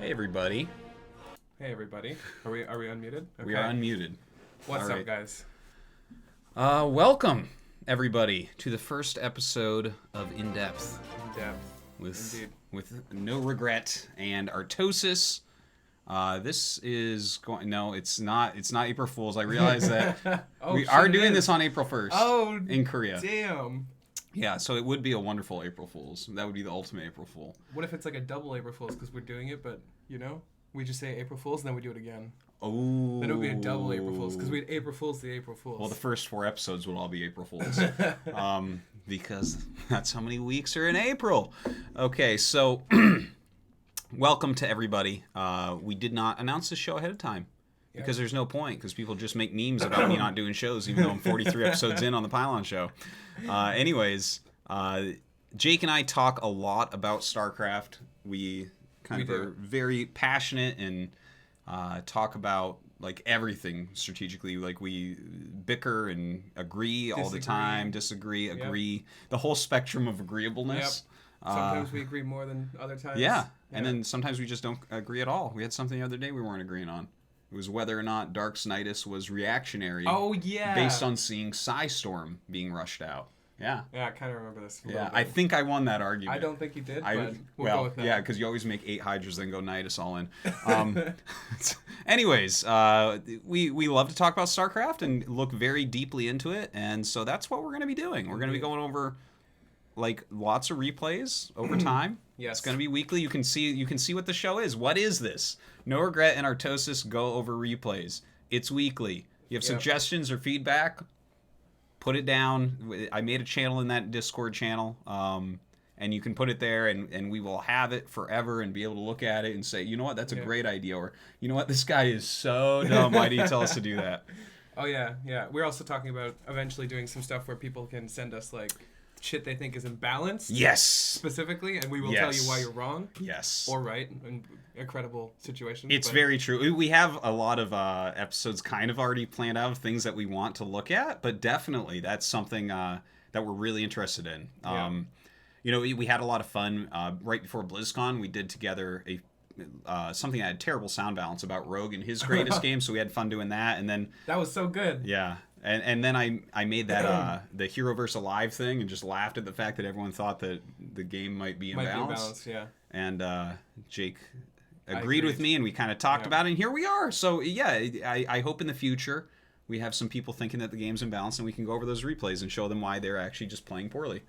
Hey everybody. Hey everybody. Are we unmuted? Okay. We are unmuted. What's All up, right. guys? Welcome everybody to the first episode of In Depth In depth. with Indeed. with NoRegreT and Artosis. This is going. No, it's not. It's not April Fool's. I realize that Oh, we shit, are it doing is. this on April 1st. Oh, in Korea. damn. Yeah, so it would be a wonderful April Fool's. That would be the ultimate April Fool. What if it's like a double April Fool's because we're doing it, but we just say April Fool's and then we do it again. Oh. Then it would be a double April Fool's because we had April Fool's the April Fool's. Well, the first 4 episodes would all be April Fools. Because that's how many weeks are in April. Okay, so welcome to everybody. We did not announce this show ahead of time because there's no point, because people just make memes about me not doing shows, even though I'm 43 episodes in on the Pylon Show. Anyways, Jake and I talk a lot about StarCraft. We are very passionate and talk about like everything strategically. Like we bicker and agree all the time, disagree, agree, the whole spectrum of agreeableness. Yep. Sometimes we agree more than other times. Yeah, and then sometimes we just don't agree at all. We had something the other day we weren't agreeing on. It was whether or not Dark Snitus was reactionary. Oh yeah. Based on seeing Psystorm being rushed out. Yeah. Yeah, I kind of remember this. Yeah, I think I won that argument. I don't think you did, but we'll go with that. Yeah, because you always make 8 Hydras, then go Nidus all in. Anyways, we love to talk about StarCraft and look very deeply into it, and so that's what we're going to be doing. We're going to be going over like lots of replays over time. Yes. It's going to be weekly. You can see what the show is. What is this? NoRegreT and Artosis go over replays. It's weekly. You have suggestions or feedback, put it down. I made a channel in that Discord channel, and you can put it there, and we will have it forever and be able to look at it and say, you know what, that's a great idea, or you know what, this guy is so dumb. Why do you tell us to do that? Oh yeah. We're also talking about eventually doing some stuff where people can send us like shit they think is imbalanced. Yes. Specifically, and we will tell you why you're wrong. Yes. Or right in incredible situations. It's very true. We have a lot of episodes kind of already planned out of things that we want to look at, but definitely that's something that we're really interested in. We had a lot of fun right before BlizzCon. We did together something that had terrible sound balance about Rogue and his greatest game, so we had fun doing that. And then that was so good. Yeah. And then I made that the Heroverse Alive thing and just laughed at the fact that everyone thought that the game might be imbalanced. Yeah. And Jake agreed with me, and we kind of talked about it, and here we are. So yeah, I hope in the future we have some people thinking that the game's imbalanced, and we can go over those replays and show them why they're actually just playing poorly.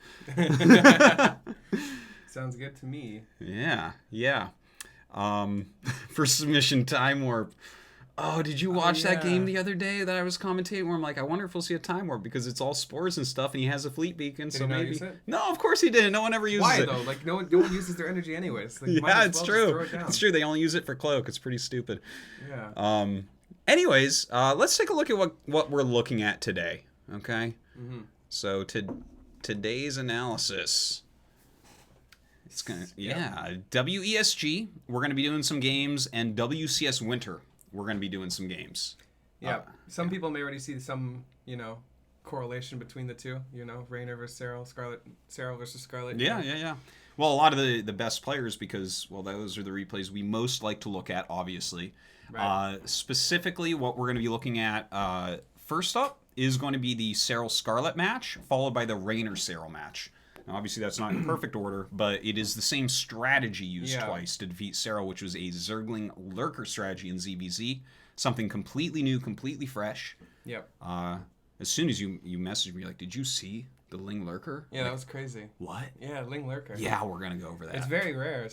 Sounds good to me. Yeah. For submission Time Warp. Oh, did you watch that game the other day that I was commentating where I'm like, I wonder if we'll see a Time Warp because it's all spores and stuff, and he has a fleet beacon, Did so he not maybe. use it? No, of course he didn't. No one ever uses it. Why though? Like no one uses their energy anyways. Like, Yeah, it's true. Throw it down. It's true. They only use it for cloak. It's pretty stupid. Yeah. Anyways, let's take a look at what we're looking at today. Okay. Mm-hmm. So today's analysis. It's gonna WESG. We're gonna be doing some games, and WCS Winter. We're gonna be doing some games. Yeah. Some people may already see some correlation between the two. Reynor versus Serral, Serral versus Scarlett. Yeah. Well, a lot of the best players, because those are the replays we most like to look at, obviously. Right. Specifically, what we're going to be looking at first up is going to be the Serral Scarlett match, followed by the Reynor Serral match. Now, obviously, that's not in perfect order, but it is the same strategy used twice to defeat Serral, which was a Zergling Lurker strategy in ZBZ. Something completely new, completely fresh. Yep. As soon as you messaged me, like, did you see the Ling Lurker? Yeah, that was crazy. What? Yeah, Ling Lurker. Yeah, we're going to go over that. It's very rare,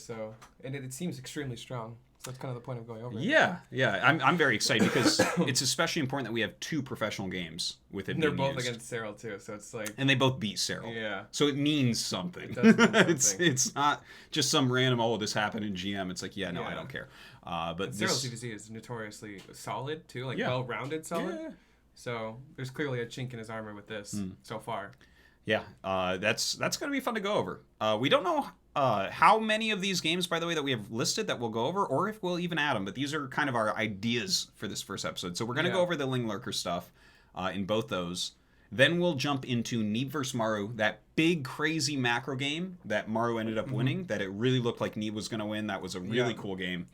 and it seems extremely strong. So that's kind of the point of going over it. Yeah. I'm very excited because it's especially important that we have 2 professional games with it being They're both used. against Serral, too, so it's like... And they both beat Serral. Yeah. So it means something. It does mean something. It's not just some random, this happened in GM. It's like, I don't care. But Serral CDC is notoriously solid, too, well-rounded solid. Yeah. So there's clearly a chink in his armor with this so far. Yeah, that's going to be fun to go over. We don't know how many of these games, by the way, that we have listed that we'll go over, or if we'll even add them. But these are kind of our ideas for this first episode. So we're going to go over the Ling Lurker stuff in both those. Then we'll jump into Neeb vs. Maru, that big, crazy macro game that Maru ended up winning, that it really looked like Neeb was going to win. That was a really cool game.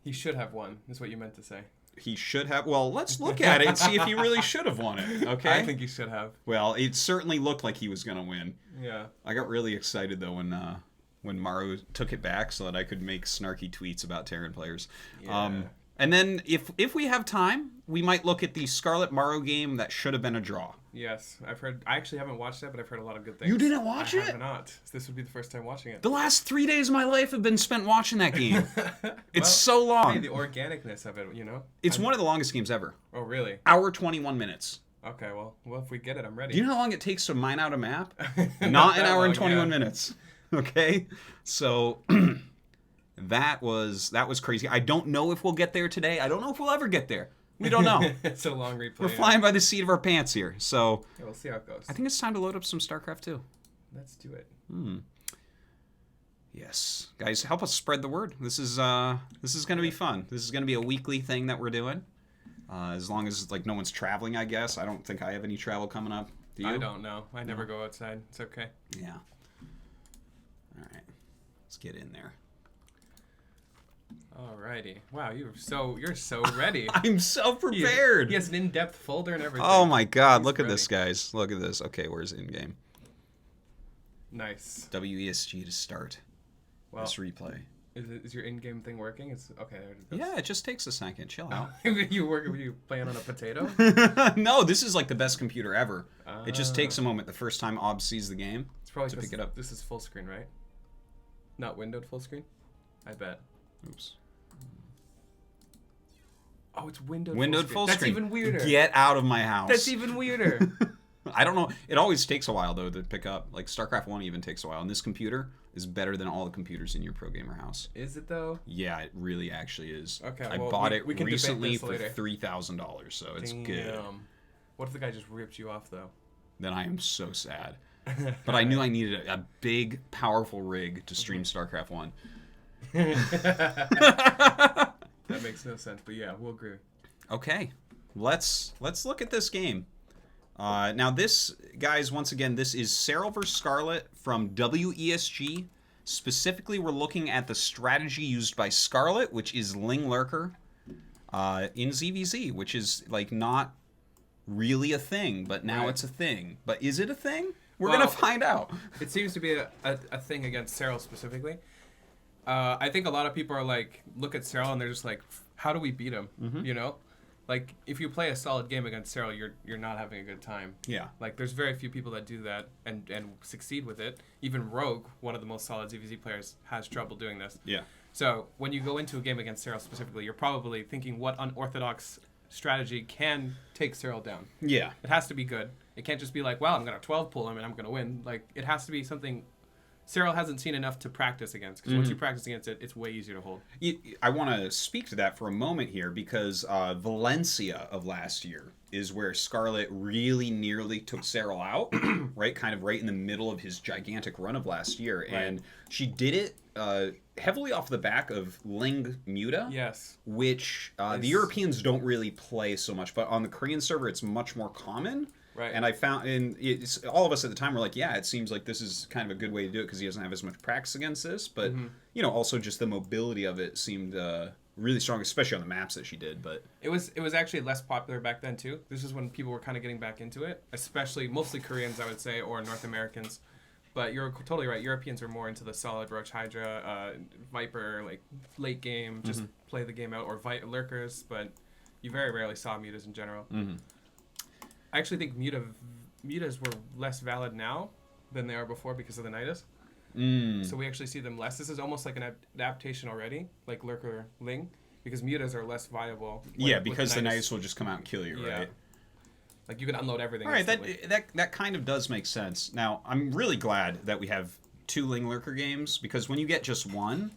He should have won, is what you meant to say. He should have. Well, let's look at it and see if he really should have won it. Okay. I think he should have. Well, it certainly looked like he was going to win. Yeah. I got really excited though when Maru took it back so that I could make snarky tweets about Terran players. Yeah. And then if we have time, we might look at the Scarlett Maru game that should have been a draw. Yes, I've heard. I actually haven't watched it, but I've heard a lot of good things. You didn't watch it? I have not. This would be the first time watching it. The last 3 days of my life have been spent watching that game. It's Well, so long. Hey, the organicness of it, you know. It's one of the longest games ever. Oh, really? Hour 21 minutes. Okay, well, if we get it, I'm ready. Do you know how long it takes to mine out a map? Not an hour and 21 minutes. Okay? So that was crazy. I don't know if we'll get there today. I don't know if we'll ever get there. We don't know. It's a long replay. We're flying by the seat of our pants here. So Yeah, we'll see how it goes. I think it's time to load up some StarCraft 2. Let's do it. Yes. Guys, help us spread the word. This is going to be fun. This is going to be a weekly thing that we're doing. As long as no one's traveling, I guess. I don't think I have any travel coming up. Do you? I don't know. I never go outside. It's okay. Yeah. All right. Let's get in there. Alrighty. Wow, you're so ready. I'm so prepared. He has an in-depth folder and everything. Oh my God! He's Look at ready. this, guys. Look at this. Okay, where's in-game? Nice. WESG to start Well, this replay. is your in-game thing working? It's okay. There it goes. Yeah, it just takes a second. Chill out. you playing on a potato? No, this is like the best computer ever. It just takes a moment the first time Ob sees the game It's probably to 'cause pick it up. This is full screen, right? Not windowed full screen? I bet. Oops. Oh, it's windowed Full That's screen. even weirder. Get out of my house. That's even weirder. I don't know. It always takes a while though to pick up. Like StarCraft 1 even takes a while. And this computer is better than all the computers in your pro gamer house. Is it though? Yeah, it really actually is. Okay, I well, bought we it can debate recently this for later. $3,000, so it's good. What if the guy just ripped you off though? Then I am so sad. But I knew I needed a big, powerful rig to stream StarCraft 1. That makes no sense, but yeah, we'll agree. Okay, let's look at this game. Now this, guys, once again, this is Serral vs. Scarlett from WESG. Specifically, we're looking at the strategy used by Scarlett, which is Ling Lurker, in ZVZ, which is not really a thing, but now it's a thing. But is it a thing? We're gonna find out. It seems to be a thing against Serral specifically. I think a lot of people are look at Serral and they're just like, how do we beat him? You know? Like, if you play a solid game against Serral, you're not having a good time. Yeah. Like, there's very few people that do that and succeed with it. Even Rogue, one of the most solid ZVZ players, has trouble doing this. Yeah. So, when you go into a game against Serral specifically, you're probably thinking what unorthodox strategy can take Serral down. Yeah. It has to be good. It can't just be like, well, I'm going to 12 pull him and I'm going to win. Like, it has to be something Serral hasn't seen enough to practice against, because once you practice against it, it's way easier to hold. I want to speak to that for a moment here, because Valencia of last year is where Scarlett really nearly took Serral out, right? Kind of right in the middle of his gigantic run of last year. Right. And she did it heavily off the back of Ling Muta, Yes. which the Europeans don't really play so much, but on the Korean server, it's much more common. Right. And I found, and it's all of us at the time were like, yeah, it seems like this is kind of a good way to do it because he doesn't have as much practice against this. But, also just the mobility of it seemed really strong, especially on the maps that she did. But It was actually less popular back then, too. This is when people were kind of getting back into it, especially mostly Koreans, I would say, or North Americans. But you're totally right. Europeans are more into the solid Roach Hydra, Viper, late game, just play the game out, or Lurkers. But you very rarely saw mutas in general. I actually think mutas were less valid now than they are before because of the Nidus. So we actually see them less. This is almost like an adaptation already, like Lurker Ling, because mutas are less viable. Because the Nidus will just come out and kill you, right? Like, you can unload everything. All right, that kind of does make sense. Now, I'm really glad that we have 2 Ling Lurker games, because when you get just one,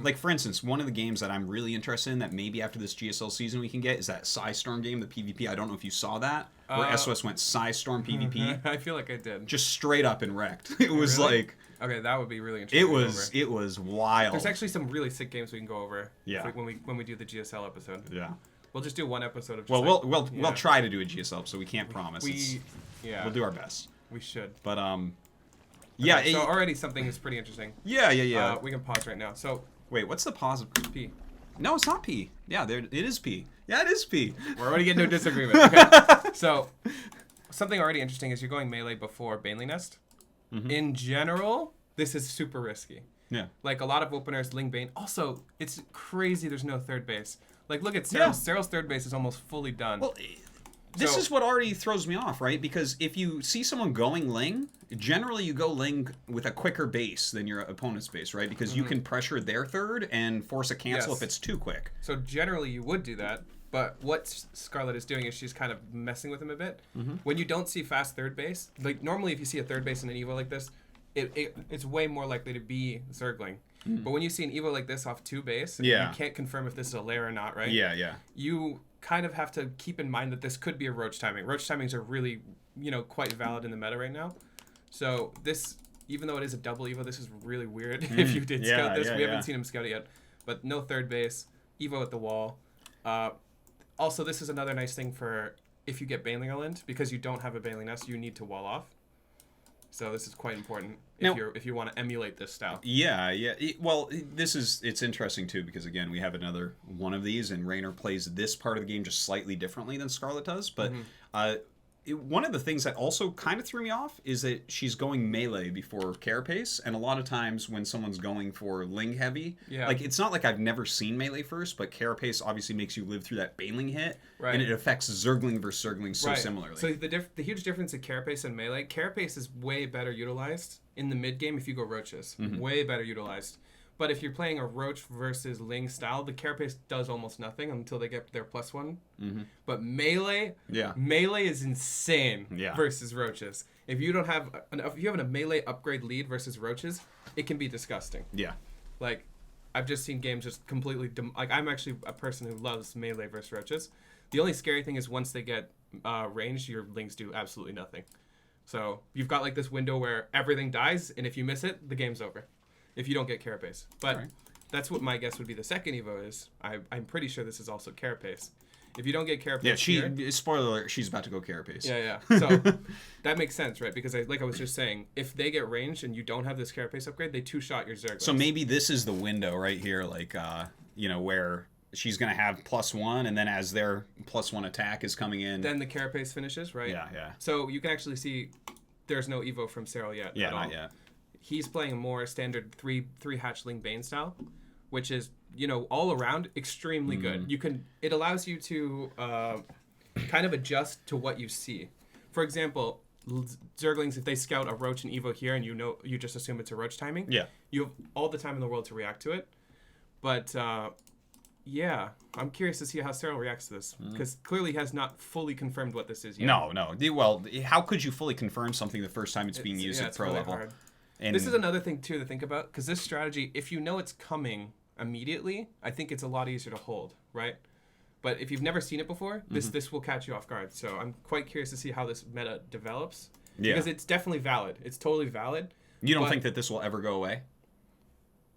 like, for instance, one of the games that I'm really interested in that maybe after this GSL season we can get is that Psystorm game, the PvP. I don't know if you saw that, where SOS went Psystorm PvP. I feel like I did. Just straight up and wrecked. It was Really? Okay, that would be really interesting. It was wild. There's actually some really sick games we can go over. Yeah. When we do the GSL episode. Yeah. We'll just do one episode of. Well, we'll try to do a GSL, so we can't promise. We'll do our best. We should. But Yeah. So already something is pretty interesting. Yeah. We can pause right now. So wait, what's the pause? P. No, it's not P. Yeah, it is P. Yeah, it is P. We're already getting to a disagreement. Okay. So, something already interesting is you're going melee before Baneley Nest. Mm-hmm. In general, this is super risky. Yeah. Like, a lot of openers, Ling Bane. Also, it's crazy there's no third base. Like, look at Serral. Yeah. Serral's third base is almost fully done. Well, this is what already throws me off, right? Because if you see someone going Ling, generally you go Ling with a quicker base than your opponent's base, right? Because you can pressure their third and force a cancel if it's too quick. So generally you would do that, but what Scarlett is doing is she's kind of messing with him a bit. Mm-hmm. When you don't see fast third base, like normally if you see a third base in an Evo like this, it's way more likely to be Zergling. But when you see an Evo like this off 2 base, and you can't confirm if this is a lair or not, right? Yeah. You kind of have to keep in mind that this could be a roach timing. Roach timings are really, quite valid in the meta right now. So this, even though it is a double Evo, this is really weird if you did scout this. We haven't seen him scout it yet. But no third base, Evo at the wall. Also, this is another nice thing for if you get Baneling Island, because you don't have a Baneling Nest, you need to wall off. So this is quite important if you want to emulate this style. Yeah. Well, it's interesting too because again we have another one of these, and Reynor plays this part of the game just slightly differently than Scarlett does. But one of the things that also kind of threw me off is that she's going melee before carapace, and a lot of times when someone's going for Ling heavy, like it's not like I've never seen melee first, but carapace obviously makes you live through that Baneling hit, and it affects Zergling versus Zergling so similarly. So the huge difference in carapace and melee, carapace is way better utilized in the mid game if you go roaches, way better utilized. But if you're playing a roach versus Ling style, the carapace does almost nothing until they get their +1. But melee is insane versus roaches. If you don't have if you have a melee upgrade lead versus roaches, it can be disgusting. Yeah. Like I've just seen games just completely I'm actually a person who loves melee versus roaches. The only scary thing is once they get ranged, your Lings do absolutely nothing. So you've got like this window where everything dies, and if you miss it, the game's over. If you don't get carapace. But that's what my guess would be the second Evo is. I'm pretty sure this is also carapace. If you don't get carapace spoiler alert, she's about to go carapace. Yeah. So that makes sense, right? Because like I was just saying, if they get ranged and you don't have this carapace upgrade, they 2-shot your Zerglings. So maybe this is the window right here, like, where she's going to have +1, and then as their +1 attack is coming in. Then the carapace finishes, right? Yeah. So you can actually see there's no Evo from Serral yet. Yeah, not yet. He's playing a more standard three hatchling Bane style, which is all around extremely good. It allows you to kind of adjust to what you see. For example, Zerglings, if they scout a roach and Evo here, and you just assume it's a roach timing. Yeah, you have all the time in the world to react to it. But I'm curious to see how Serral reacts to this, because clearly he has not fully confirmed what this is yet. No. Well, how could you fully confirm something the first time it's being used at pro really level? Hard. And this is another thing, too, to think about, because this strategy, if you know it's coming immediately, I think it's a lot easier to hold, right? But if you've never seen it before, this will catch you off guard. So I'm quite curious to see how this meta develops, because it's definitely valid. It's totally valid. You don't think that this will ever go away?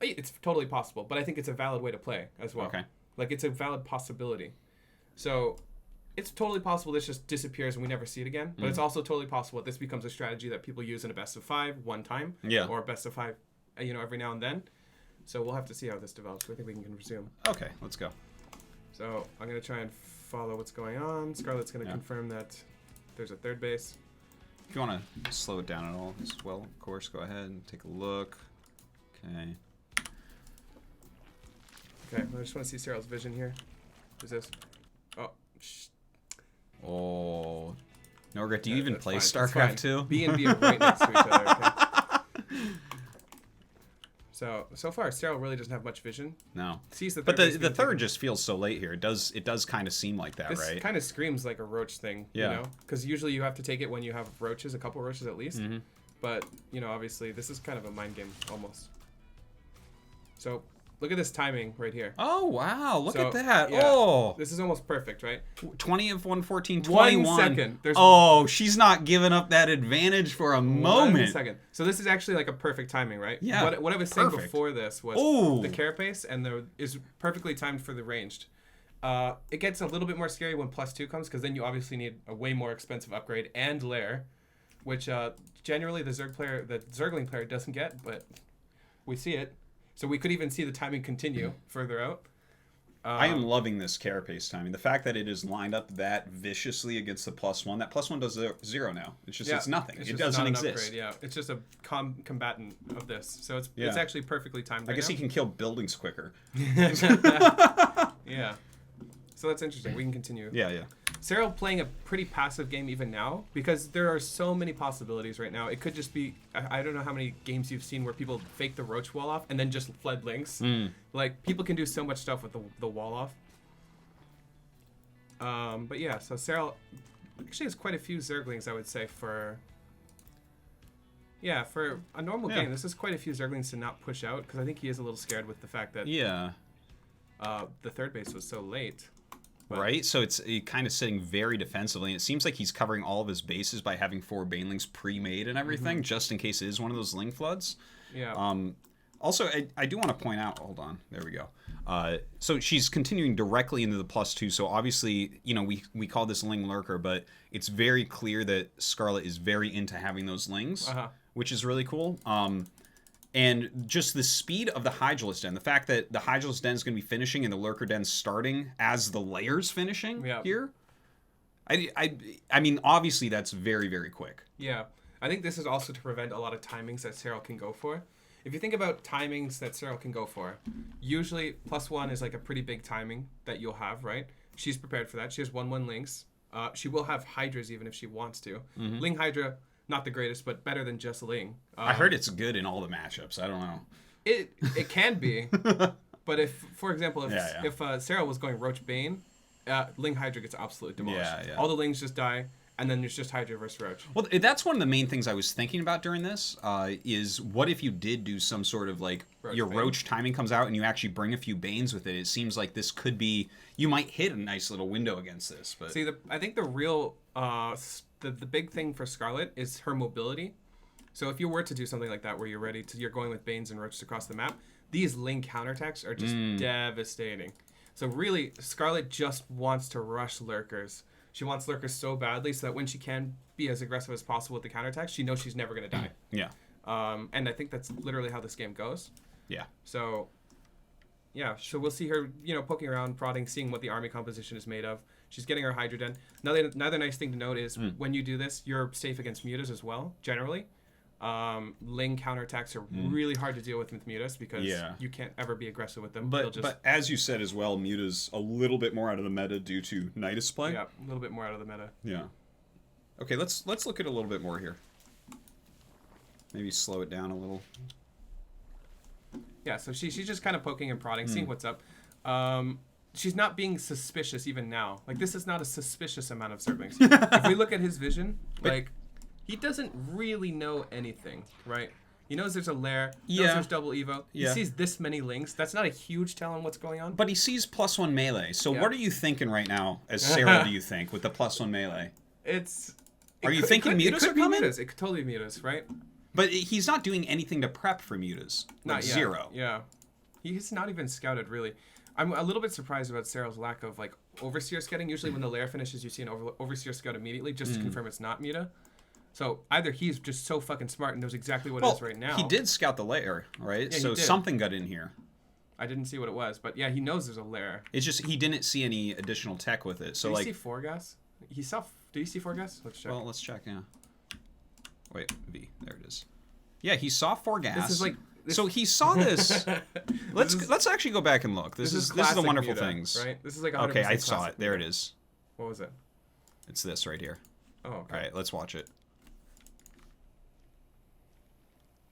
It's totally possible, but I think it's a valid way to play as well. Okay. Like, it's a valid possibility. So it's totally possible this just disappears and we never see it again. But it's also totally possible that this becomes a strategy that people use in a best of 5 one time. Yeah. Or a best of 5, every now and then. So we'll have to see how this develops. I think we can resume. Okay, let's go. So I'm going to try and follow what's going on. Scarlett's going to confirm that there's a third base. If you want to slow it down at all as well, of course, go ahead and take a look. Okay. Okay, I just want to see Serral's vision here. Who's this? Oh, NoRegreT, do you even play StarCraft 2? B and B are right next to each other. Okay. So far, Serral really doesn't have much vision. No. Sees the third, but the third just feels so late here. It does kind of seem like that, right? This kind of screams like a roach thing, because usually you have to take it when you have roaches, a couple roaches at least. But obviously, this is kind of a mind game almost. So. Look at this timing right here. Oh, wow. Look at that. Yeah, oh. This is almost perfect, right? 20 of 114, 21. 1 second. She's not giving up that advantage for a moment. 1 second. So this is actually like a perfect timing, right? Yeah. What I was saying before this was the carapace is perfectly timed for the ranged. It gets a little bit more scary when +2 comes, because then you obviously need a way more expensive upgrade and lair, which generally the Zergling player doesn't get, but we see it. So we could even see the timing continue further out. I am loving this carapace timing. The fact that it is lined up that viciously against the +1. That +1 does 0 now. It's just it's nothing. It doesn't exist. Upgrade, yeah, it's just a combatant of this. So it's actually perfectly timed. I guess he can kill buildings quicker. Yeah. So that's interesting. We can continue. Yeah. Serral playing a pretty passive game even now because there are so many possibilities right now. It could just be, I don't know how many games you've seen where people fake the roach wall off and then just fled links. Like, people can do so much stuff with the wall off. But yeah, so Serral actually has quite a few Zerglings, I would say, for a normal game. This is quite a few Zerglings to not push out because I think he is a little scared with the fact that the third base was so late. Right, so it's kind of sitting very defensively, and it seems like he's covering all of his bases by having 4 Banelings pre-made and everything, just in case it is one of those Ling floods. Yeah. Also, I do want to point out, hold on, there we go. So she's continuing directly into the +2, so obviously, you know, we call this Ling Lurker, but it's very clear that Scarlett is very into having those Lings, which is really cool. And just the speed of the Hydralisk Den, the fact that the Hydralisk Den is going to be finishing and the Lurker Den starting as the layers finishing here. I mean, obviously that's very, very quick. Yeah. I think this is also to prevent a lot of timings that Serral can go for. If you think about timings that Serral can go for, usually +1 is like a pretty big timing that you'll have, right? She's prepared for that. She has 1/1 Links. She will have Hydras even if she wants to. Ling Hydra, not the greatest, but better than just Ling. I heard it's good in all the matchups. I don't know. It can be, but if, for example, if Serral was going Roach Bane, Ling Hydra gets absolutely demolished. All the Lings just die, and then there's just Hydra versus Roach. Well, that's one of the main things I was thinking about during this, is what if you did do some sort of, like, Roach timing comes out and you actually bring a few Banes with it. It seems like this could be, you might hit a nice little window against this. But see, I think the real, the big thing for Scarlett is her mobility. So if you were to do something like that where you're going with Banes and Roaches across the map, these Ling counterattacks are just devastating. So really, Scarlett just wants to rush Lurkers. She wants Lurkers so badly so that when she can be as aggressive as possible with the counterattacks, she knows she's never going to die. Yeah. And I think that's literally how this game goes. Yeah. So we'll see her, poking around, prodding, seeing what the army composition is made of. She's getting her Hydra Den. Another nice thing to note is when you do this, you're safe against Mutas as well, generally. Ling counterattacks are really hard to deal with Mutas because you can't ever be aggressive with them. But as you said as well, Muta's a little bit more out of the meta due to Nidus play. Yeah, a little bit more out of the meta. Yeah. Okay, let's look at a little bit more here. Maybe slow it down a little. Yeah, so she's just kind of poking and prodding, seeing what's up. She's not being suspicious even now. Like, this is not a suspicious amount of Zerglings. If we look at his vision, he doesn't really know anything, right? He knows there's a lair, knows there's double Evo. He sees this many Lings. That's not a huge tell on what's going on. But he sees +1 melee. So what are you thinking right now as Serral, do you think, with the +1 melee? Are you thinking Mutas are coming? It could totally be Mutas, right? But he's not doing anything to prep for Mutas. Not yet. 0. Yeah. He's not even scouted, really. I'm a little bit surprised about Serral's lack of, Overseer scouting. Usually when the lair finishes, you see an Overseer scout immediately just to confirm it's not Muta. So either he's just so fucking smart and knows exactly what it is right now. He did scout the lair, right? Yeah, so something got in here. I didn't see what it was, but yeah, he knows there's a lair. It's just he didn't see any additional tech with it. So did he see 4 gas? Did he see 4 gas? Let's check. Well, let's check. Yeah. Wait, V. There it is. Yeah, he saw 4 gas. This is so he saw this. Let's actually go back and look. This is the wonderful Muta, things. Right? This is like 100% okay, I saw it. There it is. What was it? It's this right here. Oh, okay. All right, let's watch it.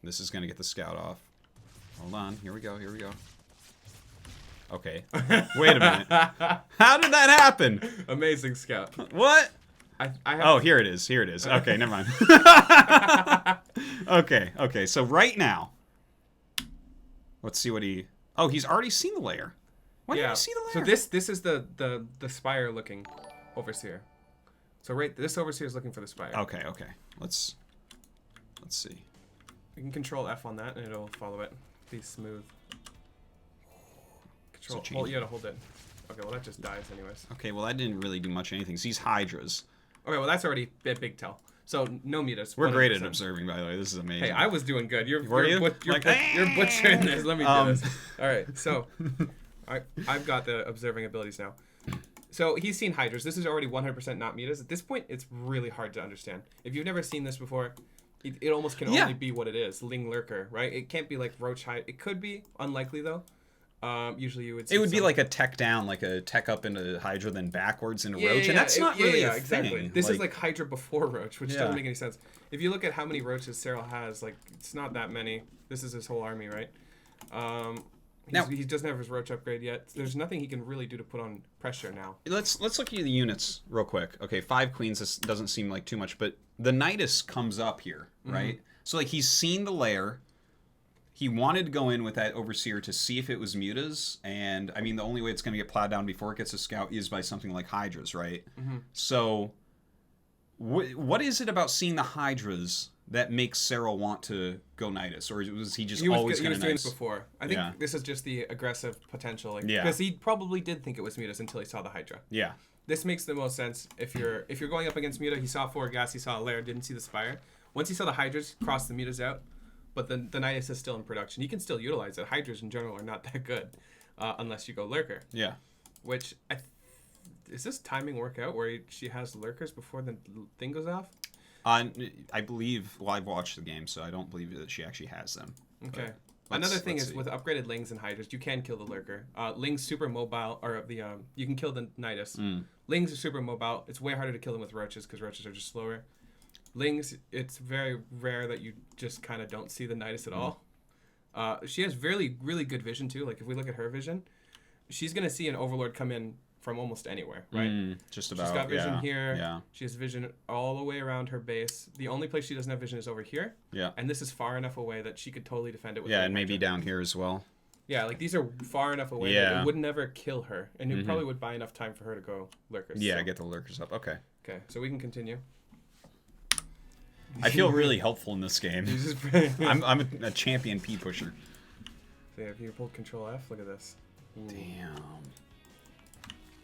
This is gonna get the scout off. Hold on. Here we go. Okay. Wait a minute. How did that happen? Amazing scout. What? I have oh, here it is. Okay, never mind. Okay. So right now, let's see what he. Oh, he's already seen the layer. When did he see the layer? So this is the spire looking Overseer. So this Overseer is looking for the spire. Okay. Let's see. You can control F on that and it'll follow it. Be smooth. You gotta hold it. Okay, well that just dies anyways. Okay, well that didn't really do much anything. So he's Hydras. Okay, well that's already a big tell. So no Mutas. We're great at observing, by the way. This is amazing. Hey, I was doing good. You're butchering this. Let me do this. All right, so I've got the observing abilities now. So he's seen Hydras. This is already 100% not mutas. At this point, it's really hard to understand. If you've never seen this before, it almost can only be what it is. Ling Lurker, right? It can't be like Roach Hydra. It could be, unlikely though. Usually you would see it would be like a tech down, like a tech up into Hydra, then backwards into Roach, and that's not really a thing. This is like Hydra before Roach, which doesn't make any sense. If you look at how many Roaches Serral has, like, it's not that many. This is his whole army, right? He doesn't have his Roach upgrade yet. There's nothing he can really do to put on pressure now. Let's look at the units real quick. Okay, 5 queens. This doesn't seem like too much, but the Nidus comes up here, right? So like he's seen the lair. He wanted to go in with that Overseer to see if it was mutas, and I mean the only way it's going to get plowed down before it gets a scout is by something like Hydras, right? So what is it about seeing the Hydras that makes Serral want to go Nidus, or was he just always going to Nidus? He was doing this before. I think this is just the aggressive potential, like, because he probably did think it was mutas until he saw the Hydra. Yeah. This makes the most sense if you're going up against muta. He saw 4 gas, he saw a lair, didn't see the spire. Once he saw the Hydras, crossed the mutas out. But the Nidus is still in production. You can still utilize it. Hydras in general are not that good unless you go Lurker. Yeah. Which, does this timing work out where she has Lurkers before the thing goes off? I believe, well, I've watched the game, so I don't believe that she actually has them. Okay. Another thing is with upgraded Lings and Hydras, you can kill the Lurker. Ling's super mobile, or you can kill the Nidus. Lings are super mobile. It's way harder to kill them with Roaches because Roaches are just slower. Lings, it's very rare that you just kind of don't see the Nidus at all. She has really good vision too. Like if we look at her vision, she's gonna see an Overlord come in from almost anywhere, right? Just about. She's got vision here. Yeah. She has vision all the way around her base. The only place she doesn't have vision is over here. Yeah. And this is far enough away that she could totally defend it with. Yeah, and maybe down here as well. Yeah, like these are far enough away that it would never kill her, and it probably would buy enough time for her to go Lurkers. Yeah, get the Lurkers up. Okay. Okay, so we can continue. I feel really helpful in this game. I'm a champion P pusher. So yeah, if you hold Control F, look at this. Ooh. Damn.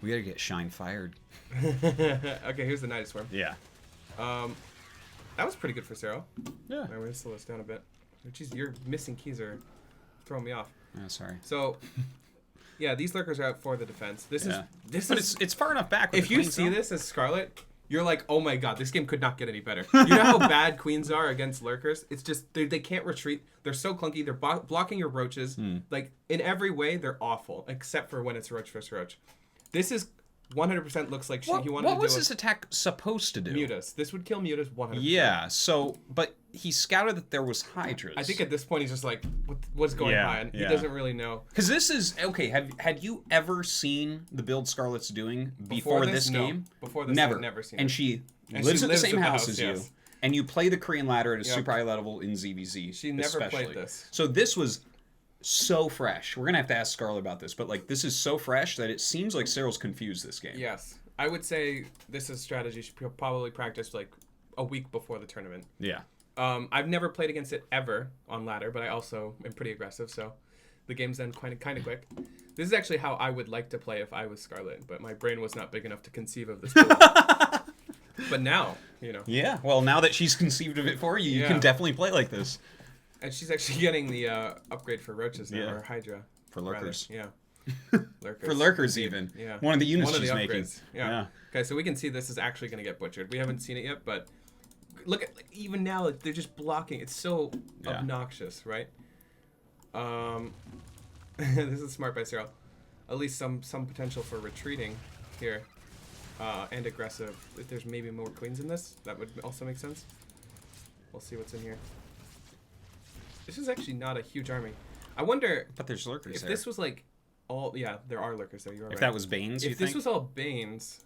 We gotta get Shine fired. Okay, here's the Nidus Swarm. Yeah. That was pretty good for Serral. Yeah. We're gonna slow this down a bit. Jeez, your missing keys are throwing me off. Oh, sorry. So, yeah, these Lurkers are out for the defense. This is it's far enough back. If you see this as Scarlett, you're like, oh my god, this game could not get any better. You know how bad queens are against Lurkers? It's just, they can't retreat. They're so clunky. They're blocking your Roaches. Like, in every way, they're awful, except for when it's Roach versus Roach. This is 100% looks like he wanted to do. What was this attack supposed to do? Mutas. This would kill Mutas 100%. Yeah, so, but he scouted that there was Hydras. I think at this point he's just like, what's going on? He doesn't really know. Because this is, okay, had you ever seen the build Scarlett's doing before this game? Before this, never. I've never seen and it. She lives at the same house as you. And you play the Korean ladder at a super high level in ZVZ. She never played this. So this was so fresh. We're going to have to ask Scarlett about this, but like this is so fresh that it seems like Serral's confused this game. Yes. I would say this is a strategy she probably practiced like a week before the tournament. Yeah. I've never played against it ever on ladder, but I also am pretty aggressive, so the game's then kind of quick. This is actually how I would like to play if I was Scarlett, but my brain was not big enough to conceive of this. But now, you know. Yeah. Well, now that she's conceived of it for you, you can definitely play like this. And she's actually getting the upgrade for Roaches now, or Hydra. For Lurkers. Yeah. Lurkers. For Lurkers, even. Yeah. One of the units she's making. Yeah. Okay, so we can see this is actually going to get butchered. We haven't seen it yet, but look at even now they're just blocking. It's so obnoxious, right? This is smart by Serral. At least some potential for retreating here, and aggressive. If there's maybe more queens in this, that would also make sense. We'll see what's in here. This is actually not a huge army. I wonder. But there's Lurkers if there. this was like all, there are Lurkers there. You're right. If that was Banes, if this was all Banes,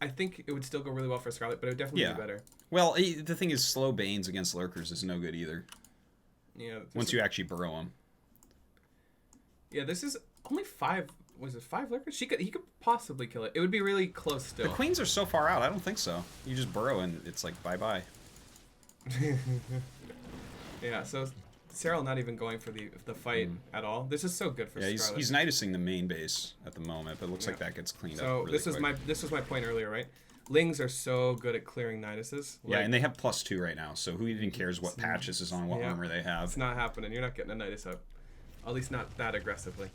I think it would still go really well for Scarlett, but it would definitely be better. Well, the thing is, slow Banes against Lurkers is no good either. Yeah. Once you actually burrow them. Yeah, this is only 5. Was it 5 Lurkers? He could possibly kill it. It would be really close still. The queens are so far out. I don't think so. You just burrow and it's like bye bye. Yeah. So Serral not even going for the fight at all. This is so good for Scarlett. He's Nidusing the main base at the moment, but it looks like that gets cleaned up really quick. So this was my point earlier, right? Lings are so good at clearing Niduses. Yeah, and they have +2 right now, so who even cares what patches is on, what armor they have? It's not happening. You're not getting a Nidus up. At least not that aggressively.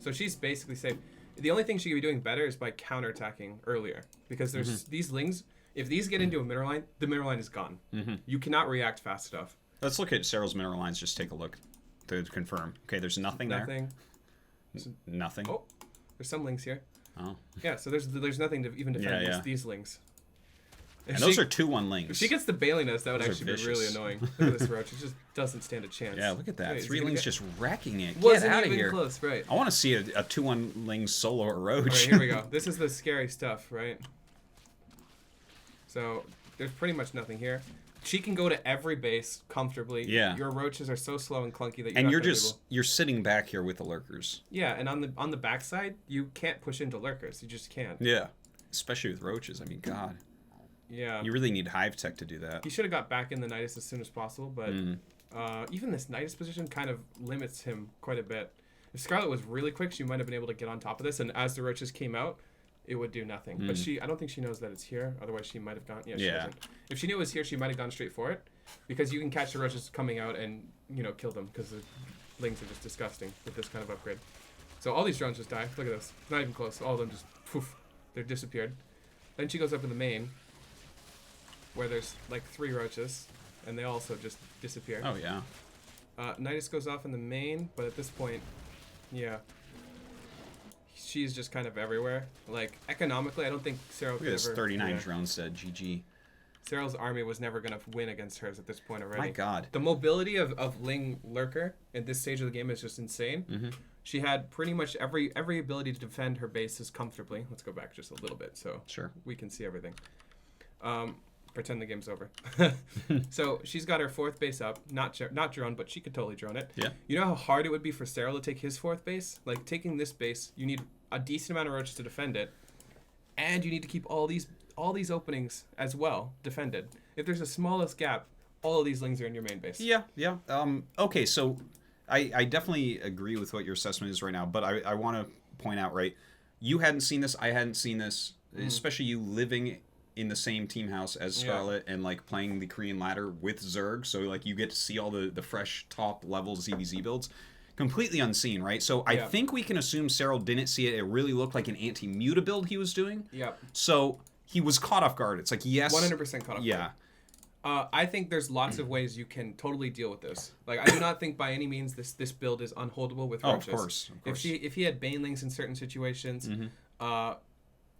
So she's basically safe. The only thing she could be doing better is by counterattacking earlier. Because there's these Lings, if these get into a mineral line, the mineral line is gone. You cannot react fast enough. Let's look at Serral's mineral lines. Just take a look to confirm. Okay, there's nothing there. Nothing. Oh, there's some Lings here. Oh. Yeah, so there's nothing to even defend these Lings. And those are 2/1 Lings. If she gets the bailiness, that would actually be really annoying. Look at this roach. It just doesn't stand a chance. Yeah, look at that. Wait, 3 Lings just wrecking it. Wasn't Get out of even here. Close, right. I want to see a 2/1 Ling solo a roach. All right, here we go. This is the scary stuff, right? So there's pretty much nothing here. She can go to every base comfortably. Yeah. Your roaches are so slow and clunky that you're sitting back here with the lurkers. Yeah, and on the backside, you can't push into lurkers. You just can't. Yeah. Especially with roaches. I mean, God. Yeah. You really need hive tech to do that. He should have got back in the Nidus as soon as possible, but even this Nidus position kind of limits him quite a bit. If Scarlett was really quick, she might have been able to get on top of this, and as the roaches came out, it would do nothing. But I don't think she knows that it's here. Otherwise, she might have gone. Yeah, she doesn't. If she knew it was here, she might have gone straight for it, because you can catch the roaches coming out and kill them, because the Lings are just disgusting with this kind of upgrade. So all these drones just die. Look at this. Not even close. All of them just poof. They're disappeared. Then she goes up in the main, where there's like 3 roaches, and they also just disappear. Oh yeah. Nidus goes off in the main, but at this point, yeah, she's just kind of everywhere. Like economically, I don't think Serral. Look at this 39 drone said GG. Serral's army was never gonna win against hers at this point already. My God. The mobility of Ling Lurker at this stage of the game is just insane. She had pretty much every ability to defend her bases comfortably. Let's go back just a little bit so we can see everything. Pretend the game's over. So she's got her 4th base up, not drone, but she could totally drone it. Yeah. You know how hard it would be for Serral to take his 4th base? Like taking this base, you need a decent amount of roaches to defend it, and you need to keep all these openings as well defended. If there's the smallest gap, all of these Lings are in your main base. Yeah. Okay, so I definitely agree with what your assessment is right now, but I want to point out, right, you hadn't seen this, I hadn't seen this, especially you living in the same team house as Scarlett and like playing the Korean ladder with Zerg, so like you get to see all the fresh top level ZVZ builds. Completely unseen, right? So I think we can assume Serral didn't see it. It really looked like an anti-muta build he was doing. Yep. So he was caught off guard. It's like, yes. 100% caught off guard. I think there's lots of ways you can totally deal with this. Like, I do not think by any means this build is unholdable with roaches. Of course. If he had Banelings in certain situations,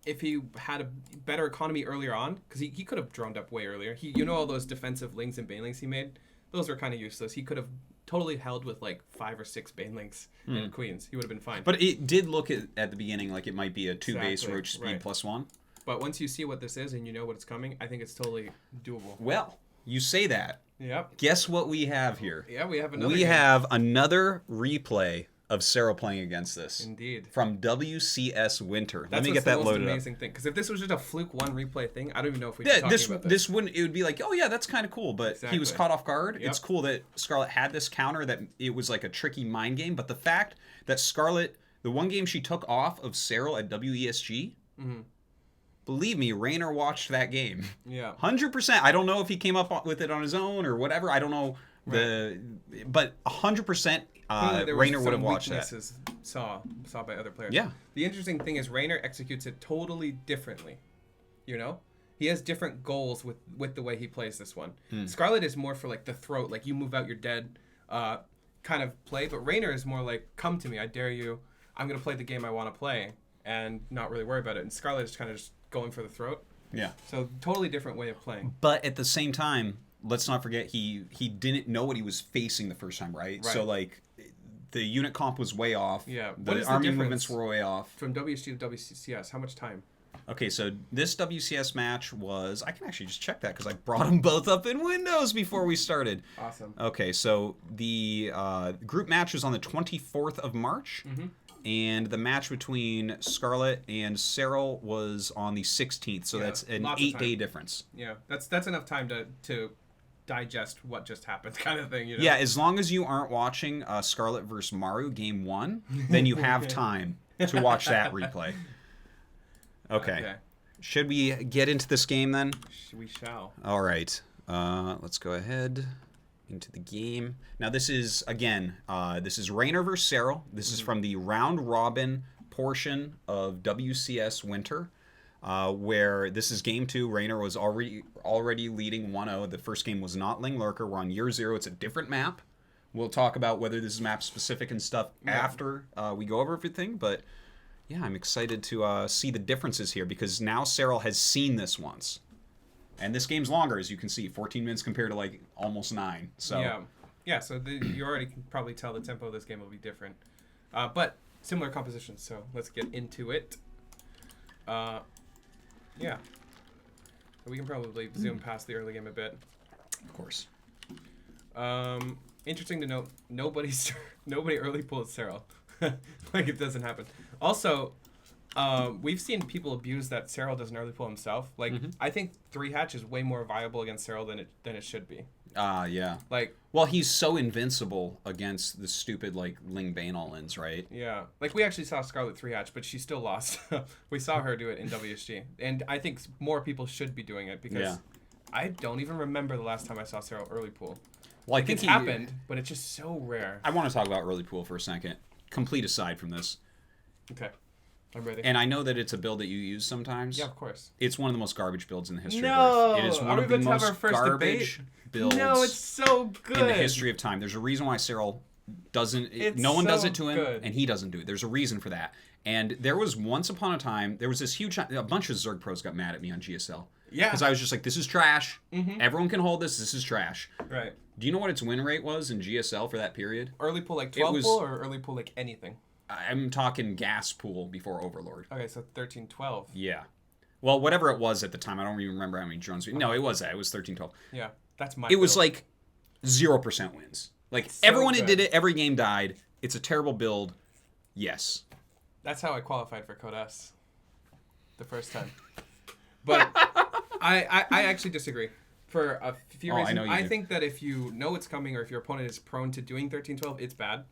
if he had a better economy earlier on, because he could have droned up way earlier. All those defensive Lings and Banelings he made, those were kind of useless. He could have totally held with like 5 or 6 Banelings and Queens. He would have been fine. But it did look at the beginning like it might be a 2 base roach speed +1. But once you see what this is and you know what's coming, I think it's totally doable. Well, you say that. Yep. Guess what we have here? Yeah, we have another another replay of Serral playing against this. Indeed. From WCS Winter. Let That's me get that loaded up. That's the most amazing thing. Because if this was just a fluke 1 replay thing, I don't even know if we'd be talking about this. This wouldn't. It would be like, oh yeah, that's kind of cool. But he was caught off guard. Yep. It's cool that Scarlett had this counter, that it was like a tricky mind game. But the fact that Scarlett, the one game she took off of Serral at WESG, believe me, Reynor watched that game. Yeah. 100%. I don't know if he came up with it on his own or whatever. I don't know. But 100% Reynor would have watched that. Saw by other players. Yeah. The interesting thing is Reynor executes it totally differently. He has different goals with the way he plays this one. Scarlett is more for like the throat, like you move out, you're dead kind of play. But Reynor is more like, come to me, I dare you. I'm going to play the game I want to play and not really worry about it. And Scarlett is kind of just going for the throat. Yeah. So totally different way of playing. But at the same time, let's not forget he didn't know what he was facing the first time, right? So like the unit comp was way off. Yeah. The army movements were way off. From WSG to WCS, how much time? Okay, so this WCS match was, I can actually just check that because I brought them both up in Windows before we started. Awesome. Okay, so the group match was on the 24th of March. And the match between Scarlett and Serral was on the 16th. So that's an 8-day difference. Yeah, that's enough time to digest what just happened, kind of thing. Yeah, as long as you aren't watching Scarlett versus Maru game 1, then you have time to watch that replay. Okay. Should we get into this game then? We shall. All right. Let's go ahead. into the game. Now this is, again, this is Reynor versus Serral. This is from the round robin portion of WCS Winter, where this is game 2. Reynor was already leading 1-0. The first game was not Ling Lurker. We're on year 0. It's a different map. We'll talk about whether this is map specific and stuff after we go over everything, but yeah, I'm excited to see the differences here because now Serral has seen this once. And this game's longer, as you can see, 14 minutes compared to like almost 9. So yeah. So you already can probably tell the tempo of this game will be different, but similar compositions. So let's get into it. Yeah, we can probably zoom past the early game a bit. Of course. Interesting to note, nobody early pulled Serral. Like it doesn't happen. Also, we've seen people abuse that Serral doesn't early pull himself. Like I think 3-hatch is way more viable against Serral than it should be. Yeah. Like, well, he's so invincible against the stupid like Ling Bane all-ins, right? Yeah. Like we actually saw Scarlett 3-hatch, but she still lost. We saw her do it in WSG, and I think more people should be doing it because I don't even remember the last time I saw Serral early pull. Well, I like think it's happened, but it's just so rare. I want to talk about early pool for a second. Complete aside from this. Okay. I'm ready. And I know that it's a build that you use sometimes. Yeah, of course. It's one of the most garbage builds in the history of Earth. It is one of the most garbage builds it's so good. in the history of time. There's a reason why Serral doesn't... no one does it to him, and he doesn't do it. There's a reason for that. And there was once upon a time, there was this huge... A bunch of Zerg pros got mad at me on GSL. Yeah. Because I was just like, this is trash. Everyone can hold this. This is trash. Right. Do you know what its win rate was in GSL for that period? Early pull like 12 pull or early pull like anything? I'm talking gas pool before Overlord. Okay, so 13-12. Yeah. Well, whatever it was at the time, I don't even remember how many drones. No, it was that. It was 13-12. Yeah, that's my It was like 0% wins. Like, so everyone good. that did it, every game died. It's a terrible build. Yes. That's how I qualified for Code S the first time. But I actually disagree. For a few reasons. I think that if you know it's coming or if your opponent is prone to doing 13-12, it's bad.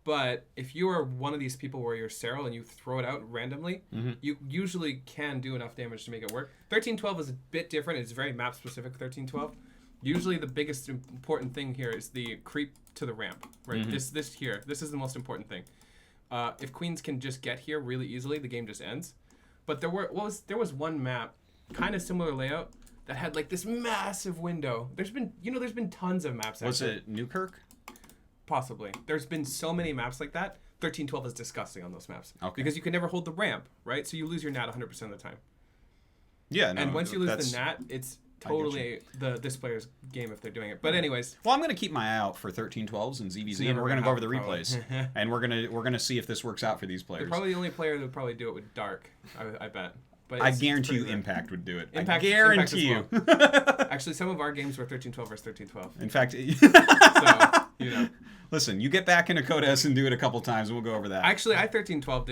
But if you are one of these people where you're Serral and you throw it out randomly, you usually can do enough damage to make it work. 13-12 is a bit different. It's very map specific, 13-12. Usually the biggest important thing here is the creep to the ramp. Right? This is the most important thing. If queens can just get here really easily, the game just ends. But there was one map, kind of similar layout, that had like this massive window. There's been tons of maps. Was it Newkirk? Possibly. There's been so many maps like that. 13-12 is disgusting on those maps. Okay. Because you can never hold the ramp, right? So you lose your nat 100% of the time. Yeah, no. And once you lose the nat, it's totally this player's game if they're doing it. But anyways. Well, I'm going to keep my eye out for 13-12s and ZVZ, and we're going to go over the replays. And we're going to see if this works out for these players. They're probably the only player that would probably do it with Dark, I bet. But I guarantee you Impact would do it. Impact, I guarantee you. Actually, some of our games were 13-12 versus 13-12. In fact... So, Listen, you get back into Code S and do it a couple times, and we'll go over that. Actually, I 13-12'd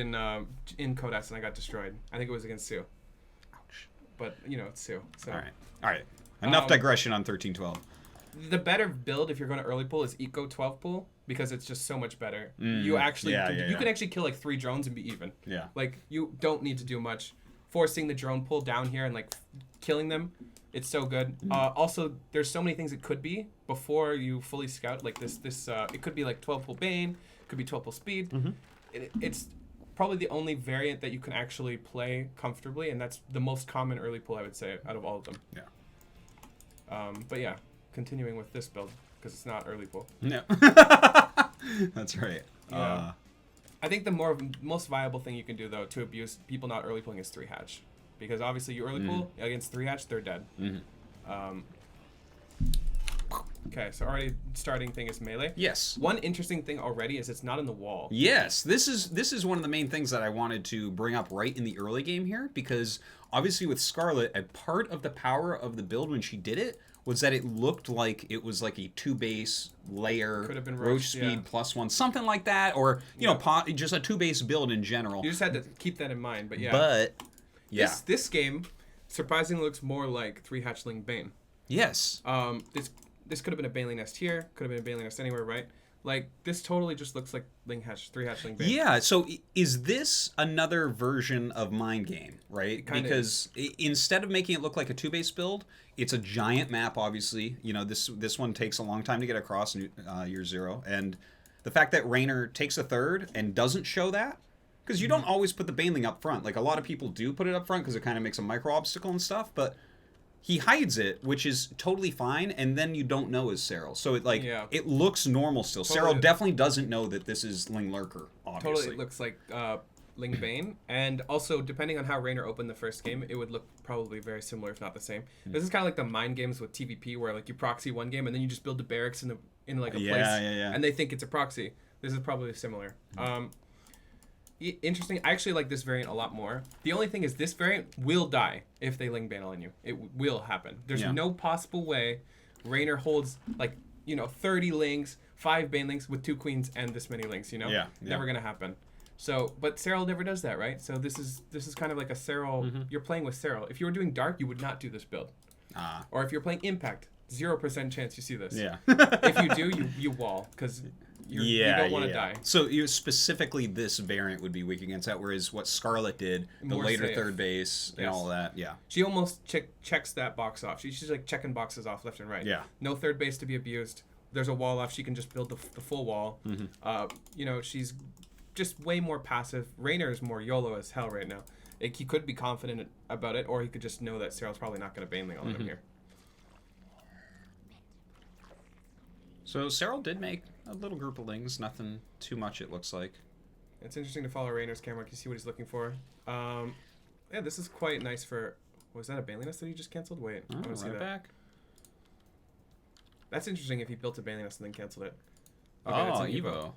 in Code S, and I got destroyed. I think it was against Sue. Ouch. But, it's Sue. So. All right. Enough digression on 13-12. The better build, if you're going to early pull, is Eco 12 pull, because it's just so much better. You actually you can actually kill like 3 drones and be even. Yeah. Like, you don't need to do much. Forcing the drone pull down here and like killing them, it's so good. Also, there's so many things it could be before you fully scout. Like this it could be like 12 pull Bane, could be 12 pull speed. It's probably the only variant that you can actually play comfortably, and that's the most common early pull, I would say, out of all of them. Yeah. But yeah, continuing with this build because it's not early pull. No. That's right. Yeah. I think the most viable thing you can do, though, to abuse people not early pulling is 3-hatch. Because obviously you early pull against 3-hatch, they're dead. Okay, so already starting thing is melee. Yes. One interesting thing already is it's not in the wall. Yes, this is one of the main things that I wanted to bring up right in the early game here, because obviously with Scarlett, a part of the power of the build when she did it was that it looked like it was like a 2-base layer, could have been roach speed +1, something like that, or just a 2-base build in general. You just had to keep that in mind, but yeah. But yeah, this game surprisingly looks more like 3-hatch Ling Bane. Yes. This could have been a Baneling Nest here, could have been a Baneling Nest anywhere, right? Like, this totally just looks like Ling hatch, 3-hatch Ling Bane. Yeah, so is this another version of Mind Game, right? Because instead of making it look like a 2-base build, it's a giant map, obviously. You know, this one takes a long time to get across year 0. And the fact that Reynor takes a third and doesn't show that, because you don't always put the Baneling up front. Like, a lot of people do put it up front because it kind of makes a micro-obstacle and stuff, but he hides it, which is totally fine, and then you don't know is Serral. So it looks normal still. Totally. Serral definitely doesn't know that this is Ling Lurker, obviously. Totally, it looks like Ling Bane. And also, depending on how Reynor opened the first game, it would look probably very similar, if not the same. This is kind of like the mind games with TVP, where like you proxy one game, and then you just build the barracks in like a place, and they think it's a proxy. This is probably similar. Interesting. I actually like this variant a lot more. The only thing is this variant will die if they Ling Bane on you. It will happen. There's no possible way Reynor holds 30 Lings, 5 Banelings with 2 Queens and this many Lings, Never gonna happen. So, but Serral never does that, right? So this is kind of like a Serral. You're playing with Serral. If you were doing Dark, you would not do this build. Or if you're playing Impact, 0% chance you see this. Yeah. If you do, you wall because you don't want to die. So specifically this variant would be weak against that, whereas what Scarlett did, the More later safe. third base and all that, She almost checks that box off. She's like checking boxes off left and right. Yeah. No third base to be abused. There's a wall off. She can just build the full wall. She's just way more passive. Reynor is more YOLO as hell right now. He could be confident about it, or he could just know that Serral's probably not going to Baneling on him here. So Serral did make a little group of Lings, nothing too much it looks like. It's interesting to follow Reynor's camera. You can see what he's looking for. This is quite nice for... Was that a Baneliness that he just canceled? Wait, I want to see that. Back. That's interesting if he built a Baneliness and then canceled it. Okay, Evo.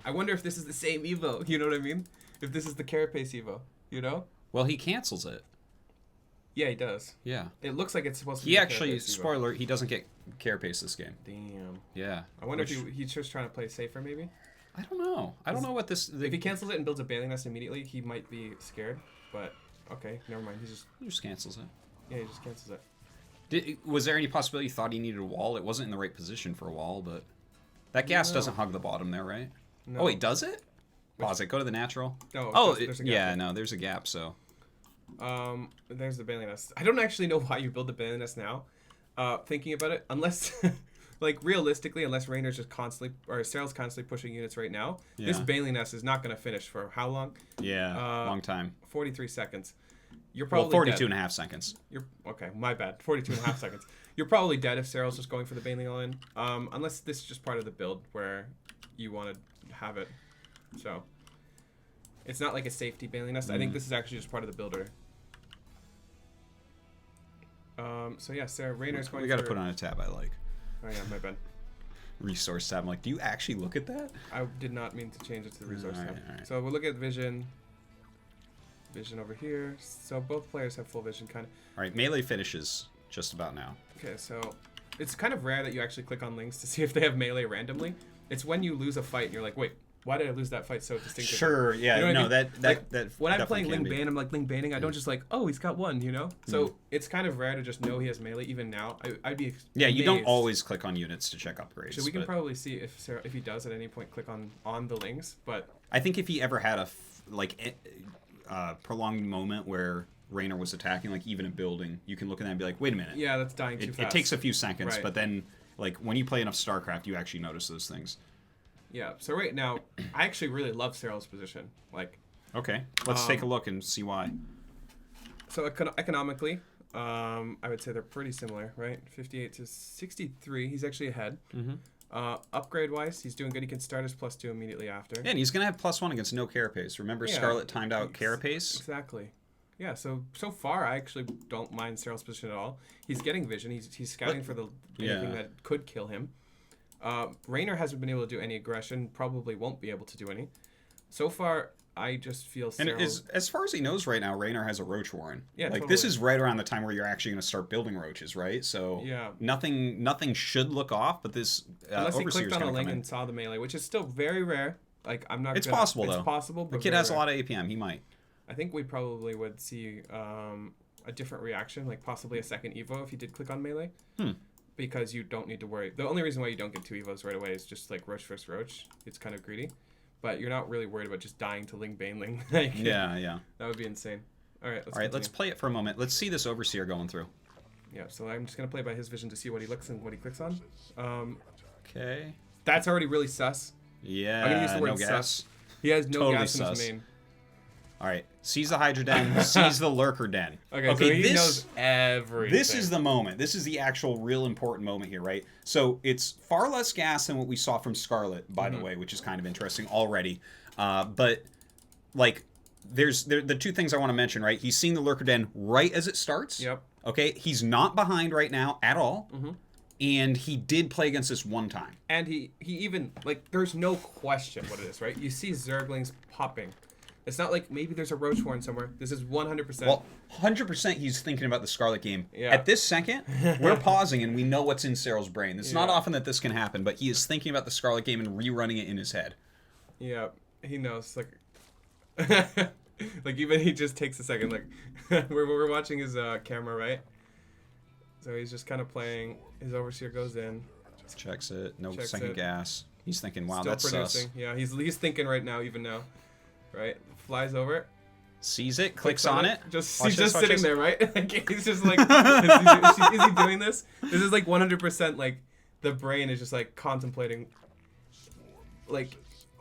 I wonder if this is the same Evo. You know what I mean? If this is the Carapace Evo, you know? Well, he cancels it. Yeah, he does. Yeah. It looks like it's supposed to be. He actually, spoiler, he doesn't get Carapace this game. Damn. Yeah. I wonder if he's just trying to play safer, maybe? I don't know. I don't know what this... If he cancels it and builds a Bailing Nest immediately, he might be scared. But, okay, never mind. He just cancels it. Yeah, he just cancels it. Was there any possibility you thought he needed a wall? It wasn't in the right position for a wall, but... That gas doesn't hug the bottom there, right? No. Oh, wait, does it? Pause it. Go to the natural. No, there's a gap. Yeah, no, there's a gap, so... There's the Bailing Nest. I don't actually know why you build the Bailing Nest now. Thinking about it, unless... Like, realistically, unless Reynor's just constantly... Or Serral's constantly pushing units right now, this Bailing Nest is not going to finish for how long? Yeah, long time. 43 seconds. You're probably 42 dead. and a half seconds. Okay, my bad. 42 and a half seconds. You're probably dead if Serral's just going for the Bailing all in. Unless this is just part of the build where you want to have it. So, it's not like a safety Bailing Nest. I think this is actually just part of the builder. So yeah, Reynor's going We got to put on a tab I like. Oh yeah, my bad. Resource tab. I'm like, do you actually look at that? I did not mean to change it to the resource tab. All right. So we'll look at vision. Vision over here. So both players have full vision, kind of. All right, melee finishes just about now. Okay, so it's kind of rare that you actually click on links to see if they have melee randomly. It's when you lose a fight and you're like, wait, why did I lose that fight so distinctively? Sure, yeah, you know what I mean? that when I'm playing Ling Bane, I'm like Ling Baning. I don't just like, oh, he's got one, you know. So it's kind of rare to just know he has melee. Even now, I'd be yeah. amazed. You don't always click on units to check upgrades. So we can probably see if he does at any point click on the links, but I think if he ever had a prolonged moment where Reynor was attacking, like even a building, you can look at that and be like, wait a minute. Yeah, that's dying too fast. It takes a few seconds, but then like when you play enough StarCraft, you actually notice those things. Yeah, so right now, I actually really love Serral's position. Like, okay, let's take a look and see why. So economically, I would say they're pretty similar, right? 58 to 63. He's actually ahead. Upgrade-wise, he's doing good. He can start his +2 immediately after. Yeah, and he's going to have +1 against no Carapace. Remember, Scarlett timed out Carapace? Exactly. Yeah, so far, I actually don't mind Serral's position at all. He's getting vision. He's scouting for anything that could kill him. Reynor hasn't been able to do any aggression, probably won't be able to do any. So far, I just feel Serral... And as far as he knows right now, Reynor has a Roach Warren. Yeah, like, this is right around the time where you're actually going to start building roaches, right? So nothing should look off, but this unless he clicked on a link and saw the melee, which is still very rare. Like, I'm not... It's possible, though. It's possible, but the kid has a lot of APM. He might. I think we probably would see a different reaction, like possibly a second Evo if he did click on melee. because you don't need to worry. The only reason why you don't get 2 evos right away is just like Roach versus Roach. It's kind of greedy. But you're not really worried about just dying to Ling Bane Ling. Like, yeah. That would be insane. All right, let's play it for a moment. Let's see this Overseer going through. Yeah, so I'm just going to play by his vision to see what he looks and what he clicks on. Okay. That's already really sus. Yeah, I'm going to use the word no sus. gas. He has no Totally gas in sus. his main. All right, sees the Hydra Den, sees the Lurker Den. Okay, so he knows everything. This is the moment. This is the actual real important moment here, right? So it's far less gas than what we saw from Scarlett, by the way, which is kind of interesting already. But, like, there's the 2 things I want to mention, right? He's seeing the Lurker Den right as it starts. Yep. Okay, he's not behind right now at all. And he did play against this one time. And he even, like, there's no question what it is, right? You see Zerglings popping. It's not like maybe there's a Roach Horn somewhere. This is 100%. Well, 100% he's thinking about the Scarlet game. Yeah. At this second, we're pausing and we know what's in Serral's brain. It's not often that this can happen, but he is thinking about the Scarlet game and rerunning it in his head. Yeah, he knows. Like, like even he just takes a second. Like, we're watching his camera, right? So he's just kind of playing. His Overseer goes in. Checks it. No Checks second it. gas. He's thinking, wow, Still that's producing. sus. Yeah, he's thinking right now, even now. Right? Flies over. Sees it, clicks on it. Just Watch he's this, just watch sitting this. there, right? Like, he's just like, is he doing this? This is like 100% like the brain is just like contemplating. Like,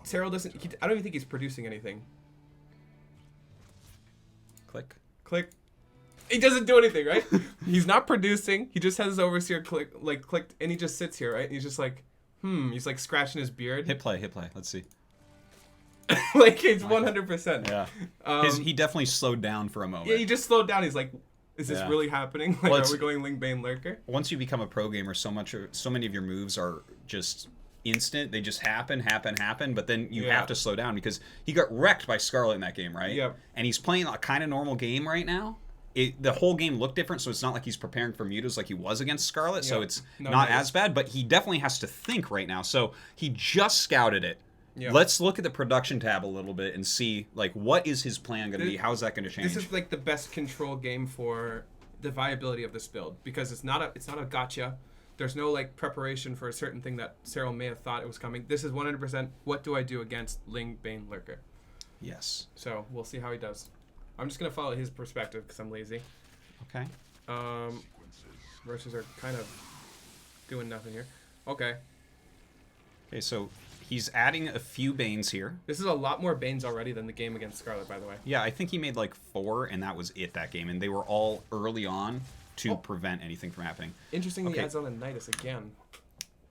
Serral doesn't. I don't even think he's producing anything. Click. Click. He doesn't do anything, right? He's not producing. He just has his Overseer clicked, and he just sits here, right? And he's just like, He's like scratching his beard. Hit play. Let's see. Like, it's 100%. Yeah. He definitely slowed down for a moment. Yeah, he just slowed down. He's like, is this really happening? Like, Well, are we going Ling Bane Lurker? Once you become a pro gamer, so many of your moves are just instant. They just happen. But then you have to slow down because he got wrecked by Scarlett in that game, right? Yep. And he's playing a kind of normal game right now. The whole game looked different, so it's not like he's preparing for mutas like he was against Scarlett, so it's not as bad, but he definitely has to think right now. So he just scouted it. Yep. Let's look at the production tab a little bit and see, like, what is his plan going to be? How is that going to change? This is, like, the best control game for the viability of this build, because it's not a gotcha. There's no, like, preparation for a certain thing that Serral may have thought it was coming. This is 100% what do I do against Ling Bane Lurker. Yes. So we'll see how he does. I'm just going to follow his perspective because I'm lazy. Okay. Roaches are kind of doing nothing here. Okay. Okay, so he's adding a few Banes here. This is a lot more Banes already than the game against Scarlett, by the way. Yeah, I think he made like 4, and that was it that game. And they were all early on to prevent anything from happening. Interesting he adds on a Nidus again.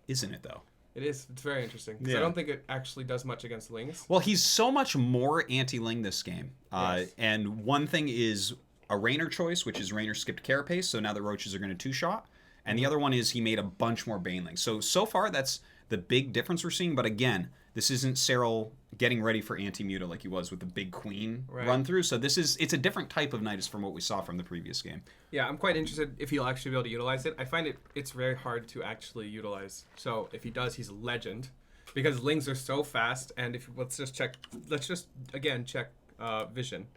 Isn't it, though? It is. It's very interesting. Because I don't think it actually does much against Lings. Well, he's so much more anti-Ling this game. Yes. And one thing is a Reynor choice, which is Reynor skipped Carapace, so now the Roaches are going to 2-shot. And the other one is he made a bunch more Banelings. So far, that's the big difference we're seeing. But again, this isn't Serral getting ready for anti-muta like he was with the big Queen run through. So it's a different type of Nidus from what we saw from the previous game. Yeah, I'm quite interested if he'll actually be able to utilize it. I find it's very hard to actually utilize. So if he does, he's a legend. Because Lings are so fast, and let's just again check vision.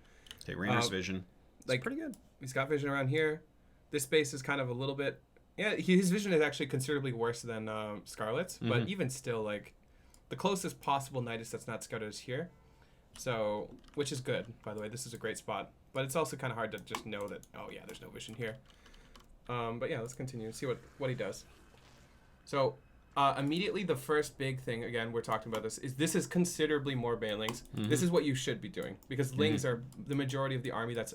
Okay, Reynor's vision. It's pretty good. He's got vision around here. This space is kind of a little bit... Yeah, his vision is actually considerably worse than Scarlett's, but even still, like, the closest possible Nidus that's not scouted is here. So, which is good, by the way. This is a great spot. But it's also kind of hard to just know that, oh yeah, there's no vision here. But yeah, let's continue and see what he does. So, immediately the first big thing, again, we're talking about this is considerably more Banelings. This is what you should be doing, because Lings are the majority of the army that's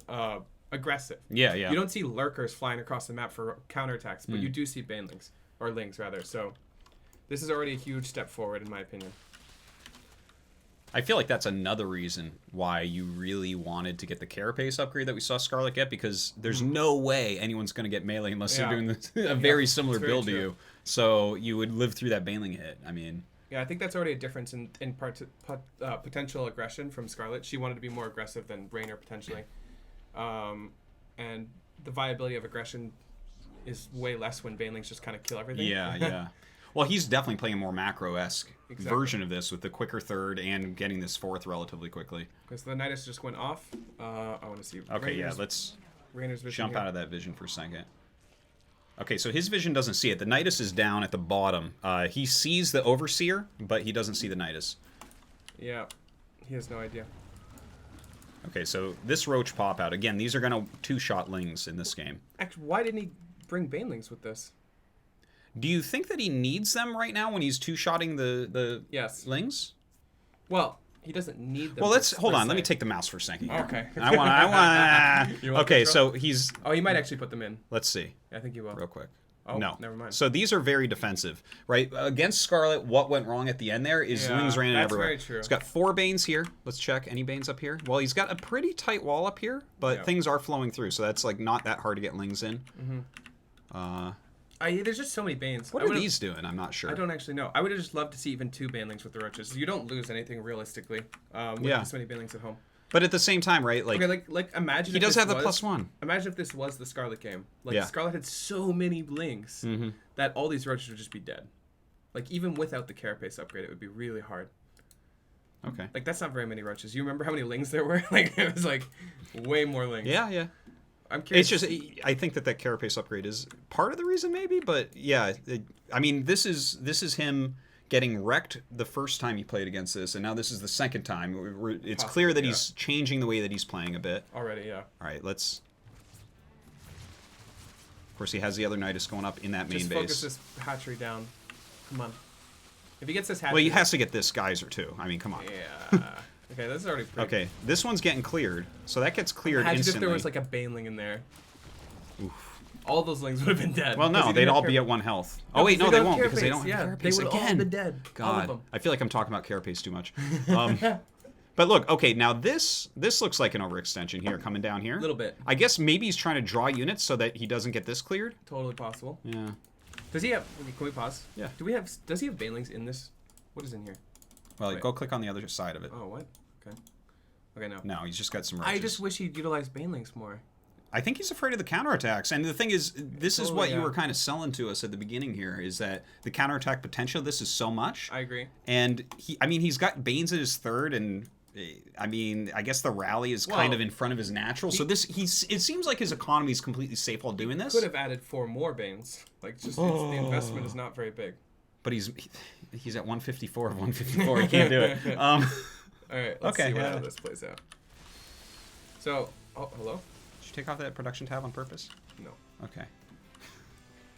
aggressive. Yeah. You don't see Lurkers flying across the map for counterattacks, but you do see Banelings, or Lings rather. So this is already a huge step forward in my opinion. I feel like that's another reason why you really wanted to get the Carapace upgrade that we saw Scarlett get, because there's no way anyone's going to get melee unless they're doing a very similar build to you. So you would live through that Baneling hit. I mean... Yeah, I think that's already a difference in potential aggression from Scarlett. She wanted to be more aggressive than Reynor potentially. And the viability of aggression is way less when Banelings just kind of kill everything. Yeah. Well, he's definitely playing a more macro-esque version of this with the quicker third and getting this fourth relatively quickly. Because the Nidus just went off. I want to see. Okay, let's Reynor's vision jump here. out of that vision for a second. Okay, so his vision doesn't see it. The Nidus is down at the bottom. He sees the Overseer, but he doesn't see the Nidus. Yeah, he has no idea. Okay, so this Roach pop out. Again, these are going to two-shot Lings in this game. Actually, why didn't he bring Banelings with this? Do you think that he needs them right now when he's two-shotting the Yes. Lings? Well, he doesn't need them. Well, hold on. Let me take the mouse for a second. Okay. I want. You want Okay, control? so he's. Oh, he might actually put them in. Let's see. I think he will. Real quick. Oh, no. Never mind. So these are very defensive, right? Against Scarlett, what went wrong at the end there is Lings ran everywhere. That's very true. He's got 4 Banes here. Let's check. Any Banes up here? Well, he's got a pretty tight wall up here, but things are flowing through, so that's like not that hard to get Lings in. There's just so many Banes. What are these doing? I'm not sure. I don't actually know. I would have just loved to see even 2 Banelings with the Roaches. You don't lose anything realistically with this many Banelings at home. But at the same time, right? Like, okay, like imagine he does have the +1. Imagine if this was the Scarlet game. Like Scarlet had so many Lings that all these Roaches would just be dead. Like even without the Carapace upgrade, it would be really hard. Okay. Like that's not very many Roaches. You remember how many Lings there were? Like it was like way more Lings. Yeah. I'm curious. It's just I think that Carapace upgrade is part of the reason, maybe. But yeah, I mean, this is him getting wrecked the first time he played against this, and now this is the second time. It's clear that he's changing the way that he's playing a bit. Already, yeah. All right, let's... Of course, he has the other Nidus going up in that main base. Just focus this hatchery down. Come on. If he gets this hatchery... Well, he has to get this geyser, too. I mean, come on. Yeah. Okay, this is already pretty... Okay, this one's getting cleared, so that gets cleared instantly. Imagine if there was like a Baneling in there. Oof. All those Lings would have been dead. Well, no, they'd all be at 1 health. Oh, wait, no, they won't, because they don't have Carapace they would again. all been dead. God, all of them. I feel like I'm talking about Carapace too much. But look, okay, now this looks like an overextension here, coming down here. A little bit. I guess maybe he's trying to draw units so that he doesn't get this cleared. Totally possible. Yeah. Does he have... Can we pause? Yeah. Does he have Banelings in this? What is in here? Well, go click on the other side of it. Oh, what? Okay. Okay, no. No, he's just got some roaches. I just wish he'd utilize Banelings more. I think he's afraid of the counterattacks. And the thing is, this is what you were kind of selling to us at the beginning here, is that the counterattack potential of this is so much. I agree. And he's got Banes at his 3rd, and I mean, I guess the rally is kind of in front of his natural. So it seems like his economy is completely safe while doing this. Could have added 4 more Banes. Like, just the investment is not very big. But he's at 154 of 154. He can't do it. All right, let's see how this plays out. So, hello? Did you take off that production tab on purpose? No. Okay.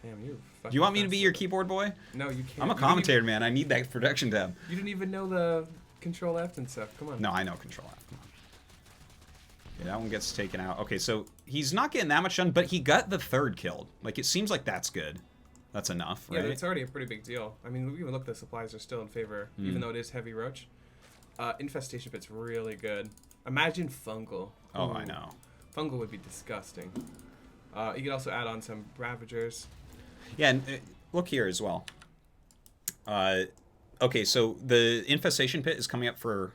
Damn you. Do you want me to be your keyboard boy? No, you can't. I'm a commentator, man. I need that production tab. You didn't even know the Control F and stuff. Come on. No, I know Control F. Come on. Yeah, that one gets taken out. Okay, so he's not getting that much done, but he got the 3rd killed. Like, it seems like that's good. That's enough, right? Yeah, it's already a pretty big deal. I mean, even look, the supplies are still in favor, even though it is heavy roach. Infestation bit's really good. Imagine fungal. Oh, I know. Fungal would be disgusting. You could also add on some Ravagers. Yeah, and look here as well. Okay, so the infestation pit is coming up for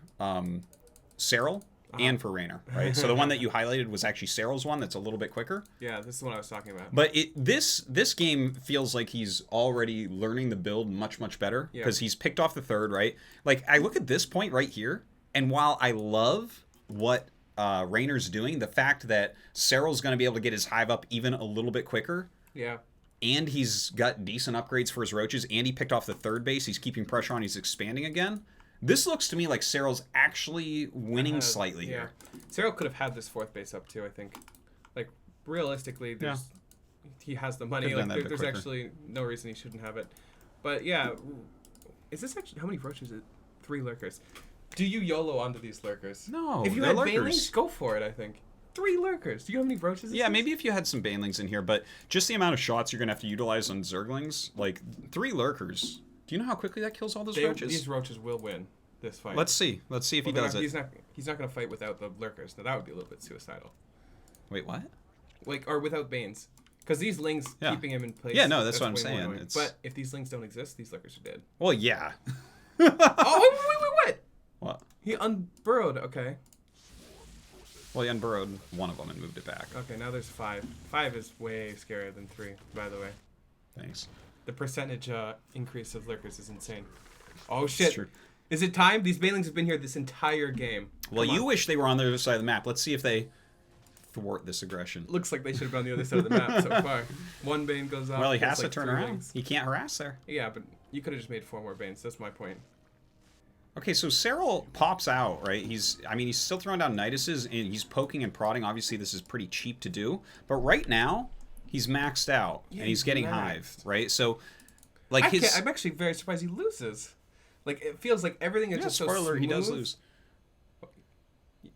Serral and for Reynor, right? So the one that you highlighted was actually Serral's one. That's a little bit quicker. Yeah, this is the one I was talking about. But this game feels like he's already learning the build much better because he's picked off the 3rd, right? Like, I look at this point right here, and while I love what Reynor's doing, the fact that Serral's going to be able to get his hive up even a little bit quicker. Yeah. And he's got decent upgrades for his roaches, and he picked off the 3rd base. He's keeping pressure on. He's expanding again. This looks to me like Serral's actually winning slightly here. Serral could have had this 4th base up too, I think. Like, realistically, he has the money. Like, there's actually no reason he shouldn't have it. But yeah, is this actually... How many roaches is it? 3 Lurkers. Do you YOLO onto these Lurkers? No, if you had Banelings, go for it, I think. 3 Lurkers. Do you know how many roaches? Yeah, maybe if you had some Banelings in here, but just the amount of shots you're going to have to utilize on Zerglings, like 3 Lurkers. Do you know how quickly that kills all those roaches? These roaches will win this fight. Let's see. Let's see if he does it. He's not going to fight without the Lurkers. Now, that would be a little bit suicidal. Wait, what? Like, or without Banes. Because these Lings keeping him in place. Yeah, no, that's what I'm saying. But if these Lings don't exist, these Lurkers are dead. Well, yeah. Oh, wait. What? He unburrowed. Okay. Well, he unburrowed one of them and moved it back. Okay, now there's 5. 5 is way scarier than 3, by the way. Thanks. The percentage increase of Lurkers is insane. Oh, shit. Is it time? These Banelings have been here this entire game. Well, you wish they were on the other side of the map. Let's see if they thwart this aggression. Looks like they should have been on the other side of the map so far. One Bane goes off. Well, he has to like turn 3 around. Lings. He can't harass there. Yeah, but you could have just made 4 more Banes. That's my point. Okay, so Serral pops out, right? He's still throwing down Niduses, and he's poking and prodding. Obviously, this is pretty cheap to do. But right now, he's maxed out, and he's getting Hive, right? So, like I'm actually very surprised he loses. Like, it feels like everything is just so spoiler, smooth. he does lose.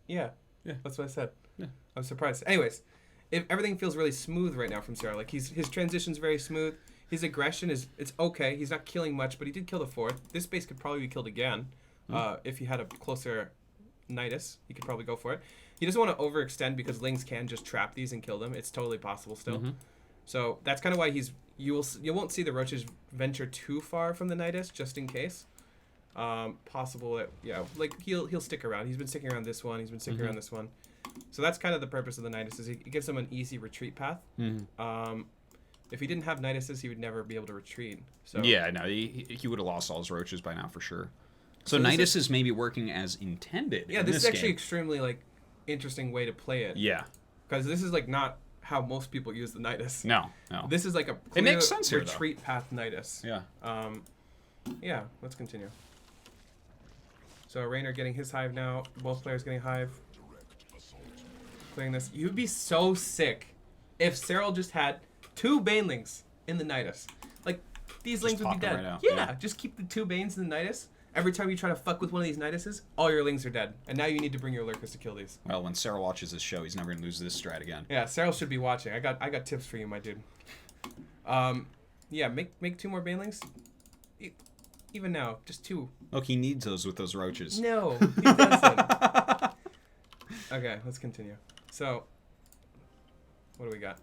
Yeah, Yeah. That's what I said. Yeah. I'm surprised. Anyways, if everything feels really smooth right now from Serral. Like, his transition's very smooth. His aggression it's okay. He's not killing much, but he did kill the 4th. This base could probably be killed again. If he had a closer Nidus, he could probably go for it. He doesn't want to overextend because Lings can just trap these and kill them. It's totally possible still. So that's kind of why you won't see the Roaches venture too far from the Nidus just in case. Possible that like he'll stick around. He's been sticking around this one. He's been sticking around this one. So that's kind of the purpose of the Nidus is it gives him an easy retreat path. If he didn't have Niduses, he would never be able to retreat. So yeah, no, he would have lost all his Roaches by now for sure. So Nidus is maybe working as intended. Yeah, this is actually extremely like interesting way to play it. Yeah, because this is like not how most people use the Nidus. No. This is like a clear it makes sense here, retreat path Nidus. Yeah. Yeah. Let's continue. So Reynor getting his Hive now. Both players getting Hive. Playing this. You'd be so sick if Serral just had 2 Banelings in the Nidus. Like these Lings would be dead. Right yeah, just keep the 2 Banes in the Nidus. Every time you try to fuck with one of these Niduses, all your Lings are dead. And now you need to bring your Lurkers to kill these. Well, when Serral watches this show, he's never going to lose this strat again. Yeah, Serral should be watching. I got tips for you, my dude. Yeah, make 2 more Banelings. Even now, just 2. Look, he needs those with those Roaches. No, he doesn't. Okay, let's continue. So, what do we got?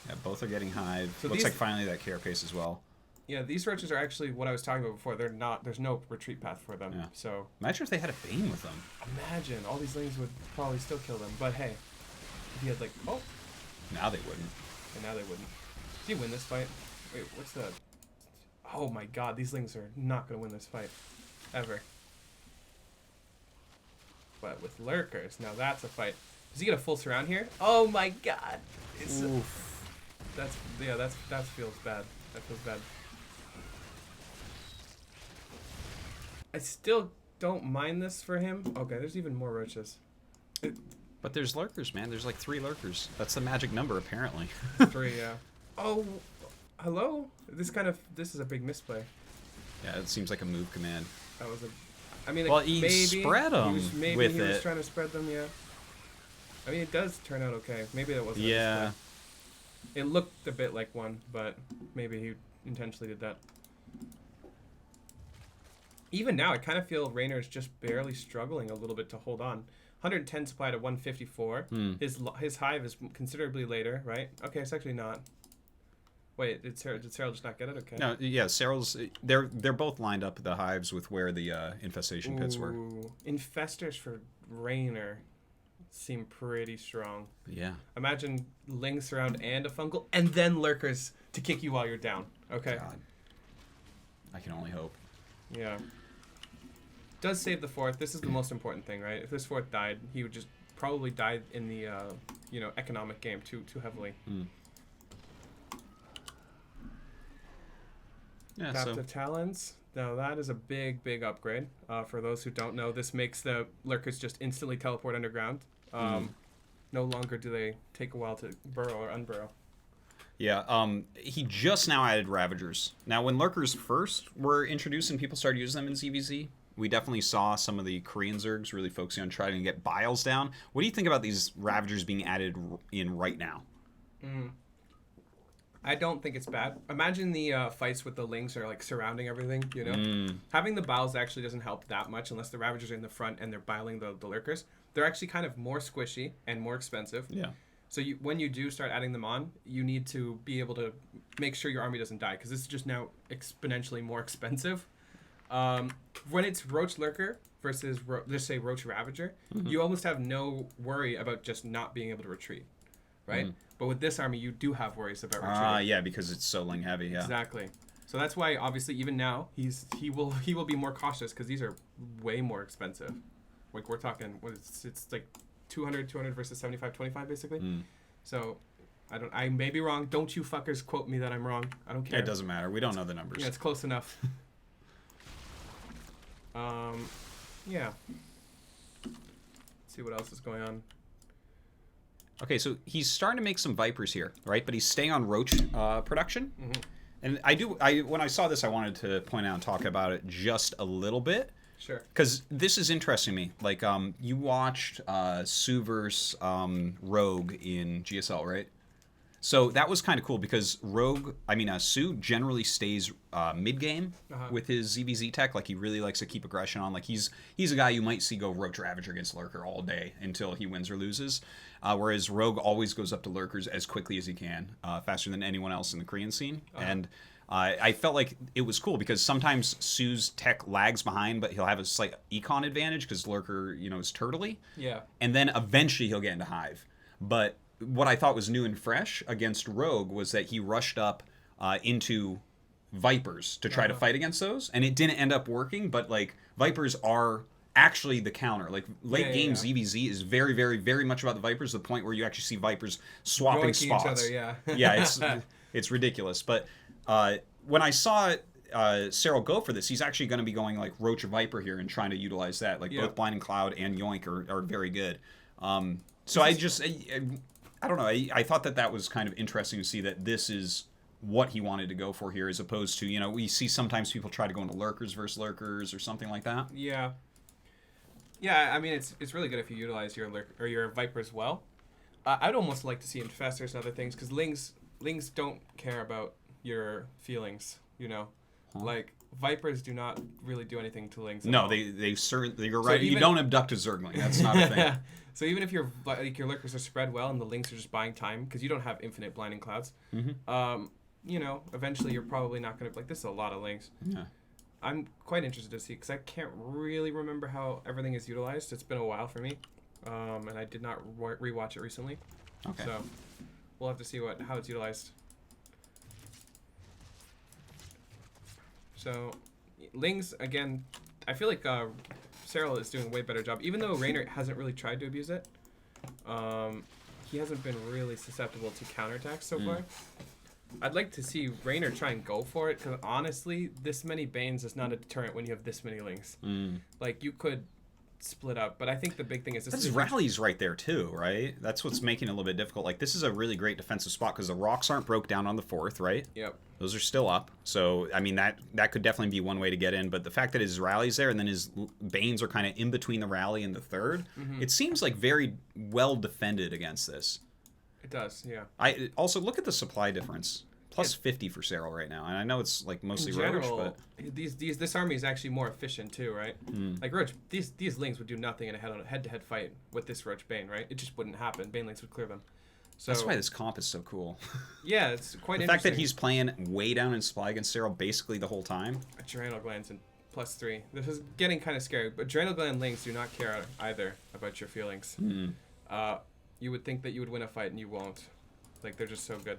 Yeah, both are getting Hive. So Looks like finally that carapace as well. Yeah, these Roaches are actually what I was talking about before. They're not. There's no retreat path for them. Yeah. So imagine if they had a Bane with them. Imagine all these Lings would probably still kill them. But hey, if he had like now they wouldn't. And now they wouldn't. Did he win this fight? Wait, what's the? Oh my God, these Lings are not gonna win this fight, ever. But with Lurkers, now that's a fight. Does he get a full surround here? Oh my God! That feels bad. That feels bad. I still don't mind this for him. Okay, there's even more Roaches. But there's Lurkers, man. There's like 3 Lurkers. That's the magic number, apparently. 3, yeah. Oh, hello? This is a big misplay. Yeah, it seems like a move command. That was a... I mean, well, he spread them with he was trying to spread them, yeah. I mean, it does turn out okay. Maybe that wasn't a misplay. It looked a bit like one, but maybe he intentionally did that. Even now, I kind of feel Reynor's just barely struggling a little bit to hold on. 110 supply to 154. His Hive is considerably later, right? Okay, it's actually not. Wait, did Serral just not get it? Okay. No, yeah, Serral's... They're both lined up the Hives with where the infestation pits were. Infestors for Reynor seem pretty strong. Yeah. Imagine Ling surround and a Fungal, and then Lurkers to kick you while you're down. Okay. God. I can only hope. Yeah. Does save the 4th. This is the most important thing, right? If this 4th died, he would just probably die in the economic game too heavily. Yeah. Tap the Talons. Now that is a big upgrade. For those who don't know, this makes the Lurkers just instantly teleport underground. No longer do they take a while to burrow or unburrow. Yeah, he just now added Ravagers. Now, when Lurkers first were introduced and people started using them in ZVZ, we definitely saw some of the Korean Zergs really focusing on trying to get biles down. What do you think about these Ravagers being added in right now? I don't think it's bad. Imagine the fights with the Lings are like surrounding everything, you know? Having the biles actually doesn't help that much unless the Ravagers are in the front and they're biling the Lurkers. They're actually kind of more squishy and more expensive. Yeah. So when you do start adding them on, you need to be able to make sure your army doesn't die because this is just now exponentially more expensive. When it's Roach Lurker versus, let's say, Roach Ravager, you almost have no worry about just not being able to retreat, right? But with this army, you do have worries about retreating. Yeah, because it's so Ling heavy, yeah. Exactly. So that's why, obviously, even now, he will be more cautious because these are way more expensive. Like we're talking, it's like 200 versus 75-25 basically. So I may be wrong. Don't you fuckers quote me that I'm wrong. I don't care. It doesn't matter. We don't know the numbers. Yeah, it's close enough. Yeah. Let's see what else is going on. Okay, so he's starting to make some Vipers here, right? But he's staying on Roach production. And when I saw this, I wanted to point out and talk about it just a little bit. Sure. Because this is interesting to me. Like, you watched Sue versus Rogue in GSL, right? So that was kind of cool because Sue generally stays mid-game with his ZVZ tech. Like, he really likes to keep aggression on. Like, he's a guy you might see go Roach Ravager against Lurker all day until he wins or loses. Whereas Rogue always goes up to Lurkers as quickly as he can, faster than anyone else in the Korean scene. And I felt like it was cool because sometimes Sue's tech lags behind, but he'll have a slight econ advantage because Lurker, is turtly. Yeah. And then eventually he'll get into Hive. But what I thought was new and fresh against Rogue was that he rushed up into Vipers to try to fight against those, and it didn't end up working. But like Vipers are actually the counter. Like late game ZVZ is very, very, very much about the Vipers. To the point where you actually see Vipers swapping spots. Each other, yeah, it's ridiculous. But when I saw Serral go for this, he's actually going to be going like Roach or Viper here and trying to utilize that. Like both Blinding Cloud and Yoink are very good. So I don't know. I thought that was kind of interesting to see that this is what he wanted to go for here, as opposed to, we see sometimes people try to go into Lurkers versus Lurkers or something like that. Yeah. Yeah, I mean, it's really good if you utilize your Lurker or your Vipers well. I'd almost like to see infestors and other things, because Lings don't care about your feelings, Like, Vipers do not really do anything to Lings at all. they certainly, you're right. So you don't abduct a Zergling. That's not a thing. So even if your Lurkers are spread well and the Lings are just buying time, because you don't have infinite Blinding Clouds, eventually you're probably not going to... Like, this is a lot of Lings. Yeah. I'm quite interested to see, because I can't really remember how everything is utilized. It's been a while for me, and I did not rewatch it recently. Okay. So we'll have to see how it's utilized. So, Lings, again, I feel like Serral is doing a way better job. Even though Reynor hasn't really tried to abuse it, he hasn't been really susceptible to counterattacks so far. I'd like to see Reynor try and go for it, because honestly, this many Banes is not a deterrent when you have this many Lings. Like, you could split up, but I think the big thing is... This rally's right there too, right? That's what's making it a little bit difficult. Like, this is a really great defensive spot, because the rocks aren't broke down on the 4th, right? Yep. Those are still up. So, I mean, that could definitely be one way to get in, but the fact that his rally's there and then his Banes are kind of in between the rally and the 3rd, it seems like very well defended against this. It does, yeah. I also look at the supply difference. Plus 50 for Serral right now, and I know it's like mostly Roach, but this army is actually more efficient too, right? Like Roach, these Lings would do nothing in a head-to-head fight with this Roach Bane, right? It just wouldn't happen. Bane Lings would clear them. So that's why this comp is so cool. Yeah, it's quite the interesting. fact that he's playing way down in supply against Serral basically the whole time. Adrenal glands and +3. This is getting kind of scary, but adrenal gland Lings do not care either about your feelings. You would think that you would win a fight and you won't. Like, they're just so good.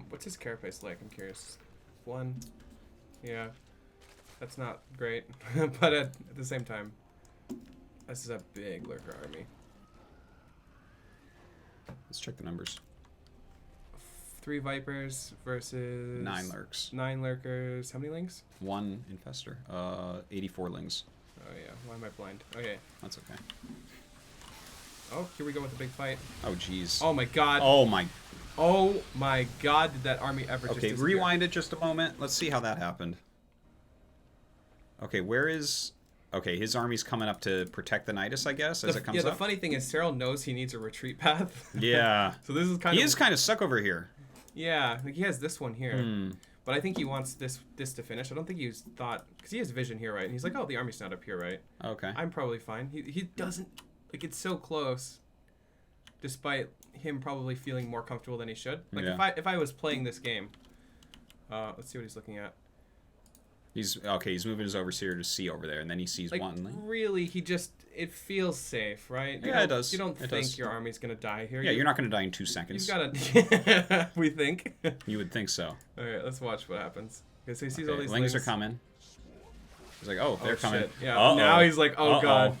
What's his carapace like? I'm curious. 1. Yeah. That's not great. But at the same time, this is a big Lurker army. Let's check the numbers. 3 Vipers versus... 9 Lurks. 9 Lurkers. How many Lings? 1 Infester. 84 Lings. Oh, yeah. Why am I blind? Okay. That's okay. Oh, here we go with the big fight. Oh, jeez. Oh, my God. Oh, my... Oh my God, did that army ever just disappear? Rewind it just a moment. Let's see how that happened. Okay, where is... Okay, his army's coming up to protect the Nidus, I guess, as it comes up. Yeah, the funny thing is Serral knows he needs a retreat path. Yeah. So this is kind of... He is kind of stuck over here. Yeah, like he has this one here. But I think he wants this to finish. I don't think he's thought... Because he has vision here, right? And he's like, oh, the army's not up here, right? Okay. I'm probably fine. He doesn't... Like, it's so close. Despite him probably feeling more comfortable than he should. Like, if I was playing this game... let's see what he's looking at. He's moving his overseer to see over there, and then he sees one. Really, it feels safe, right? It does. You don't think your army's going to die here. Yeah, you're not going to die in 2 seconds. You've got to... We think. You would think so. Okay, let's watch what happens. Okay, so he sees all these Lings are coming. He's like, oh, they're coming. Shit. Yeah. Now he's like, oh god.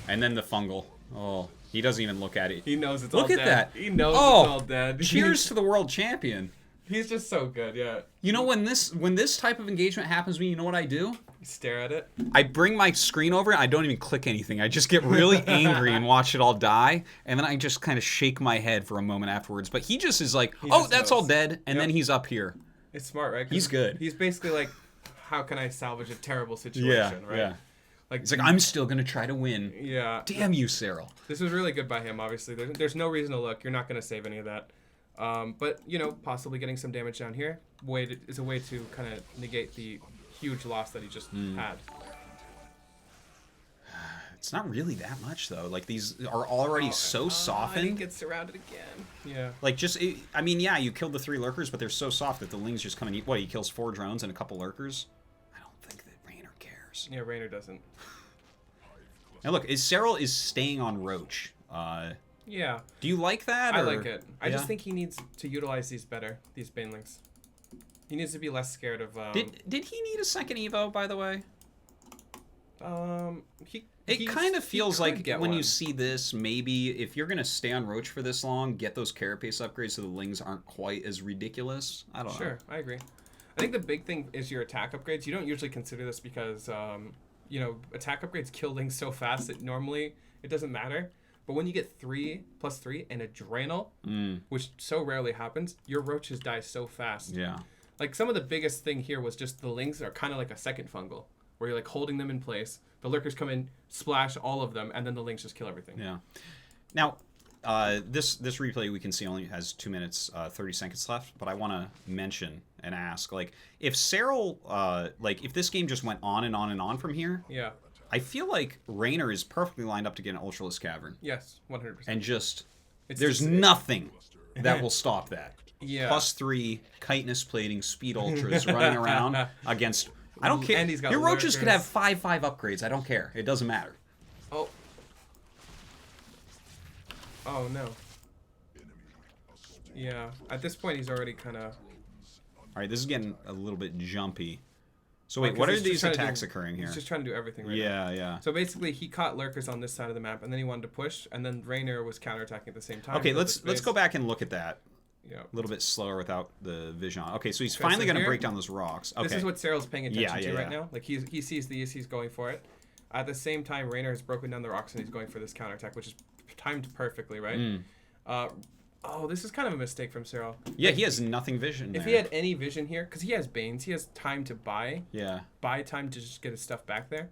And then the fungal. Oh, he doesn't even look at it. He knows it's all dead. Look at that. He knows it's all dead. Cheers to the world champion. He's just so good, yeah. You know, when this type of engagement happens to me, you know what I do? You stare at it. I bring my screen over and I don't even click anything. I just get really angry and watch it all die, and then I just kind of shake my head for a moment afterwards. But he just is like, that's all dead, and then he's up here. It's smart, right? He's good. He's basically like, how can I salvage a terrible situation, right? Yeah. Like, it's like, I'm still going to try to win. Yeah. Damn you, Serral. This was really good by him, obviously. There's no reason to look. You're not going to save any of that. But, you know, possibly getting some damage down here is a way to kind of negate the huge loss that he just had. It's not really that much, though. Like, these are already so softened. He gets surrounded again. Yeah. Like, just, I mean, yeah, you killed the 3 lurkers, but they're so soft that the Ling's just come and eat. What, he kills 4 drones and a couple lurkers? I don't think that Reynor cares. Yeah, Reynor doesn't. Now, look, Serral is staying on Roach. Yeah. Do you like that? I like it. I just think he needs to utilize these better, these banelings. He needs to be less scared of... Did he need a second Evo, by the way? It kind of feels like when you see this, maybe if you're going to stay on Roach for this long, get those carapace upgrades so the Lings aren't quite as ridiculous. I don't know. Sure, I agree. I think the big thing is your attack upgrades. You don't usually consider this because, you know, attack upgrades kill Lings so fast that normally it doesn't matter. But when you get 3+3 and Adrenal, which so rarely happens, your Roaches die so fast. Yeah. Like, some of the biggest thing here was just the Lings are kind of like a second fungal, where you're, like, holding them in place. The Lurkers come in, splash all of them, and then the Lings just kill everything. Yeah. Now, this replay we can see only has 2 minutes, 30 seconds left, but I want to mention and ask, like, if Serral, like, if this game just went on and on and on from here... Yeah. I feel like Reynor is perfectly lined up to get an Ultralisk Cavern. Yes, 100%. And there's nothing that will stop that. Yeah. +3, chitinous plating, speed ultras running around against... I don't care. And he's got your Roaches Lurkers. could have 5/5 upgrades. I don't care. It doesn't matter. Oh. Oh, no. Yeah. At this point, he's already kind of... All right, this is getting a little bit jumpy. So wait, what are these attacks occurring here? He's just trying to do everything right now. Yeah, yeah. So basically, he caught Lurkers on this side of the map, and then he wanted to push, and then Reynor was counterattacking at the same time. Okay, let's go back and look at that. Yeah. A little bit slower without the vision on. Okay, so he's finally going to break down those rocks. Okay. This is what Serral's paying attention to right now. Like, he sees these, he's going for it. At the same time, Reynor has broken down the rocks, and he's going for this counterattack, which is timed perfectly, right? Oh, this is kind of a mistake from Serral. Yeah, he has nothing vision If he had any vision here, because he has Banes, he has time to buy. Yeah. Buy time to just get his stuff back there.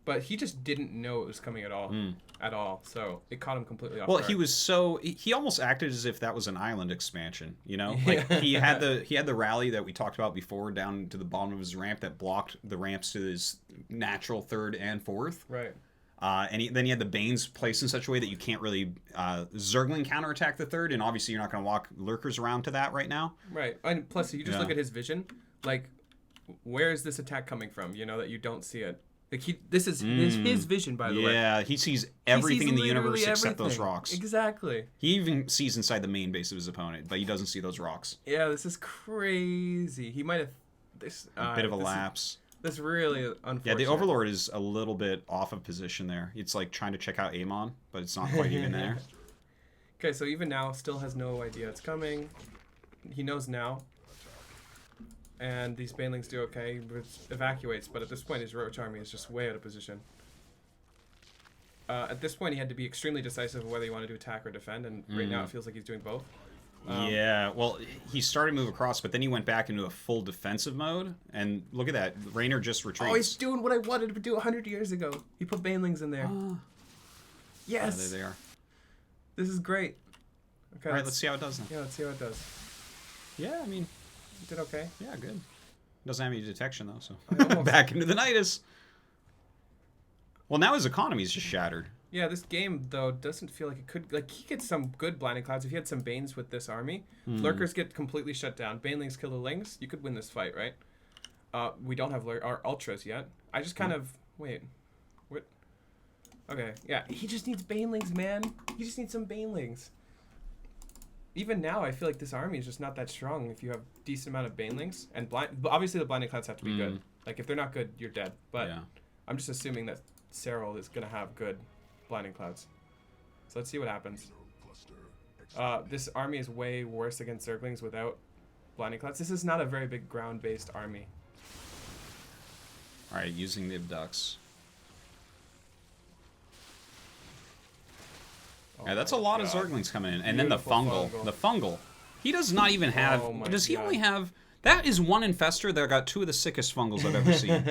But he just didn't know it was coming at all. At all. So it caught him completely off guard. He was he almost acted as if that was an island expansion, you know? Like he had the rally that we talked about before down to the bottom of his ramp that blocked the ramps to his natural 3rd and 4th. Right. And then he had the Banes placed in such a way that you can't really Zergling counterattack the 3rd, and obviously you're not going to walk Lurkers around to that right now. Right. And plus, if you just look at his vision, like, where is this attack coming from, you know, that you don't see it? Like, this is his vision, by the way. Yeah, he sees everything in the universe except those rocks. Exactly. He even sees inside the main base of his opponent, but he doesn't see those rocks. Yeah, this is crazy. He might have... A bit of a lapse. That's really unfortunate. Yeah, the Overlord is a little bit off of position there. It's like trying to check out Amon, but it's not quite even there. Okay, so even now, still has no idea it's coming. He knows now. And these Banelings do okay. Evacuates, but at this point, his Roach army is just way out of position. At this point, he had to be extremely decisive of whether he wanted to attack or defend, and right now it feels like he's doing both. Yeah, well, he started to move across, but then he went back into a full defensive mode, and look at that. Reynor just retreats. Oh, he's doing what I wanted to do 100 years ago. He put Banelings in there. Yes! Yeah, there they are. This is great. Okay, all right, let's see how it does then. Yeah, let's see how it does. Yeah, I mean... It did okay. Yeah, good. Doesn't have any detection, though, so... Back into the Nidus. Well, now his economy is just shattered. Yeah, this game, though, doesn't feel like it could... Like, he gets some good Blinding Clouds. If he had some Banes with this army, Lurkers get completely shut down. Banelings kill the Lings. You could win this fight, right? We don't have our Ultras yet. I just kind of... Wait. What? Okay, yeah. He just needs Banelings, man. He just needs some Banelings. Even now, I feel like this army is just not that strong if you have decent amount of Banelings. And obviously, the Blinding Clouds have to be good. Like, if they're not good, you're dead. But Yeah. I'm just assuming that Serral is going to have good Blinding Clouds. So let's see what happens. This army is way worse against Zerglings without Blinding Clouds. This is not a very big ground-based army. All right, using the abducts. Oh Yeah, that's a lot of Zerglings coming in. And Beautiful then the fungal. The fungal. He does not even have... Oh my does he God. only have... That is one infester that got 2 of the sickest fungals I've ever seen.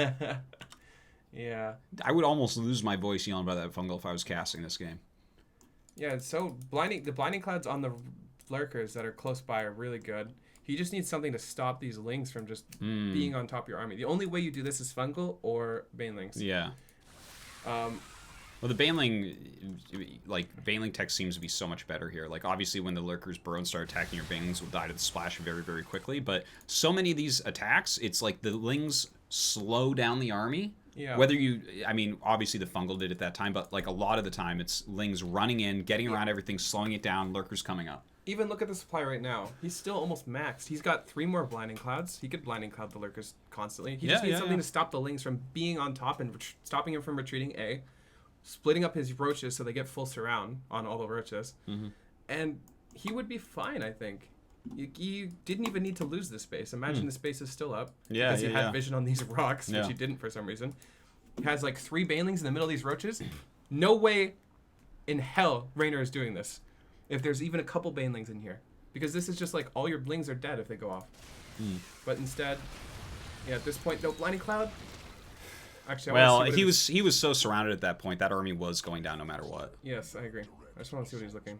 Yeah. I would almost lose my voice yelling about that fungal if I was casting this game. Yeah, so the blinding clouds on the lurkers that are close by are really good. He just needs something to stop these lings from just being on top of your army. The only way you do this is fungal or banelings. Yeah. Well, the baneling, like, baneling tech seems to be so much better here. Like, obviously, when the lurkers burrow and start attacking, your banelings will die to the splash very, very quickly. But so many of these attacks, it's like the lings slow down the army. Yeah. Whether you, I mean, obviously the fungal did at that time, but like a lot of the time, it's lings running in, getting around everything, slowing it down, lurkers coming up. Even look at the supply right now. He's still almost maxed. He's got 3 more blinding clouds. He could blinding cloud the lurkers constantly. He just needs something to stop the lings from being on top and stopping him from retreating. Splitting up his roaches so they get full surround on all the roaches, and he would be fine. I think you didn't even need to lose this space. Imagine the space is still up because he had vision on these rocks, which he didn't for some reason. He has like 3 banelings in the middle of these roaches. No way in hell Reynor is doing this. If there's even a couple banelings in here, because this is just like all your blings are dead if they go off. But instead, yeah, at this point, no blinding cloud. Actually, he was so surrounded at that point. That army was going down no matter what. Yes, I agree. I just want to see what he's looking.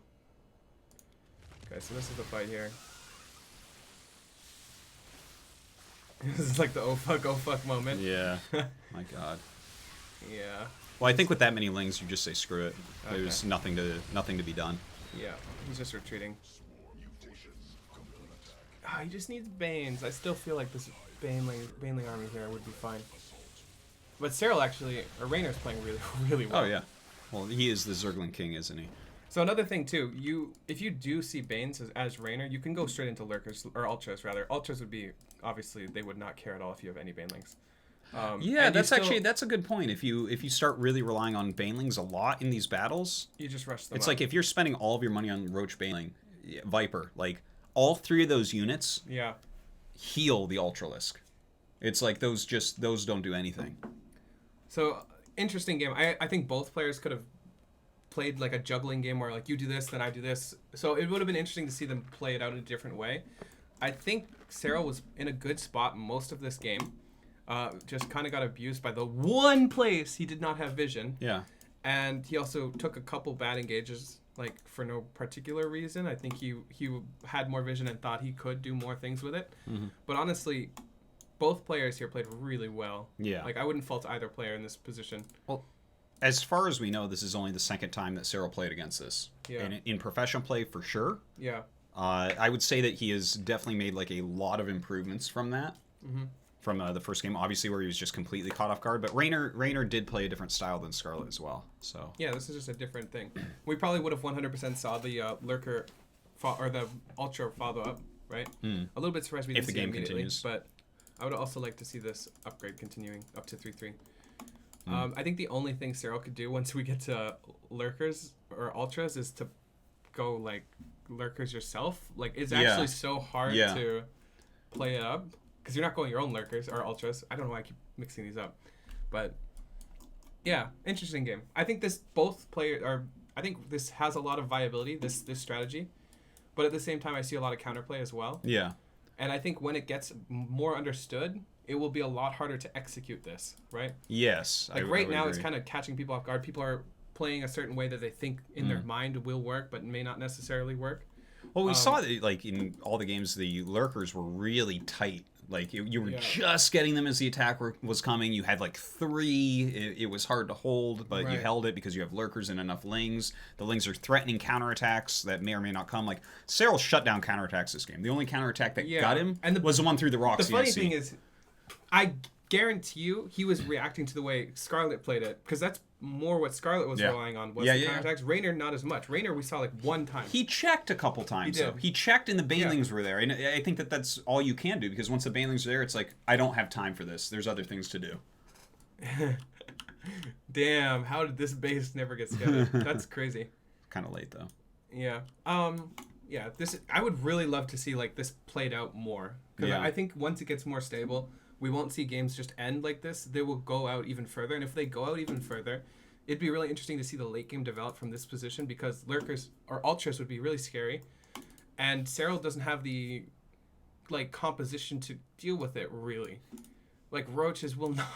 Okay, so this is the fight here. This is like the oh fuck moment. Yeah. My God. Yeah. Well, I think with that many lings, you just say screw it. There's nothing to be done. Yeah, he's just retreating. He just needs Banes. I still feel like this Baneling army here would be fine. But Serral actually, or Reynor's playing really, really well. Oh yeah. Well, he is the Zergling King, isn't he? So another thing too, if you do see Banes as Reynor, you can go straight into Lurkers, or Ultras rather. Ultras would be, obviously, they would not care at all if you have any Banelings. Yeah, that's a good point. If you start really relying on Banelings a lot in these battles, you just rush them. It's like if you're spending all of your money on Roach Baneling, Viper, like all 3 of those units, heal the Ultralisk. It's like those don't do anything. So interesting game. I think both players could have played like a juggling game where like you do this, then I do this. So it would have been interesting to see them play it out in a different way. I think Serral was in a good spot most of this game. Just kind of got abused by the one place he did not have vision. Yeah. And he also took a couple bad engages, like for no particular reason. I think he had more vision and thought he could do more things with it. But honestly, both players here played really well. Yeah. Like I wouldn't fault either player in this position. Well, as far as we know, this is only the 2nd time that Serral played against this. Yeah. And in professional play, for sure. Yeah. I would say that he has definitely made like a lot of improvements from that. From the first game, obviously, where he was just completely caught off guard. But Reynor did play a different style than Scarlett as well. So yeah, this is just a different thing. We probably would have 100% saw the Lurker or the Ultra follow up, right? A little bit surprised we didn't see it immediately, continues. But I would also like to see this upgrade continuing up to 3/3. I think the only thing Serral could do once we get to Lurkers or Ultras is to go like Lurkers yourself. Like it's actually so hard to play it up. Because you're not going your own Lurkers or Ultras. I don't know why I keep mixing these up. But, yeah, interesting game. I think this I think this has a lot of viability, this strategy. But at the same time, I see a lot of counterplay as well. Yeah. And I think when it gets more understood, it will be a lot harder to execute this, right? Yes. Like right now, it's kind of catching people off guard. People are playing a certain way that they think in their mind will work, but may not necessarily work. Well, we saw that, like, in all the games, the Lurkers were really tight. Like, you were just getting them as the attack was coming. You had, like, 3. It was hard to hold, but you held it because you have Lurkers and enough Lings. The Lings are threatening counterattacks that may or may not come. Like, Serral shut down counterattacks this game. The only counterattack that got him was the one through the rocks. The funny thing is, I guarantee you he was reacting to the way Scarlett played it, because that's more what Scarlett was relying on was the counterattacks. Reynor not as much. Reynor we saw like one time. He checked a couple times. He checked and the banelings were there, and I think that's all you can do, because once the banelings are there, it's like, I don't have time for this. There's other things to do. Damn, how did this base never get scattered? That's crazy. Kind of late though. Yeah. Yeah. This I would really love to see like this played out more, because I think once it gets more stable, we won't see games just end like this. They will go out even further, and if they go out even further, it'd be really interesting to see the late game develop from this position, because Lurkers or Ultras would be really scary, and Serral doesn't have the like composition to deal with it really. Like Roaches will not.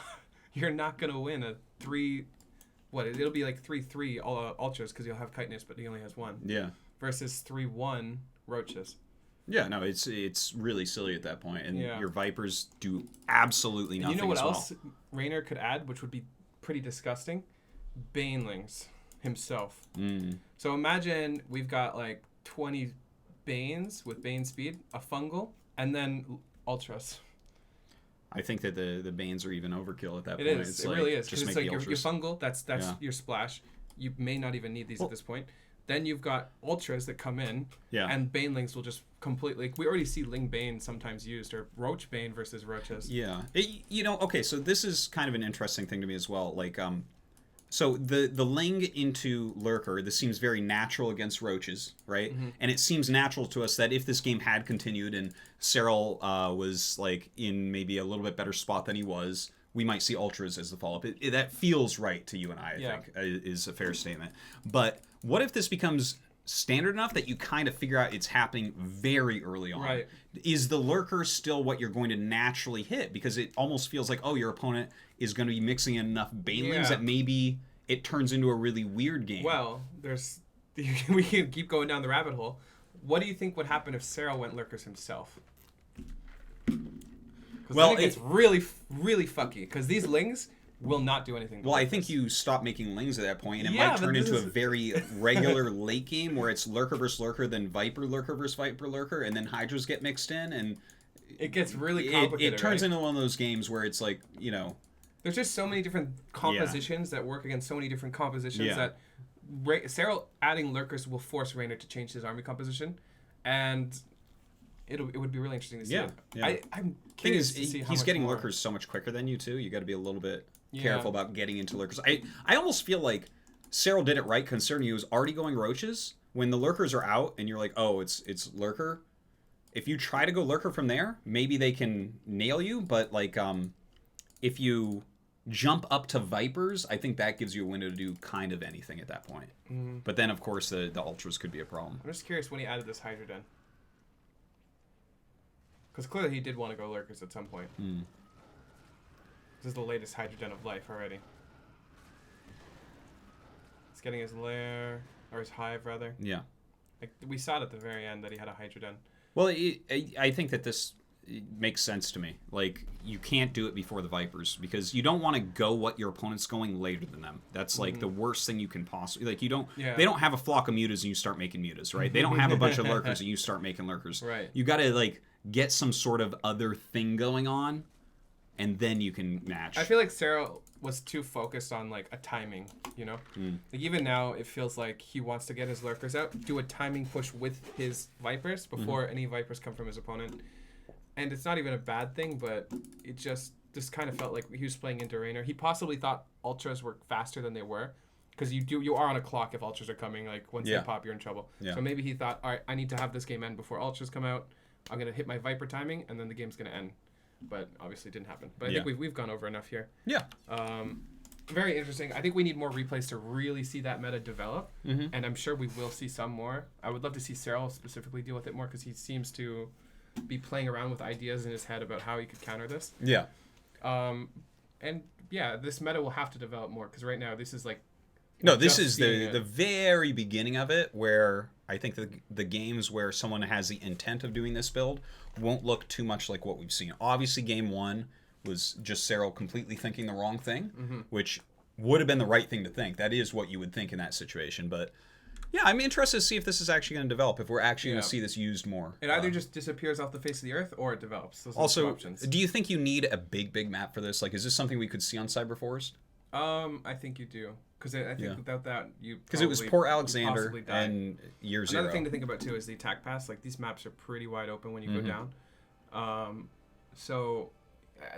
You're not gonna win a 3. It'll be like 3-3 Ultras, because you'll have Chitinous, but he only has 1. Yeah. Versus 3-1 Roaches. Yeah, no, it's really silly at that point, and your Vipers do absolutely nothing. You know what as else Reynor could add, which would be pretty disgusting? Banelings himself. So imagine we've got like 20 Banes with Bane speed, a fungal, and then Ultras. I think that the Banes are even overkill at that point. It is. It really is. Just it's make like the your fungal, that's your splash. You may not even need these at this point. Then you've got Ultras that come in, and Banelings will just completely... we already see Ling Bane sometimes used, or Roach Bane versus Roaches. Yeah. Okay, so this is kind of an interesting thing to me as well. Like, so the Ling into Lurker, this seems very natural against Roaches, right? And it seems natural to us that if this game had continued and Serral was like in maybe a little bit better spot than he was, we might see Ultras as the follow-up. That feels right to you and I think, is a fair statement. But what if this becomes standard enough that you kind of figure out it's happening very early on? Right. Is the Lurker still what you're going to naturally hit? Because it almost feels like, your opponent is going to be mixing in enough Banelings that maybe it turns into a really weird game. Well, we can keep going down the rabbit hole. What do you think would happen if Serral went Lurkers himself? Well, it's really, really fucky, because these Lings will not do anything. Well, I think you stop making Lings at that point, and it might turn into a very regular late game where it's Lurker versus Lurker, then Viper Lurker versus Viper Lurker, and then Hydras get mixed in, and it gets really complicated. It turns into one of those games where it's like, there's just so many different compositions that work against so many different compositions that Serral adding Lurkers will force Reynor to change his army composition, and it would be really interesting to see. I'm curious to see how he's getting more. Lurkers so much quicker than you too. You got to be a little bit careful about getting into Lurkers. I almost feel like Serral did it right, considering he was already going Roaches. When the Lurkers are out and you're like, it's Lurker. If you try to go Lurker from there, maybe they can nail you. But like, if you jump up to Vipers, I think that gives you a window to do kind of anything at that point. But then, of course, the Ultras could be a problem. I'm just curious when he added this Hydra Den. Because clearly he did want to go Lurkers at some point. This is the latest Hydra Den of life already. He's getting his lair, or his hive rather. Yeah. Like, we saw it at the very end that he had a Hydra Den. Well, I think that this makes sense to me. Like, you can't do it before the Vipers, because you don't want to go what your opponent's going later than them. That's like the worst thing you can possibly... Like, they don't have a flock of mutas and you start making mutas, right? They don't have a bunch of Lurkers and you start making Lurkers. Right. You got to, like, get some sort of other thing going on, and then you can match. I feel like Serral was too focused on like a timing, Like even now it feels like he wants to get his Lurkers out, do a timing push with his Vipers before any Vipers come from his opponent. And it's not even a bad thing, but it just kind of felt like he was playing into Reynor. He possibly thought Ultras were faster than they were, because you are on a clock if Ultras are coming. Like once they pop, you're in trouble. So maybe he thought, all right, I need to have this game end before Ultras come out. I'm going to hit my Viper timing, and then the game's going to end. But obviously it didn't happen. But I think we've gone over enough here. Yeah. Very interesting. I think we need more replays to really see that meta develop. And I'm sure we will see some more. I would love to see Serral specifically deal with it more, because he seems to be playing around with ideas in his head about how he could counter this. Yeah. And this meta will have to develop more, because right now this is like... No, this is the very beginning of it, where I think the games where someone has the intent of doing this build won't look too much like what we've seen. Obviously, game 1 was just Serral completely thinking the wrong thing, which would have been the right thing to think. That is what you would think in that situation. But Yeah, I'm interested to see if this is actually going to develop, if we're actually going to see this used more. It either just disappears off the face of the earth or it develops. Those are the two Also, options. do you think you need a big map for this? Like, is this something we could see on Cyberforest? I think you do. Because I think without that, because it was Port Alexander and Year Zero. Another thing to think about, too, is the attack pass. Like, these maps are pretty wide open when you go down. So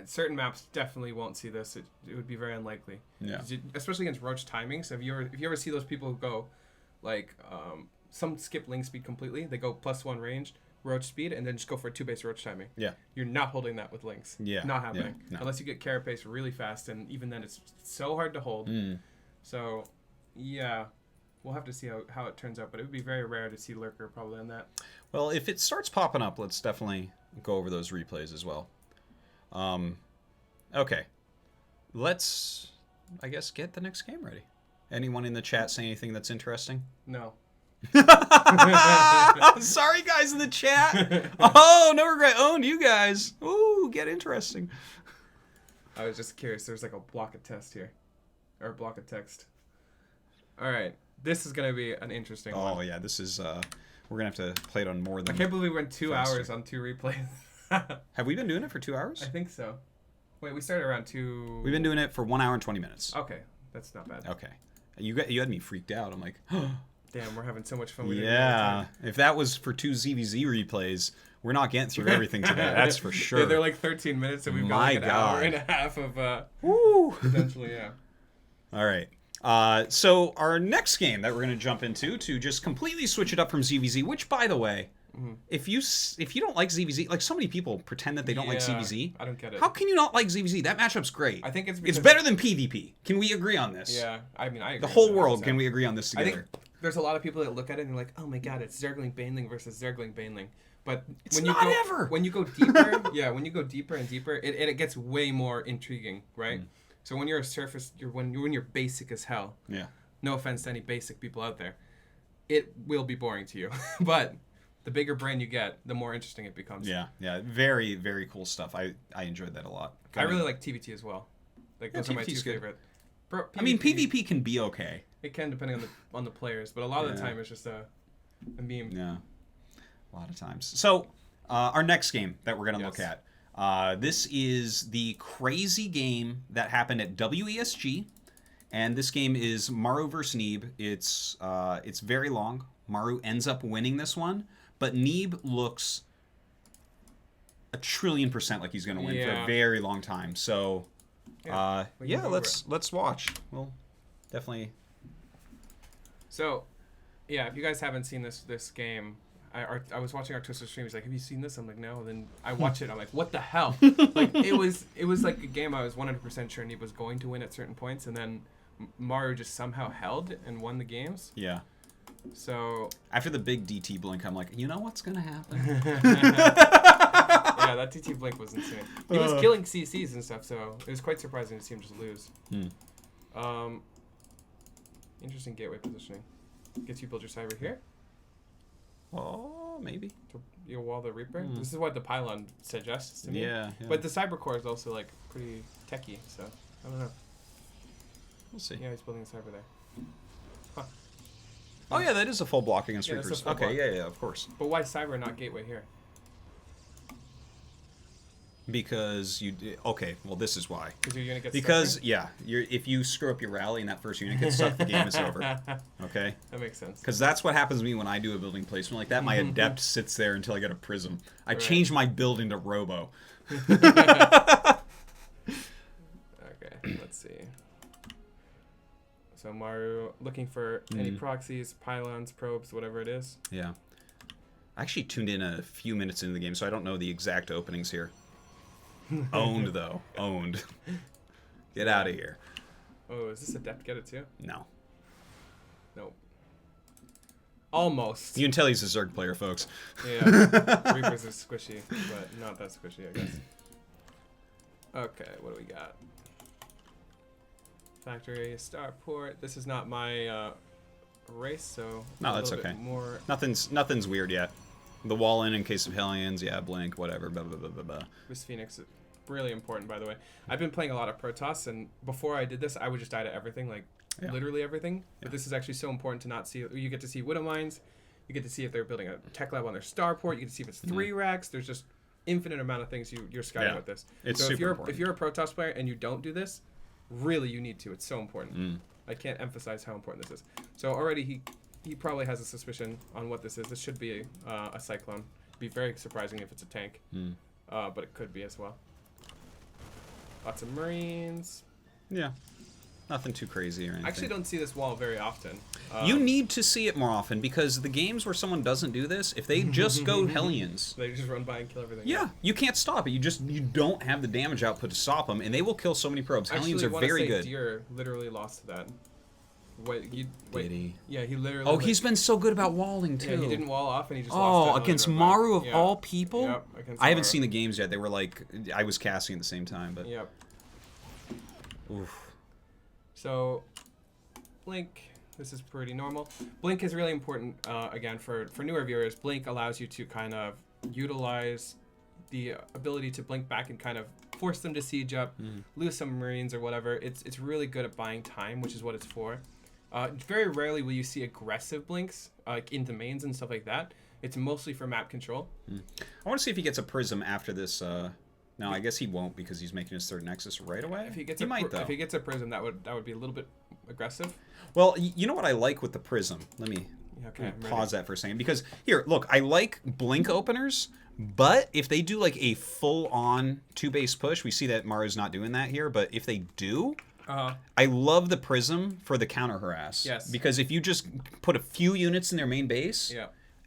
certain maps definitely won't see this. It would be very unlikely. Yeah. Especially against roach timing. So if you ever see those people who go, like, some skip Ling speed completely. They go +1 range, roach speed, and then just go for a 2-base roach timing. Yeah. You're not holding that with Lings. Yeah. Not happening. Yeah. No. Unless you get carapace really fast, and even then it's so hard to hold. So, yeah. We'll have to see how it turns out, but it would be very rare to see Lurker probably on that. Well, if it starts popping up, let's definitely go over those replays as well. Okay. Let's, I guess, get the next game ready. Anyone in the chat say anything that's interesting? No. Sorry, guys in the chat. Oh, no regret owned you guys. Ooh, get interesting. I was just curious. There's like a block of text here. Or a block of text. All right. This is going to be an interesting one. Oh, yeah. This is, we're going to have to play it on more than... I can't believe we went 2 hours on 2 replays. Have we been doing it for 2 hours? I think so. Wait, we started around 2... We've been doing it for 1 hour and 20 minutes. Okay. That's not bad. Okay. You had me freaked out. I'm like, damn, we're having so much fun. Yeah. If that was for 2 ZVZ replays, we're not getting through everything today. That's for sure. Yeah, they're like 13 minutes, and we've got like an hour and a half of... Woo! Potentially, yeah. All right. So our next game that we're going to jump into to just completely switch it up from ZVZ, which, by the way, if you don't like ZVZ, like so many people pretend that they don't like ZVZ. I don't get it. How can you not like ZVZ? That matchup's great. I think it's better than PvP. Can we agree on this? Yeah, I mean, I agree. The whole world, can we agree on this together? I think there's a lot of people that look at it and they're like, oh my god, it's Zergling Baneling versus Zergling Baneling. But when you go deeper, when you go deeper and deeper, it gets way more intriguing, right? So when you're a surface, when you're basic as hell. Yeah. No offense to any basic people out there, it will be boring to you. But the bigger brain you get, the more interesting it becomes. Yeah, yeah, very, very cool stuff. I enjoyed that a lot. I really like TVT as well. Like those are my 2 favorite. Bro, I mean, PvP can be okay. It can, depending on the players, but a lot of the time it's just a meme. Yeah, a lot of times. So our next game that we're gonna look at. This is the crazy game that happened at WESG, and this game is Maru versus Neeb. It's very long. Maru ends up winning this one, but Neeb looks 1,000,000,000% like he's going to win for a very long time. So, let's watch. We'll definitely. So, yeah, if you guys haven't seen this game. I was watching Artosis stream. He's like, "Have you seen this?" I'm like, "No." And then I watch it. I'm like, "What the hell?" Like it was like a game I was 100% sure Neeb was going to win at certain points, and then Maru just somehow held and won the games. Yeah. So after the big DT blink, I'm like, you know what's gonna happen? Yeah, that DT blink was insane. He was killing CCs and stuff, so it was quite surprising to see him just lose. Interesting gateway positioning. Gets you build your cyber here. Oh, maybe. To wall the Reaper. This is what the pylon suggests to me. Yeah. But the cyber core is also like pretty techy, so I don't know. We'll see. Yeah, he's building a cyber there. Huh. Oh yeah, that is a full block against Reapers. Okay, block. yeah, of course. But why cyber, not gateway here? Because okay, well this is why. Because your unit gets stuck there? If you screw up your rally and that first unit gets stuck, the game is over. Okay. That makes sense. Because that's what happens to me when I do a building placement like that. My adept sits there until I get a prism. I change my build into Robo. Okay, let's see. So Maru looking for any proxies, pylons, probes, whatever it is. Yeah. I actually tuned in a few minutes into the game, so I don't know the exact openings here. Owned, though. Owned. Get out of here. Oh, is this adept get it too? No. Nope. Almost. You can tell he's a Zerg player, folks. Yeah. Reapers are squishy, but not that squishy, I guess. Okay, what do we got? Factory, starport. This is not my race, so no, that's okay. More... Nothing's weird yet. The wall in case of Hellions, yeah, blink, whatever, blah, blah, blah, blah, blah. This Phoenix really important, by the way. I've been playing a lot of Protoss, and before I did this, I would just die to everything, like literally everything. But this is actually so important to not see. You get to see Widow Mines. You get to see if they're building a tech lab on their starport. You get to see if it's 3 racks. There's just infinite amount of things you're scouting with this. It's so super important. if you're a Protoss player and you don't do this, really you need to. It's so important. I can't emphasize how important this is. So already he probably has a suspicion on what this is. This should be a Cyclone. It'd be very surprising if it's a tank, but it could be as well. Lots of Marines. Yeah. Nothing too crazy or anything. I actually don't see this wall very often. You need to see it more often because the games where someone doesn't do this, if they just go Hellions, they just run by and kill everything. Yeah, you can't stop it. You don't have the damage output to stop them, and they will kill so many probes. Hellions are very good. Deer literally lost to that. Did he? Yeah, he literally. Oh, he's been so good about walling too. Yeah, he didn't wall off, and he just lost. Oh, against Maru of all people. Yep, against I haven't Maru. seen the games yet. They were like, I was casting at the same time, but. Yep. Oof. So, Blink. This is pretty normal. Blink is really important. Again, for newer viewers, Blink allows you to kind of utilize the ability to blink back and kind of force them to siege up, lose some Marines or whatever. It's really good at buying time, which is what it's for. Very rarely will you see aggressive blinks like into mains and stuff like that. It's mostly for map control. I want to see if he gets a prism after this. No, I guess he won't because he's making his 3rd Nexus right away. If he gets though. If he gets a prism, that would be a little bit aggressive. Well, you know what I like with the prism? Let me pause that for a second. Because, here, look, I like blink openers, but if they do like a full-on 2-base push, we see that Maru's not doing that here, but if they do, I love the prism for the counter harass. Yes. Because if you just put a few units in their main base,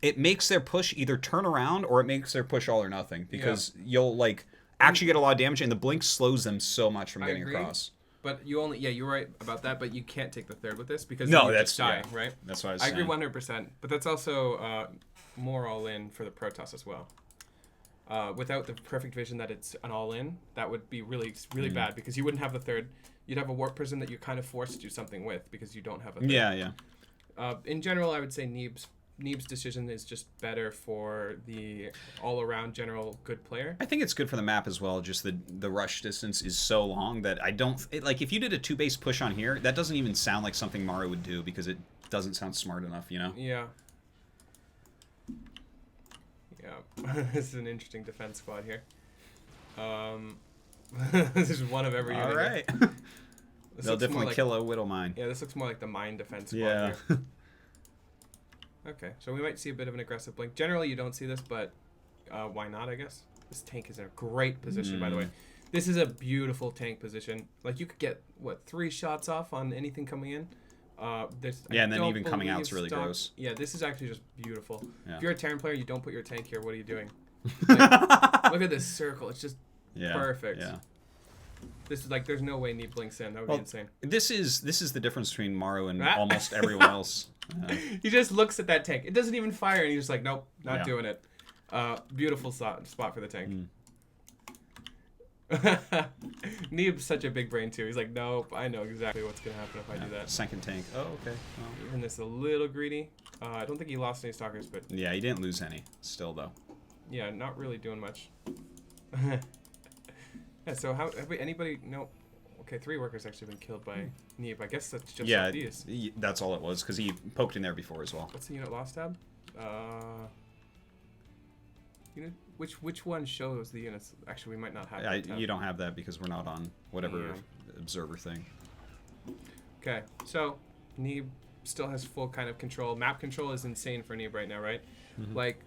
it makes their push either turn around or it makes their push all or nothing. Because you'll, like, actually get a lot of damage, and the blink slows them so much from getting across. But you only, you're right about that, but you can't take the 3rd with this because no, you that's just die, right? That's what I was saying. saying. I agree 100%, but that's also more all-in for the Protoss as well. Without the perfect vision that it's an all-in, that would be really bad because you wouldn't have the 3rd. You'd have a warp prism that you're kind of forced to do something with because you don't have a 3rd. Yeah. In general, I would say Neeb's decision is just better for the all-around general good player. I think it's good for the map as well. Just the rush distance is so long that I don't... like, if you did a 2-base push on here, that doesn't even sound like something Maru would do because it doesn't sound smart enough, you know? Yeah. Yeah. This is an interesting defense squad here. This is one of every unit. All right. They'll definitely kill a Widow Mine. Yeah, this looks more like the mine defense squad here. Okay, so we might see a bit of an aggressive blink. Generally, you don't see this, but why not, I guess? This tank is in a great position, by the way. This is a beautiful tank position. Like, you could get, 3 shots off on anything coming in? And then even coming out is really gross. Yeah, this is actually just beautiful. Yeah. If you're a Terran player, you don't put your tank here, what are you doing? Like, look at this circle. It's just perfect. Yeah. This is like, there's no way Neeb blinks in. That would be insane. This is the difference between Maru and almost everyone else. He just looks at that tank. It doesn't even fire, and he's just like, nope, not doing it. Beautiful spot for the tank. Neeb's such a big brain, too. He's like, nope, I know exactly what's going to happen if I do that. 2nd tank. Oh, okay. Oh. And this is a little greedy. I don't think he lost any stalkers, but... Yeah, he didn't lose any, still, though. Yeah, not really doing much. Yeah, so anybody... No. Okay, 3 workers actually been killed by Neeb. I guess that's just like these. That's all it was, because he poked in there before as well. What's the unit loss tab? Unit... Which one shows the units? Actually, we might not have You don't have that because we're not on whatever observer thing. Okay, so Neeb still has full kind of control. Map control is insane for Neeb right now, right? Like,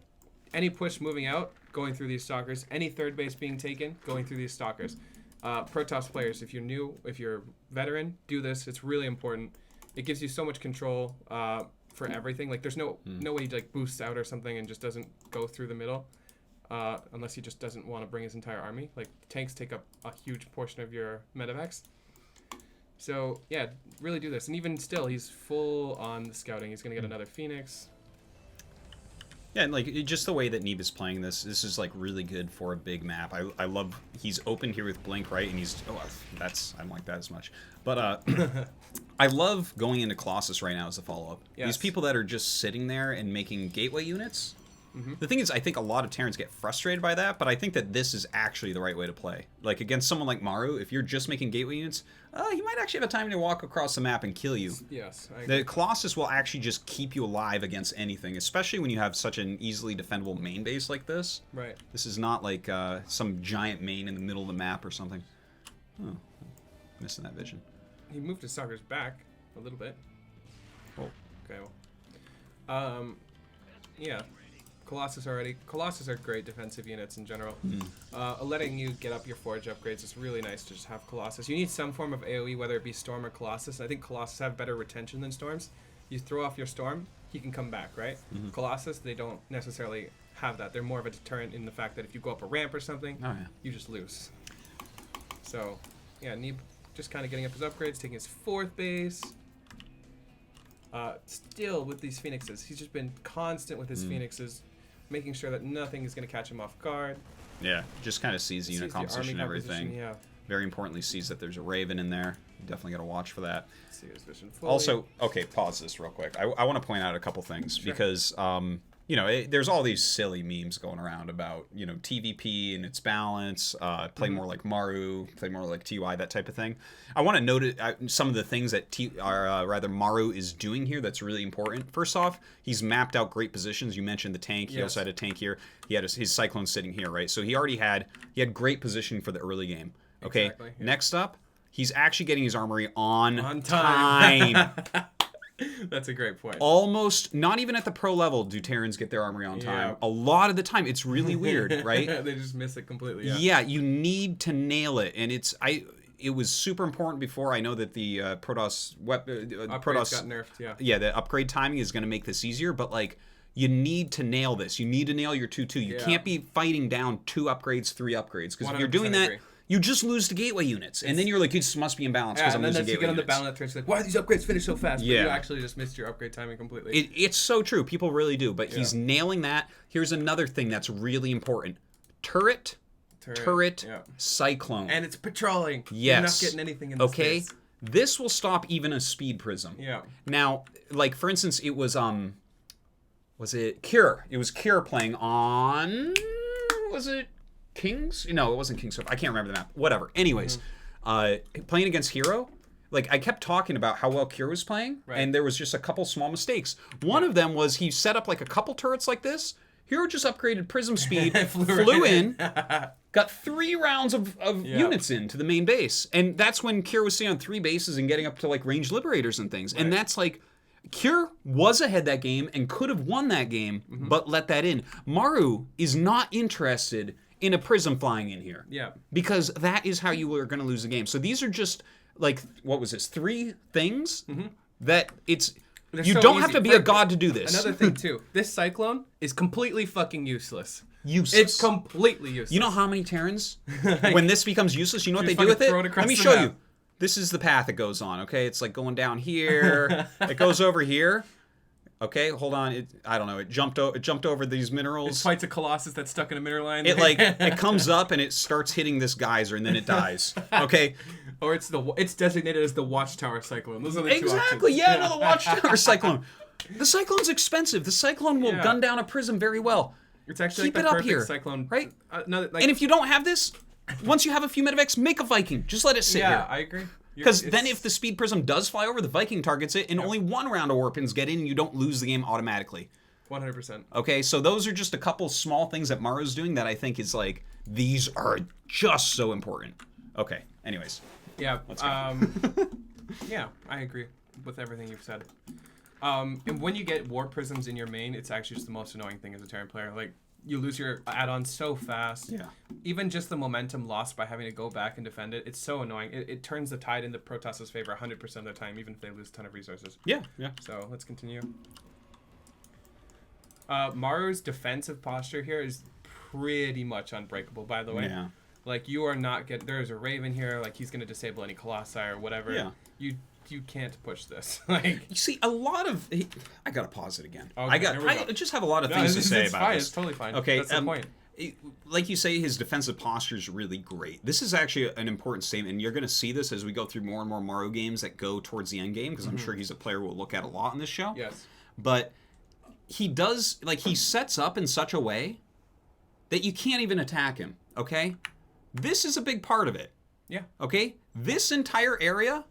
any push moving out, going through these stalkers. Any 3rd base being taken, going through these stalkers. Protoss players, if you're new, if you're veteran, do this. It's really important. It gives you so much control for everything. Like, there's no way he like boosts out or something and just doesn't go through the middle. Unless he just doesn't want to bring his entire army. Like, tanks take up a huge portion of your medevacs. So, yeah, really do this. And even still, he's full on the scouting. He's going to get another Phoenix. Yeah, and like just the way that Neeb is playing this is like really good for a big map. I love he's open here with Blink, right? And he's I don't like that as much. But I love going into Colossus right now as a follow-up. Yes. These people that are just sitting there and making gateway units, The thing is, I think a lot of Terrans get frustrated by that, but I think that this is actually the right way to play. Like, against someone like Maru, if you're just making gateway units, he might actually have a time to walk across the map and kill you. Yes. The Colossus will actually just keep you alive against anything, especially when you have such an easily defendable main base like this. Right. This is not like some giant main in the middle of the map or something. Oh, missing that vision. He moved his suckers back a little bit. Oh. Okay. Well. Yeah. Colossus already. Colossus are great defensive units in general. Letting you get up your forge upgrades is really nice to just have Colossus. You need some form of AoE, whether it be Storm or Colossus. I think Colossus have better retention than Storms. You throw off your Storm, he can come back, right? Colossus, they don't necessarily have that. They're more of a deterrent in the fact that if you go up a ramp or something, you just lose. So, yeah, Neeb just kind of getting up his upgrades, taking his 4th base. Still with these Phoenixes, he's just been constant with his Phoenixes, making sure that nothing is going to catch him off guard. Yeah, just kind of sees the unit composition and everything. Yeah. Very importantly, sees that there's a Raven in there. You definitely got to watch for that. See his vision fully. Also, okay, pause this real quick. I want to point out a couple things because, there's all these silly memes going around about, TVP and its balance, play more like Maru, play more like TY, that type of thing. I want to note some of the things that Maru is doing here that's really important. First off, he's mapped out great positions. You mentioned the tank. He also had a tank here. He had his Cyclone sitting here, right? So he had great positioning for the early game. Okay, exactly, yeah. Next up, he's actually getting his armory on time. That's a great point. Almost, not even at the pro level do Terrans get their armory on time. Yeah. A lot of the time, it's really weird, right? They just miss it completely. Yeah, you need to nail it, and it was super important before. I know that the Protoss got nerfed. Yeah, the upgrade timing is going to make this easier, but like, you need to nail this. You need to nail your 2-2. You can't be fighting down 2 upgrades, 3 upgrades, because if you're doing that, you just lose the gateway units, and then you're like, it must be imbalanced because I'm losing gateway units. You get on the balance turn, like, why are these upgrades finish so fast? But you actually just missed your upgrade timing completely. It's so true. People really do, but he's nailing that. Here's another thing that's really important. Turret, Cyclone. And it's patrolling. Yes. You're not getting anything in this space. This will stop even a speed prism. Yeah. Now, like, for instance, it was it Cure? It was Cure playing on... Was it... Kings? No, it wasn't Kings. I can't remember the map. Whatever. Anyways, playing against Hero, like, I kept talking about how well Cure was playing, and there was just a couple small mistakes. One of them was he set up like a couple turrets like this. Hero just upgraded prism speed, flew in, got 3 rounds of units into the main base, and that's when Cure was sitting on 3 bases and getting up to like ranged liberators and things, and that's like. Cure was ahead that game and could have won that game, but let that in. Maru is not interested in a prism flying in here. Yeah. Because that is how you are going to lose the game. So these are just, like, what was this, 3 things that it's... You don't have to be a god to do this. Another thing, too. This Cyclone is completely fucking useless. Useless. It's completely useless. You know how many Terrans, when this becomes useless, you know what they do with it? Let me show you. This is the path it goes on, okay? It's like going down here. It goes over here. Okay, hold on. I don't know. It jumped over these minerals. It fights a Colossus that's stuck in a mineral line. It comes up and it starts hitting this geyser and then it dies. Okay. Or it's designated as the Watchtower Cyclone. Those are the 2 options. Exactly. Yeah, no, the Watchtower Cyclone. The Cyclone's expensive. The Cyclone will gun down a prism very well. It's actually keep like it the up here, Cyclone, right? And if you don't have this, once you have a few Medivacs, make a Viking. Just let it sit here. Yeah, I agree. Because then if the speed prism does fly over, the Viking targets it, and only 1 round of Warpins get in, and you don't lose the game automatically. 100%. Okay, so those are just a couple small things that Maru's doing that I think is like, these are just so important. Okay, anyways. Yeah, let's go. Yeah, I agree with everything you've said. And when you get Warp Prisms in your main, it's actually just the most annoying thing as a Terran player. Like, you lose your add-on so fast. Yeah. Even just the momentum lost by having to go back and defend it, it's so annoying. It turns the tide into Protoss's favor 100% of the time, even if they lose a ton of resources. Yeah. So, let's continue. Maru's defensive posture here is pretty much unbreakable, by the way. Yeah. Like, you are not getting... There's a Raven here, like, he's going to disable any Colossi or whatever. Yeah. You can't push this. Like, you see, a lot of... I gotta pause it again. Okay, I just have a lot of things to say about this. It's totally fine. Okay, that's the point. Like you say, his defensive posture is really great. This is actually an important statement, and you're going to see this as we go through more and more Maru games that go towards the end game, because I'm sure he's a player we'll look at a lot in this show. Yes. But he does, like, he sets up in such a way that you can't even attack him, okay? This is a big part of it. Yeah. Okay? This entire area,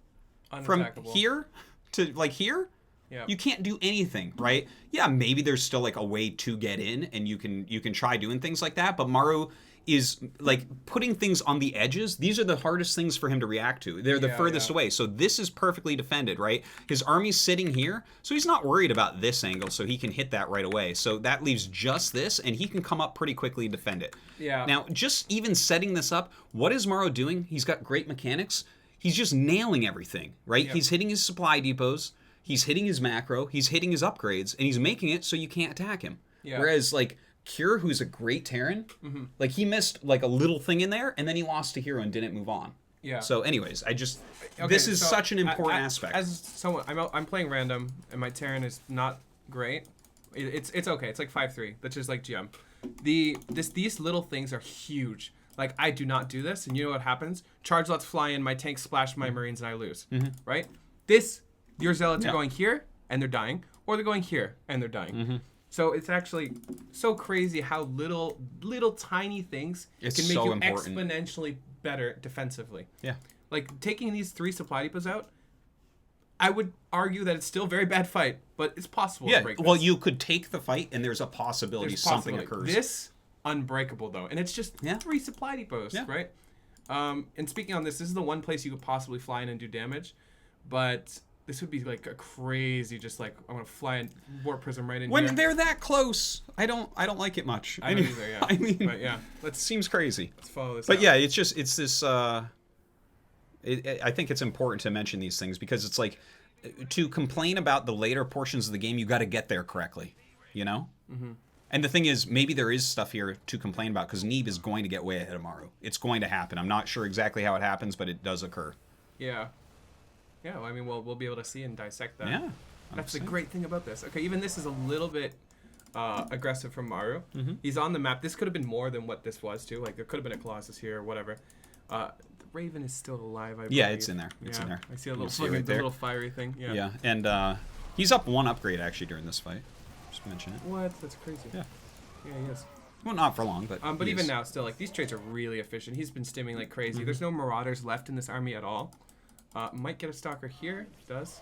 from here to, like, here, you can't do anything, right? Yeah, maybe there's still, like, a way to get in, and you can try doing things like that, but Maru is, like, putting things on the edges. These are the hardest things for him to react to. They're the furthest away. So this is perfectly defended, right? His army's sitting here, so he's not worried about this angle, so he can hit that right away. So that leaves just this, and he can come up pretty quickly and defend it. Yeah. Now, just even setting this up, what is Maru doing? He's got great mechanics. He's just nailing everything, right? Yep. He's hitting his supply depots. He's hitting his macro. He's hitting his upgrades, and he's making it so you can't attack him. Yeah. Whereas, like, Cure, who's a great Terran, like, he missed, like, a little thing in there, and then he lost to hero and didn't move on. Yeah. So, anyways, this is such an important aspect. As someone, I'm playing random, and my Terran is not great. It's okay. It's like 5-3. That's just like GM. These little things are huge. Like, I do not do this, and you know what happens? Charge lots fly in, my tanks splash my Marines, and I lose. Right? Your Zealots are going here, and they're dying, or they're going here, and they're dying. So it's actually so crazy how little tiny things can make you exponentially better defensively. Yeah. Like, taking these 3 supply depots out, I would argue that it's still a very bad fight, but it's possible to break this. Well, you could take the fight, and there's a possibility something occurs. This, unbreakable, though. And it's just 3 supply depots, right? And speaking on this is the one place you could possibly fly in and do damage, but this would be like a crazy, just like, I want to fly and warp prism right in here. When they're that close, I don't like it much. I don't either, yeah. I mean, but yeah, seems crazy. Let's follow this. But yeah, it's this. I think it's important to mention these things because it's like, to complain about the later portions of the game, you got to get there correctly, you know. And the thing is, maybe there is stuff here to complain about because Neeb is going to get way ahead of Maru. It's going to happen. I'm not sure exactly how it happens, but it does occur. Yeah. Yeah, well, I mean, we'll be able to see and dissect that. Yeah. That's the great thing about this. Okay, even this is a little bit aggressive from Maru. He's on the map. This could have been more than what this was, too. Like, there could have been a Colossus here or whatever. The Raven is still alive, I believe. Yeah, it's in there. It's in there. I see a little fiery thing. Yeah. Yeah, and he's up 1 upgrade, actually, during this fight. Just mention it. What? That's crazy. Yeah. Yeah, he is. Well, not for long, but but even now, still, like, these trades are really efficient. He's been stimming like crazy. There's no Marauders left in this army at all. Might get a Stalker here, if he does.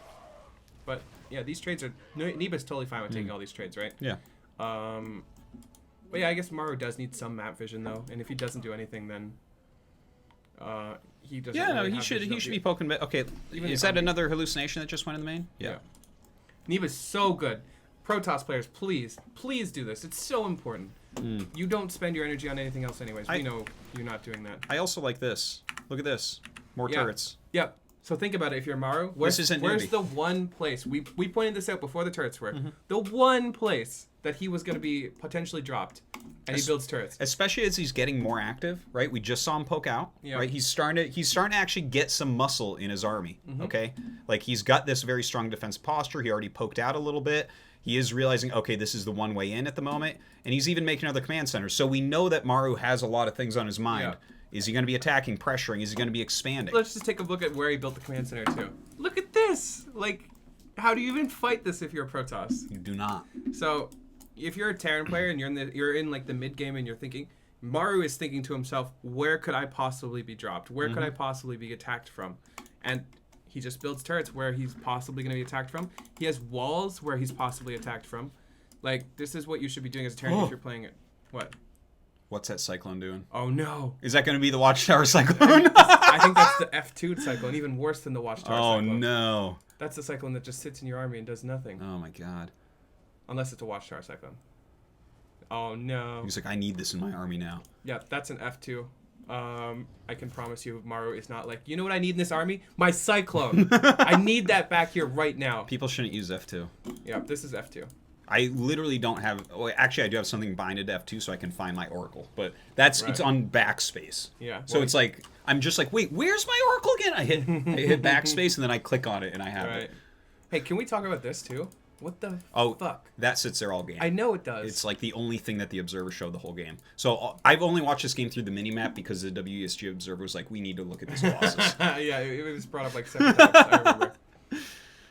But, yeah, these trades are... Neeb is totally fine with taking all these trades, right? Yeah. But, yeah, I guess Maru does need some map vision, though. And if he doesn't do anything, then... he doesn't really he should be poking... Okay, is that another hallucination that just went in the main? Yeah. Neeb is so good. Protoss players, please do this. It's so important. You don't spend your energy on anything else anyways. We know you're not doing that. I also like this. Look at this. More turrets. Yep. So think about it. If you're Maru, where's the one place we pointed this out before the turrets were the one place that he was going to be potentially dropped, and he builds turrets. Especially as he's getting more active, right? We just saw him poke out, right? He's starting to actually get some muscle in his army. Okay, like he's got this very strong defense posture. He already poked out a little bit. He is realizing, okay, this is the one way in at the moment, and he's even making other command centers. So we know that Maru has a lot of things on his mind. Yeah. Is he going to be attacking, pressuring? Is he going to be expanding? Let's just take a look at where he built the command center too. Look at this! Like, how do you even fight this if you're a Protoss? You do not. So, if you're a Terran player and you're in like the mid game and you're thinking, Maru is thinking to himself, where could I possibly be dropped? Where could I possibly be attacked from? And he just builds turrets where he's possibly going to be attacked from. He has walls where he's possibly attacked from. Like, this is what you should be doing as a Terran if you're playing it. What? What's that Cyclone doing? Oh, no. Is that going to be the Watchtower Cyclone? I think that's the F2 Cyclone, even worse than the Watchtower Cyclone. Oh, no. That's the Cyclone that just sits in your army and does nothing. Oh, my God. Unless it's a Watchtower Cyclone. Oh, no. He's like, I need this in my army now. Yeah, that's an F2. I can promise you Maru is not like, you know what I need in this army? My Cyclone. I need that back here right now. People shouldn't use F2. Yeah, this is F2. I literally don't have... Well, actually, I do have something binded to F2 so I can find my Oracle. But it's on backspace. Yeah. So it's like... I'm just like, wait, where's my Oracle again? I hit backspace and then I click on it and I have it. Hey, can we talk about this too? What the fuck? That sits there all game. I know it does. It's like the only thing that the Observer showed the whole game. So I've only watched this game through the minimap because the WESG Observer was like, we need to look at this Colossus. Yeah, it was brought up like 7 times. I remember.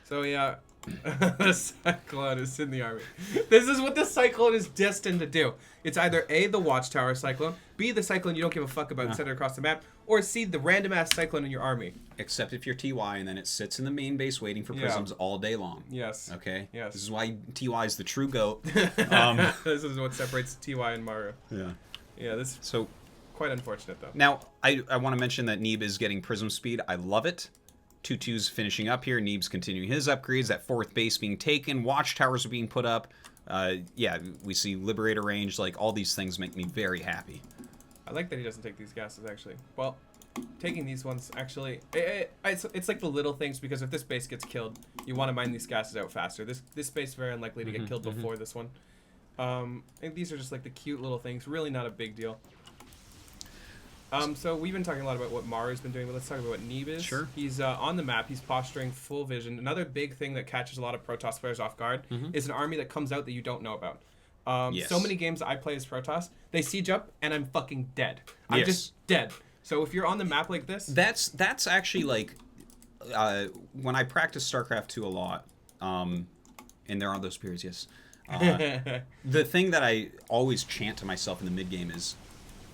So yeah, The Cyclone is in the army. This is what the Cyclone is destined to do. It's either A, the Watchtower Cyclone, B, the Cyclone you don't give a fuck about and send it across the map, or C, the random ass Cyclone in your army. Except if you're TY, and then it sits in the main base waiting for prisms all day long. Yes. Okay? Yes. This is why TY is the true GOAT. This is what separates TY and Maru. Yeah. Yeah, this is So, quite unfortunate, though. now, I want to mention that Neeb is getting prism speed. I love it. 2-2's finishing up here. Neeb's continuing his upgrades. That 4th base being taken. Watchtowers are being put up. Yeah, we see Liberator range. Like, all these things make me very happy. I like that he doesn't take these gases, actually. Well, taking these ones, actually, it's like the little things, because if this base gets killed, you want to mine these gases out faster. This base is very unlikely to get killed before this one. And these are just like the cute little things. Really not a big deal. So we've been talking a lot about what Maru's been doing, but let's talk about what Neeb is. Sure. He's on the map. He's posturing full vision. Another big thing that catches a lot of Protoss players off guard is an army that comes out that you don't know about. Yes. So many games I play as Protoss, they siege up and I'm fucking dead. I'm just dead. So if you're on the map like this, that's actually like when I practice StarCraft 2 a lot, and there are those periods, yes. The thing that I always chant to myself in the mid game is,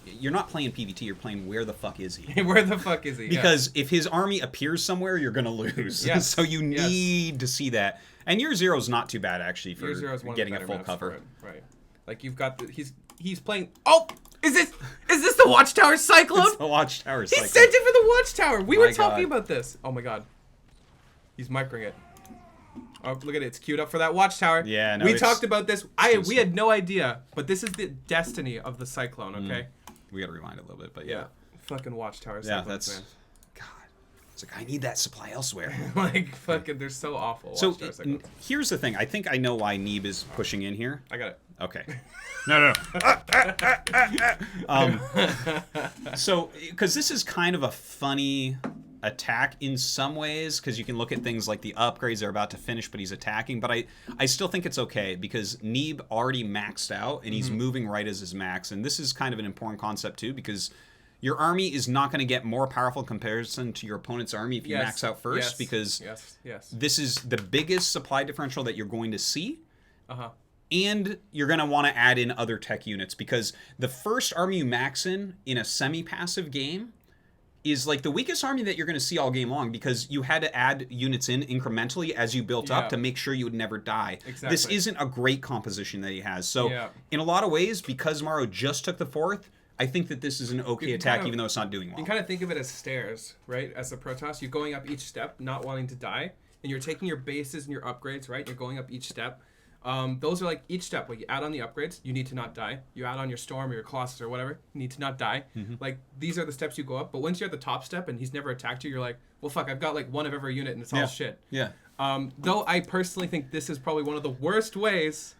you're not playing PvT, you're playing where the fuck is he? Where the fuck is he? Because if his army appears somewhere, you're gonna lose. Yes. So you need to see that. And Year Zero is not too bad actually for getting a full cover. Right. Like you've got he's playing. Oh, is this the Watchtower Cyclone? It's the Watchtower Cyclone. He sent it for the Watchtower. We were talking God. about this. Oh my god. He's microing it. Oh, look at it. It's queued up for that Watchtower. Yeah, no, we talked about this. We had no idea, but this is the destiny of the Cyclone, okay? We gotta rewind a little bit, but yeah. Fucking Watchtower Yeah, Cyclones, that's... man. God. It's like, I need that supply elsewhere. Like, fucking, they're so awful. So, Watchtower Cyclones. here's the thing. I think I know why Neeb is pushing in here. I got it. Okay. No. So, because this is kind of a funny attack in some ways, because you can look at things like the upgrades are about to finish, but he's attacking. But I still think it's okay, because Neeb already maxed out, and he's moving right as his max. And this is kind of an important concept, too, because your army is not going to get more powerful in comparison to your opponent's army if you max out first, because this is the biggest supply differential that you're going to see. And you're going to want to add in other tech units, because the first army you max in a semi-passive game is like the weakest army that you're going to see all game long, because you had to add units in incrementally as you built up to make sure you would never die. Exactly. This isn't a great composition that he has. So in a lot of ways, because Maru just took the 4th, I think that this is an okay attack, even though it's not doing well. You can kind of think of it as stairs, right? As a Protoss, you're going up each step, not wanting to die, and you're taking your bases and your upgrades, right? You're going up each step. Those are like each step. Like you add on the upgrades, you need to not die. You add on your Storm or your Colossus or whatever, you need to not die. Like these are the steps you go up. But once you're at the top step and he's never attacked you, you're like, well, fuck, I've got like one of every unit and it's all shit. Yeah. Though I personally think this is probably one of the worst ways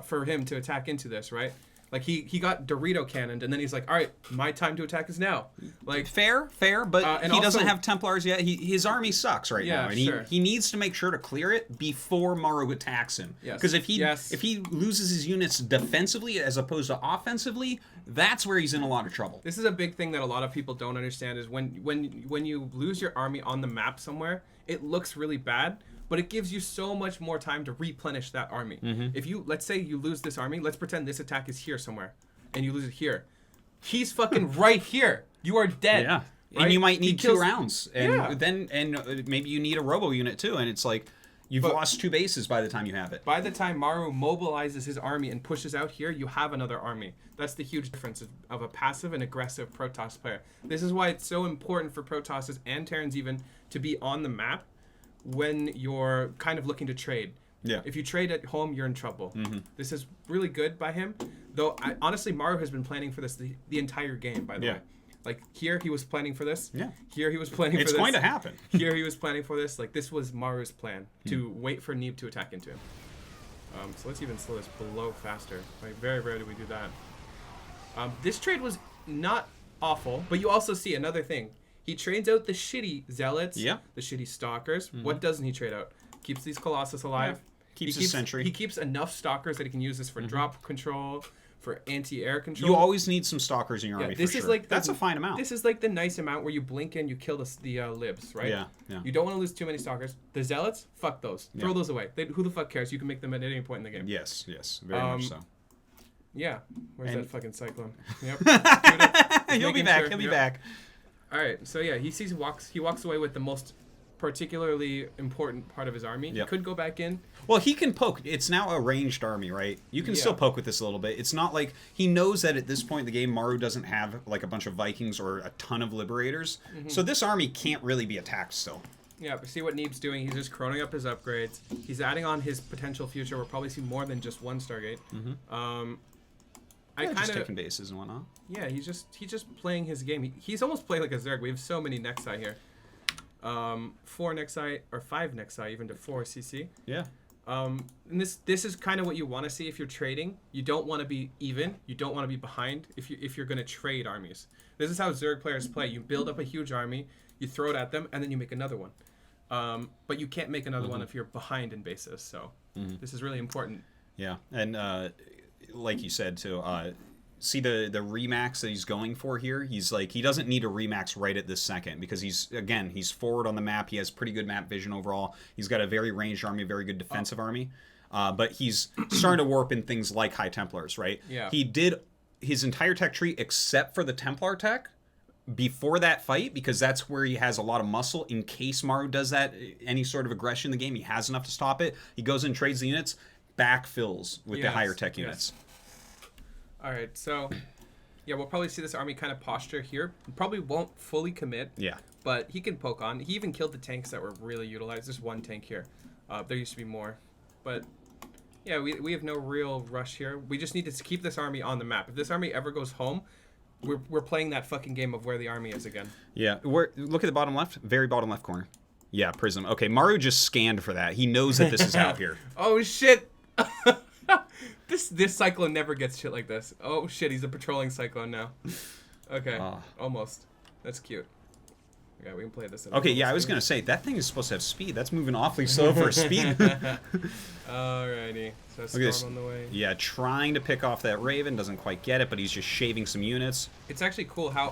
for him to attack into this, right? Like he got Dorito cannoned, and then he's like, all right, my time to attack is now. Like fair, but he doesn't have Templars yet. His army sucks right now, and he needs to make sure to clear it before Maru attacks him. Because if he loses his units defensively as opposed to offensively, that's where he's in a lot of trouble. This is a big thing that a lot of people don't understand, is when you lose your army on the map somewhere, it looks really bad. But it gives you so much more time to replenish that army. If let's say you lose this army, let's pretend this attack is here somewhere, and you lose it here. He's fucking right here. You are dead. Yeah. Right? And you might need 2 rounds. And then maybe you need a robo unit too, and it's like you've lost 2 bases by the time you have it. By the time Maru mobilizes his army and pushes out here, you have another army. That's the huge difference of a passive and aggressive Protoss player. This is why it's so important for Protosses and Terrans even to be on the map when you're kind of looking to trade. Yeah. If you trade at home, you're in trouble. This is really good by him. Though, honestly, Maru has been planning for this the entire game, by the way. Like, here he was planning for this. Yeah. Here he was planning for this. It's going to happen. Here he was planning for this. Like, this was Maru's plan, to wait for Neeb to attack into him. So let's even slow this below faster. Like, very rarely do we do that. This trade was not awful, but you also see another thing. He trades out the shitty Zealots, the shitty Stalkers. What doesn't he trade out? Keeps these Colossus alive. Keeps his Sentry. He keeps enough Stalkers that he can use this for drop control, for anti-air control. You always need some stalkers in your army. This for is sure. like that's a fine amount. This is like the nice amount where you blink and you kill the libs, right? Yeah, yeah. You don't want to lose too many stalkers. The zealots, fuck those. Yeah. Throw those away. Who the fuck cares? You can make them at any point in the game. Yes, very much so. Yeah. Where's And- that fucking cyclone? Yep. He'll be back. He'll be back. All right. So yeah, he walks away with the most particularly important part of his army. Yep. He could go back in. Well, he can poke. It's now a ranged army, right? You can still poke with this a little bit. It's not like he knows that at this point in the game, Maru doesn't have like a bunch of Vikings or a ton of Liberators. So this army can't really be attacked still. Yeah, but see what Neeb's doing. He's just chroning up his upgrades. He's adding on his potential future. We'll probably see more than just one Stargate. I Just kind taking of bases and whatnot. yeah. He's just playing his game. He's almost playing like a Zerg. We have so many Nexi here. 4 Nexi or 5 Nexi, even to 4 CC. Yeah. And this is kind of what you want to see if you're trading. You don't want to be even. You don't want to be behind if you're going to trade armies. This is how Zerg players play. You build up a huge army, you throw it at them, and then you make another one. But you can't make another one if you're behind in basis. So this is really important. Yeah, and like you said too, see the remax that he's going for here. He's like, he doesn't need a remax right at this second because he's forward on the map. He has pretty good map vision overall. He's got a very ranged army, very good defensive army. But he's starting to warp in things like High Templars, right? Yeah. He did his entire tech tree except for the Templar tech before that fight, because that's where he has a lot of muscle in case Maru does that, any sort of aggression in the game. He has enough to stop it. He goes and trades the units, backfills with the higher tech units. All right, so yeah, we'll probably see this army kind of posture here. Probably won't fully commit. Yeah. But he can poke on. He even killed the tanks that were really utilized. There's one tank here. There used to be more. But yeah, we have no real rush here. We just need to keep this army on the map. If this army ever goes home, we're playing that fucking game of where the army is again. Yeah. Look at the bottom left. Very bottom left corner. Yeah, Prism. Okay, Maru just scanned for that. He knows that this is out here. Oh, shit. This cyclone never gets shit like this. Oh, shit. He's a patrolling cyclone now. Okay. Almost. That's cute. Yeah, we can play this. Okay, yeah, I was going to say, that thing is supposed to have speed. That's moving awfully slow for a speed. Alrighty. So Look at Storm on the way. Yeah, trying to pick off that Raven. Doesn't quite get it, but he's just shaving some units. It's actually cool how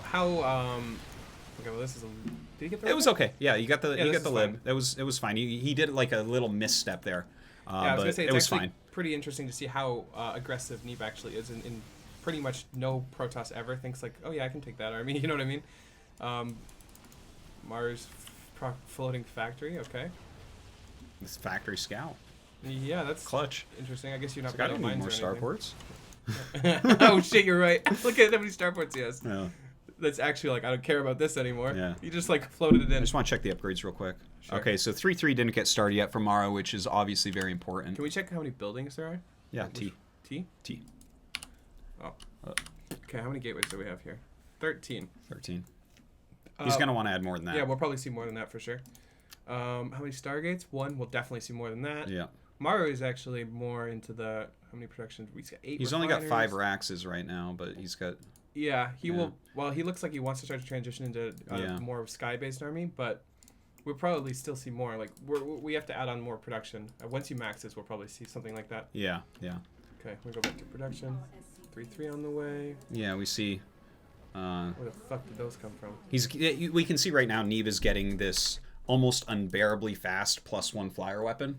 okay, well, this is a... Did he get the It was okay. Yeah, you got the lib. fine. It was fine. He did like a little misstep there. Yeah, I was but gonna say, it it's was actually fine. pretty interesting to see how aggressive Neeb actually is in pretty much no Protoss ever thinks like, oh yeah, I can take that army. You know what I mean? Maru's floating factory. Okay. This factory scout. Yeah, that's Clutch. interesting. I guess you're not Got to playing need mines more or anything. starports. Oh shit, you're right. Look at how many starports he has. Yeah. That's actually like, I don't care about this anymore. Yeah. You just like floated it I in. just want to check the upgrades real quick. Sure. Okay, so 3-3 didn't get started yet for Maru, which is obviously very important. Can we check how many buildings there are? Yeah, T. T? Oh. Okay, how many gateways do we have here? 13. 13. He's going to want to add more than that. Yeah, we'll probably see more than that for sure. How many Stargates? 1. We'll definitely see more than that. Yeah. Maru is actually more into the... How many productions? He's got 8 He's only got 5 refiners. Raxes right now, but he's got... Yeah, he will... Well, he looks like he wants to start to transition into more of a Sky-based army, but we'll probably still see more. Like, we have to add on more production. Once he maxes, we'll probably see something like that. Yeah, yeah. Okay, we go back to production. 3-3 on the way. Yeah, we see... Where the fuck did those come from? We can see right now Neeb is getting this almost unbearably fast +1 flyer weapon.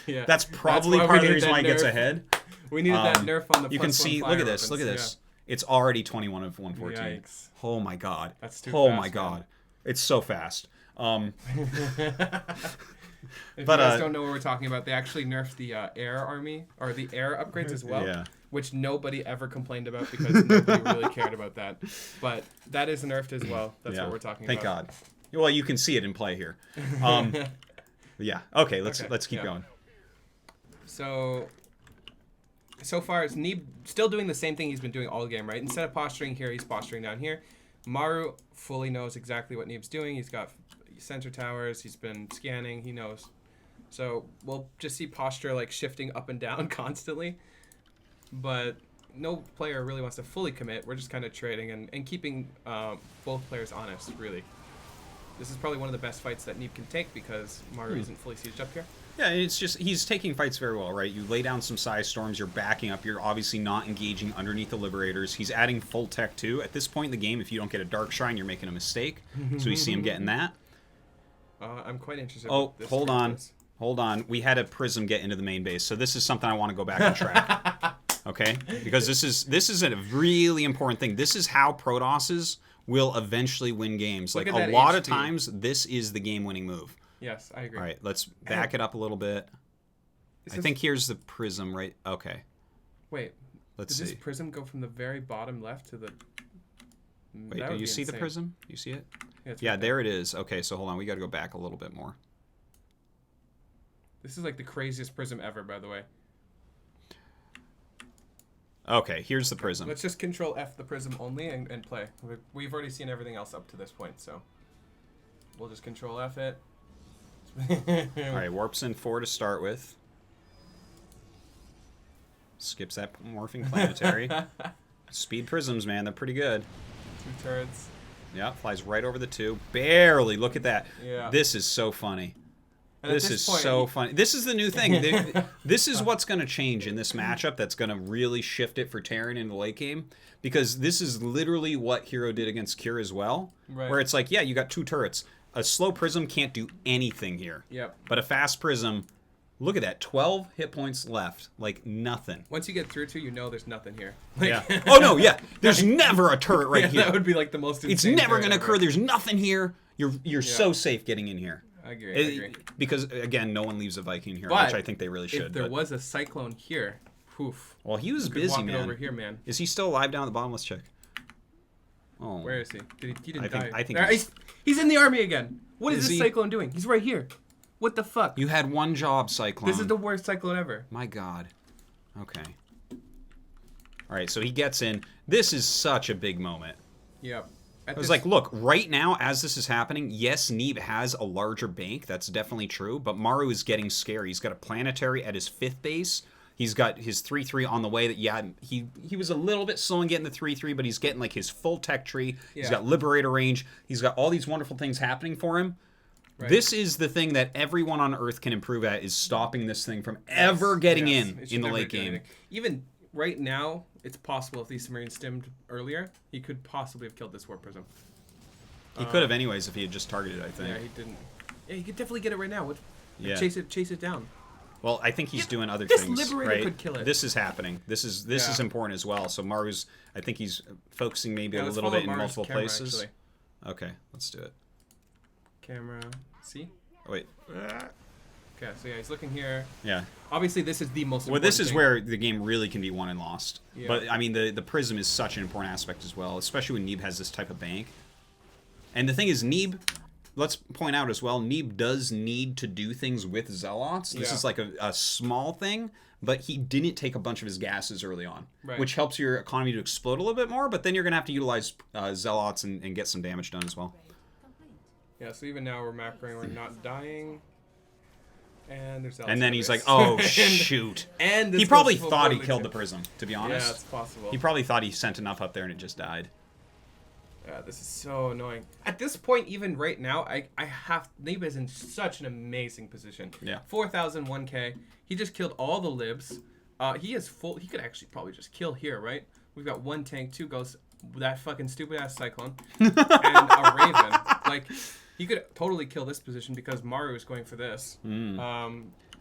Yeah. That's probably why part of we the need reason that why it gets nerf. ahead. We needed that nerf on the You can +1 see, flyer look at this, weapons, look at this. It's already 21 of 114. Yikes. Oh my god. That's too Oh fast, my god. man. It's so fast. If But, you guys don't know what we're talking about, they actually nerfed the air army, or the air upgrades as well, Yeah. which nobody ever complained about because nobody really cared about that. But that is nerfed as well. That's what we're talking Thank about. God. Well, you can see it in play here. Yeah. Okay, let's keep going. So far, it's Neeb still doing the same thing he's been doing all game, right? Instead of posturing here, he's posturing down here. Maru fully knows exactly what Neeb's doing. He's got sensor towers. He's been scanning. He knows. So we'll just see posture like shifting up and down constantly. But no player really wants to fully commit. We're just kind of trading and keeping both players honest, really. This is probably one of the best fights that Neeb can take because Maru isn't fully sieged up here. Yeah, it's just he's taking fights very well, right? You lay down some size storms, you're backing up, you're obviously not engaging underneath the Liberators. He's adding full tech too. At this point in the game, if you don't get a Dark Shrine, you're making a mistake. So we see him getting that. I'm quite interested. Oh, what this hold script on. is. Hold on. We had a Prism get into the main base, so this is something I want to go back and track. Okay? Because this is a really important thing. This is how Protosses will eventually win games. Look Like, at a that lot of HP. times, this is the game-winning move. Yes, I agree. All right, let's back it up a little bit. I think here's the Prism, right? Okay. Wait. Let's Does see. this prism go from the very bottom left to the... Wait, That do would you be see the insane. Prism? You see it? Yeah, it's Yeah, right there it is. Okay, so hold on. We got to go back a little bit more. This is like the craziest prism ever, by the way. Okay, here's the Prism. Let's just control F the prism only and play. We've already seen everything else up to this point, so we'll just control F it. All right, warps in 4 to start with. Skips that morphing planetary. Speed prisms, man, they're pretty good. 2 turrets. Yeah, flies right over the 2. Barely. Look at that. Yeah. This is so funny. And at This is point, so funny. This is the new thing. This is what's going to change in this matchup that's going to really shift it for Terran in the late game. Because this is literally what Hero did against Cure as well. Right. Where it's like, yeah, you got 2 turrets. A slow Prism can't do anything here. Yep. But a fast Prism, look at that. 12 hit points left. Like, nothing. Once you get through 2, you know there's nothing here. Like, Yeah. Oh, no, yeah. There's never a turret right here. That would be like the most insane It's never turret going to ever. occur. There's nothing here. You're so safe getting in here. I agree. Because, again, no one leaves a Viking here, But which I think they really should. If there but- was a cyclone here, poof. Well, he was You could busy, walk it man. over here, man. Is he still alive down at the bottom? Let's check. Oh. Where is he? He didn't I think- die. I think There, he's in the army again. What is Is this he? cyclone doing? He's right here. What the fuck? You had one job, Cyclone. This is the worst cyclone ever. My God. Okay. All right, so he gets in. This is such a big moment. Yep. I was like, look, right now, as this is happening, yes, Neeb has a larger bank. That's definitely true. But Maru is getting scary. He's got a planetary at his 5th base. He's got his 3-3 on the way. That he was a little bit slow in getting the 3-3, but he's getting like his full tech tree. Yeah. He's got Liberator range. He's got all these wonderful things happening for him. Right. This is the thing that everyone on Earth can improve at, is stopping this thing from ever getting Yes, in it should the never late do game. anything. Even right now, it's possible if these Marines stemmed earlier, he could possibly have killed this Warp Prism. He could have anyways if he had just targeted, I think. Yeah, he didn't. Yeah, he could definitely get it right now. Yeah. Chase it down. Well, I think he's doing other this things. Liberator right? could kill it. This is happening. This is Yeah. important as well. So Maru's, I think he's focusing maybe Yeah, a let's little follow bit in Maru's multiple camera, places. actually. Okay, let's do it. Camera. See? Oh, wait. Okay, so yeah, he's looking here. Yeah. Obviously, this is the most Well, important this is thing. where the game really can be won and lost. Yeah. But I mean, the Prism is such an important aspect as well, especially when Neeb has this type of bank. And the thing is, Neeb, let's point out as well, Neeb does need to do things with Zealots. This Yeah. is like a small thing, but he didn't take a bunch of his gases early on, Right. which helps your economy to explode a little bit more, but then you're going to have to utilize Zealots and get some damage done as well. Yeah, so even now we're macroing, we're not dying. And there's And then he's like, oh, shoot. And this He probably goes full thought he building killed too. the Prism, to be Yeah, honest. it's possible. He probably thought he sent enough up there and it just died. Yeah, this is so annoying. At this point, even right now, Neeb is in such an amazing position. Yeah. 4,001k. He just killed all the libs. He is full. He could actually probably just kill here, right? We've got 1 tank, 2 ghosts, that fucking stupid ass Cyclone, and a Raven. Like, he could totally kill this position because Maru is going for this.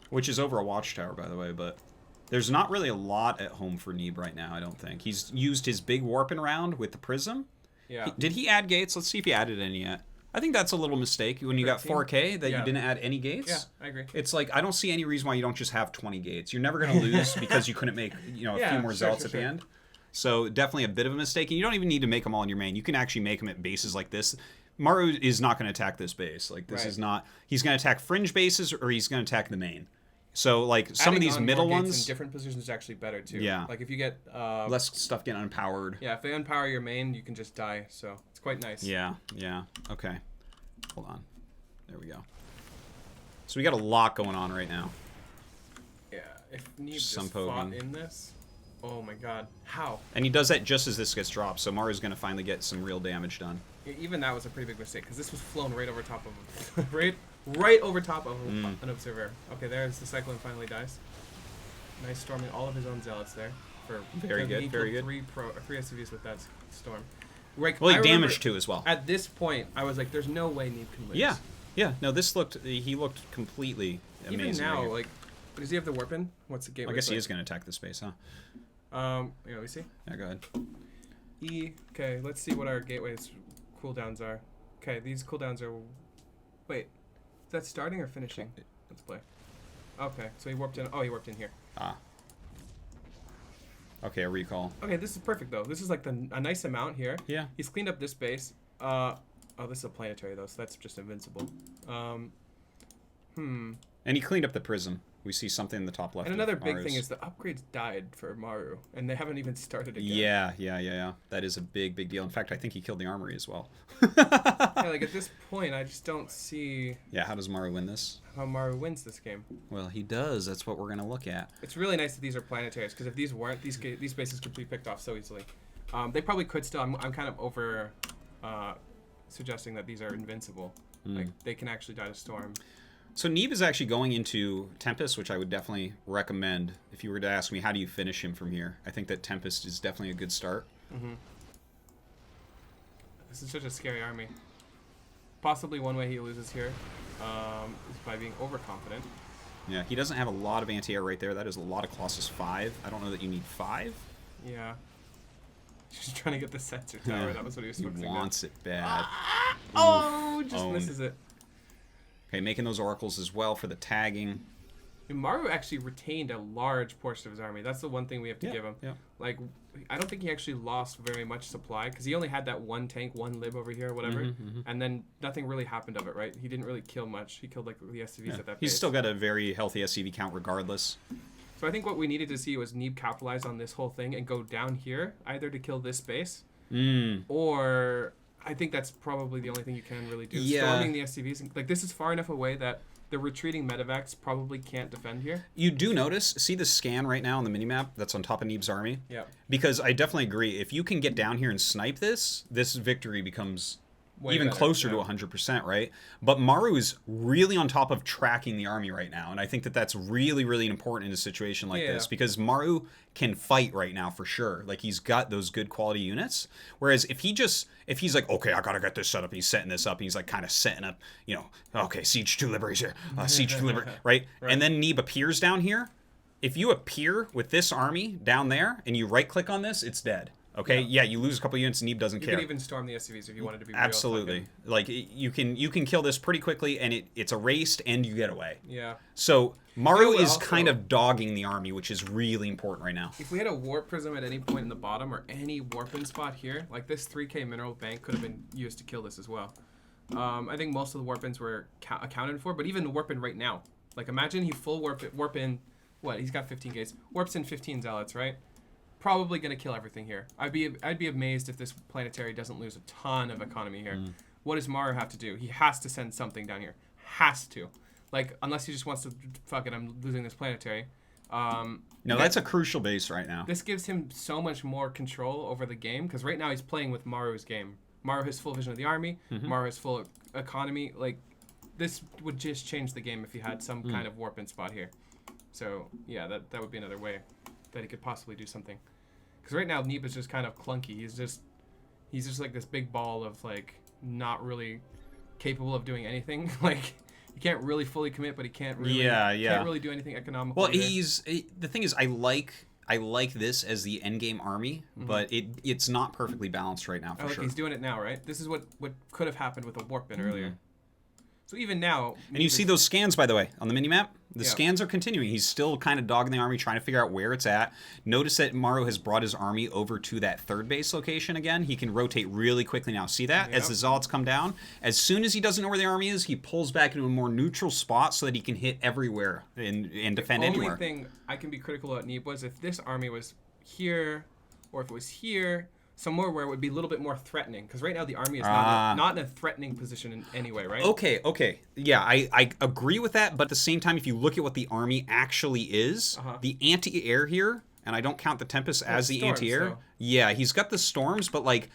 Which is over a watchtower, by the way, but there's not really a lot at home for Neeb right now, I don't think. He's used his big warping round with the Prism. Yeah. Did he add gates? Let's see if he added any yet. I think that's a little mistake when you got 13? 4K that Yeah. you didn't add any gates. Yeah, I agree. It's like, I don't see any reason why you don't just have 20 gates. You're never going to lose because you couldn't make, a Yeah, few more sure, zealots sure, at the sure. end. So definitely a bit of a mistake, and you don't even need to make them all in your main. You can actually make them at bases like this. Maru is not going to attack this base. Like, this Right. is not... He's going to attack fringe bases, or he's going to attack the main. So, like, some of Adding these on middle more gates ones... in different positions is actually better too. Yeah. Like if you get less stuff getting unpowered. yeah, if they unpower your main, you can just die. So it's quite nice. Yeah, yeah. Okay. Hold on. There we go. So we got a lot going on right now. Yeah. If Neeb just Some fought poking. in this, Oh my god. How? And he does that just as this gets dropped, so Maru's going to finally get some real damage done. Even that was a pretty big mistake, because this was flown right over top of him. right over top of an observer. Okay, there's the Cyclone finally dies. Nice storming all of his own zealots there. Very good, very good. Three SCVs with that storm. Like, well, he damaged 2 as well. At this point, I was like, there's no way Neeb can lose. Yeah, yeah. No, he looked completely amazing. Even now, right like, does he have the warp in? What's the gateway? I guess he is going to attack this space, huh? Yeah, let me see. Yeah, go ahead. Okay, let's see what our gateway's cooldowns are. Okay, these cooldowns are... Wait, is that starting or finishing? Let's play. Okay, so he warped in. Oh, he warped in here. Ah. Okay, a recall. Okay, this is perfect, though. This is like a nice amount here. Yeah. He's cleaned up this base. Oh, this is a planetary, though, so that's just invincible. And he cleaned up the prism. We see something in the top left. And another big thing is the upgrades died for Maru, and they haven't even started again. Yeah. That is a big deal. In fact, I think he killed the armory as well. Yeah, like at this point, I just don't see... Yeah, how does Maru win this? How Maru wins this game. Well, he does. That's what we're going to look at. It's really nice that these are planetaries, because if these weren't, these bases could be picked off so easily. They probably could still. I'm kind of over suggesting that these are invincible. Like, they can actually die to storm. So Neeb is actually going into Tempest, which I would definitely recommend. If you were to ask me, how do you finish him from here? I think that Tempest is definitely a good start. This is such a scary army. Possibly one way he loses here is by being overconfident. Yeah, he doesn't have a lot of anti-air right there. That is a lot of Colossus 5. I don't know that you need 5. Yeah. Just trying to get the sensor tower. That was what he was focusing on. He wants it bad. Just misses it. Okay, making those oracles as well for the tagging. And Maru actually retained a large portion of his army. That's the one thing we have to give him. Yeah. Like, I don't think he actually lost very much supply, because he only had that one tank, one lib over here, or whatever, and then nothing really happened of it, right? He didn't really kill much. He killed, like, the SCVs at that He's base. still got a very healthy SCV count regardless. So I think what we needed to see was Neeb capitalize on this whole thing and go down here, either to kill this base, or... I think that's probably the only thing you can really do. Yeah. Storming the SCVs. Like, this is far enough away that the retreating medevacs probably can't defend here. You do notice, see the scan right now on the minimap that's on top of Neeb's army? Yeah. Because I definitely agree. If you can get down here and snipe this victory becomes Way even better, closer to 100%, right? But Maru is really on top of tracking the army right now, and I think that that's really important in a situation like this, because Maru can fight right now for sure. Like, he's got those good quality units, whereas if he's like, okay, I gotta get this set up, and he's setting this up, and he's like kind of setting up, you know, okay, Siege 2 Libera's here, Siege 2 Libera, right? And then Neeb appears down here. If you appear with this army down there, and you right-click on this, it's dead. Okay, yeah, you lose a couple units. Neeb doesn't care. You can even storm the SCVs if you wanted to be absolutely. Real like, you can kill this pretty quickly, and it's erased, and you get away. Yeah. So Maru is also, kind of dogging the army, which is really important right now. If we had a warp prism at any point in the bottom, or any warping spot here, like this 3k mineral bank could have been used to kill this as well. I think most of the warp-ins were accounted for, but even the warp-in right now, like, imagine he full warp-in, what, he's got 15 gates, warps in 15 zealots, right? Probably going to kill everything here. I'd be amazed if this planetary doesn't lose a ton of economy here. What does Maru have to do? He has to send something down here. Has to. Like, unless he just wants to, fuck it, I'm losing this planetary. No, that's a crucial base right now. This gives him so much more control over the game, because right now he's playing with Maru's game. Maru has full vision of the army. Maru has full economy. Like, this would just change the game if he had some kind of warp-in spot here. So, yeah, that would be another way that he could possibly do something. Because right now, Neeb is just kind of clunky. He's just like this big ball of, like, not really capable of doing anything. Like, he can't really fully commit, but he can't really can't really do anything economical. Well, the thing is, I like this as the endgame army, but it's not perfectly balanced right now for sure. He's doing it now, right? This is what could have happened with a warp-in earlier. So even now... And you see those scans, by the way, on the minimap? The scans are continuing. He's still kind of dogging the army, trying to figure out where it's at. Notice that Maru has brought his army over to that third base location again. He can rotate really quickly now. See that? As the Zealots come down, as soon as he doesn't know where the army is, he pulls back into a more neutral spot so that he can hit everywhere and defend anywhere. The only thing I can be critical at Neeb was if this army was here, or if it was here... somewhere where it would be a little bit more threatening, because right now the army is not in a threatening position in any way, right? Okay. Yeah, I agree with that, but at the same time, if you look at what the army actually is, the anti-air here and I don't count the Tempest as the storms, anti-air. though. Yeah, he's got the storms, but like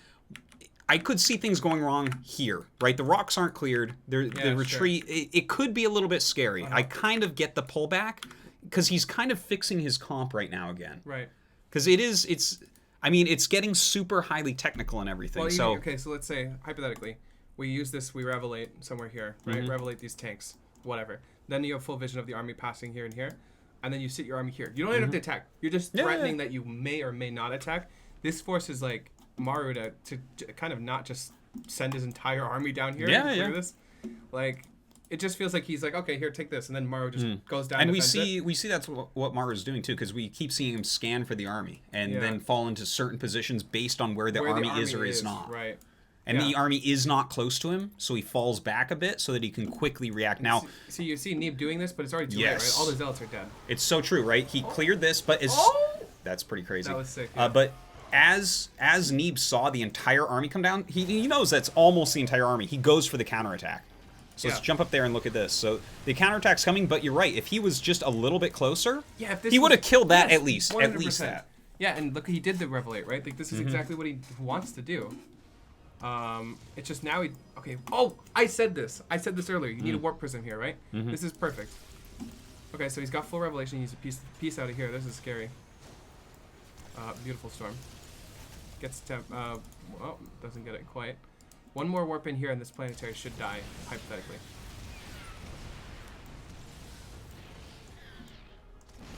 I could see things going wrong here, right? The rocks aren't cleared. The retreat, it could be a little bit scary. I kind of get the pullback because he's kind of fixing his comp right now again. Right. Because I mean, it's getting super highly technical and everything. Well, so okay, so let's say, hypothetically, we use this, we revelate somewhere here, right? Revelate these tanks, whatever. Then you have full vision of the army passing here and here, and then you sit your army here. You don't even have to attack. You're just threatening that you may or may not attack. This forces, like, Maru to kind of not just send his entire army down here and clear this. Like, it just feels like he's like, okay, here, take this, and then Maru just goes down. And we see that's what Maru's doing too, because we keep seeing him scan for the army and then fall into certain positions based on where the army is or is not. Right. And the army is not close to him, so he falls back a bit so that he can quickly react. Now, see, you see Neeb doing this, but it's already too late, right? All the zealots are dead. It's so true, right? He cleared this, but that's pretty crazy. That was sick. But as Neeb saw the entire army come down, he knows that's almost the entire army. He goes for the counterattack. So let's jump up there and look at this. So the counterattack's coming, but you're right. If he was just a little bit closer, he would have killed that at least. 100%. At least that. Yeah, and look, he did the revelate, right? Like, this is exactly what he wants to do. It's just now he... Okay. Oh, I said this earlier. You need a warp prism here, right? This is perfect. Okay, so he's got full revelation. He's a piece out of here. This is scary. Beautiful storm. Gets temp... doesn't get it quite. One more warp in here and this planetary should die, hypothetically.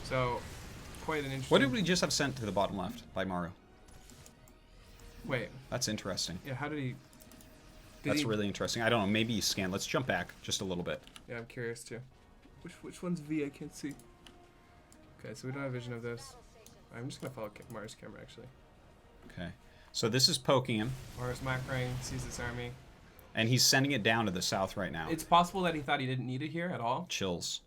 So, quite an interesting... What did we just have sent to the bottom left by Maru? Wait. That's interesting. Yeah, how did he... That's really interesting. I don't know. Maybe you scan. Let's jump back just a little bit. Yeah, I'm curious too. Which one's V? I can't see. Okay, so we don't have vision of this. I'm just going to follow Maru's camera, actually. Okay. So this is poking him. Maru's macroing, sees this army. And he's sending it down to the south right now. It's possible that he thought he didn't need it here at all. Chills.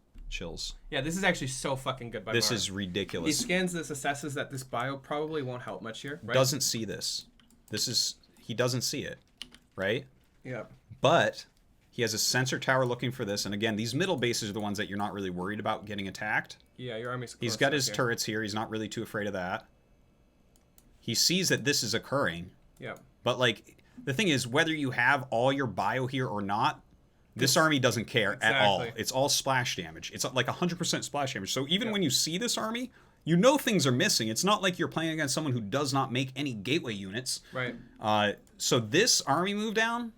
Yeah, this is actually so fucking good by This Maru. is ridiculous. He scans this, assesses that this bio probably won't help much here, right? Doesn't see this. He doesn't see it, right? Yeah. But he has a sensor tower looking for this. And again, these middle bases are the ones that you're not really worried about getting attacked. Yeah, your army's close. He's got his turrets here. He's not really too afraid of that. He sees that this is occurring. Yeah. But, like, the thing is, whether you have all your bio here or not, this army doesn't care at all. It's all splash damage. It's like 100% splash damage. So even when you see this army, you know things are missing. It's not like you're playing against someone who does not make any gateway units. Right. So this army move down,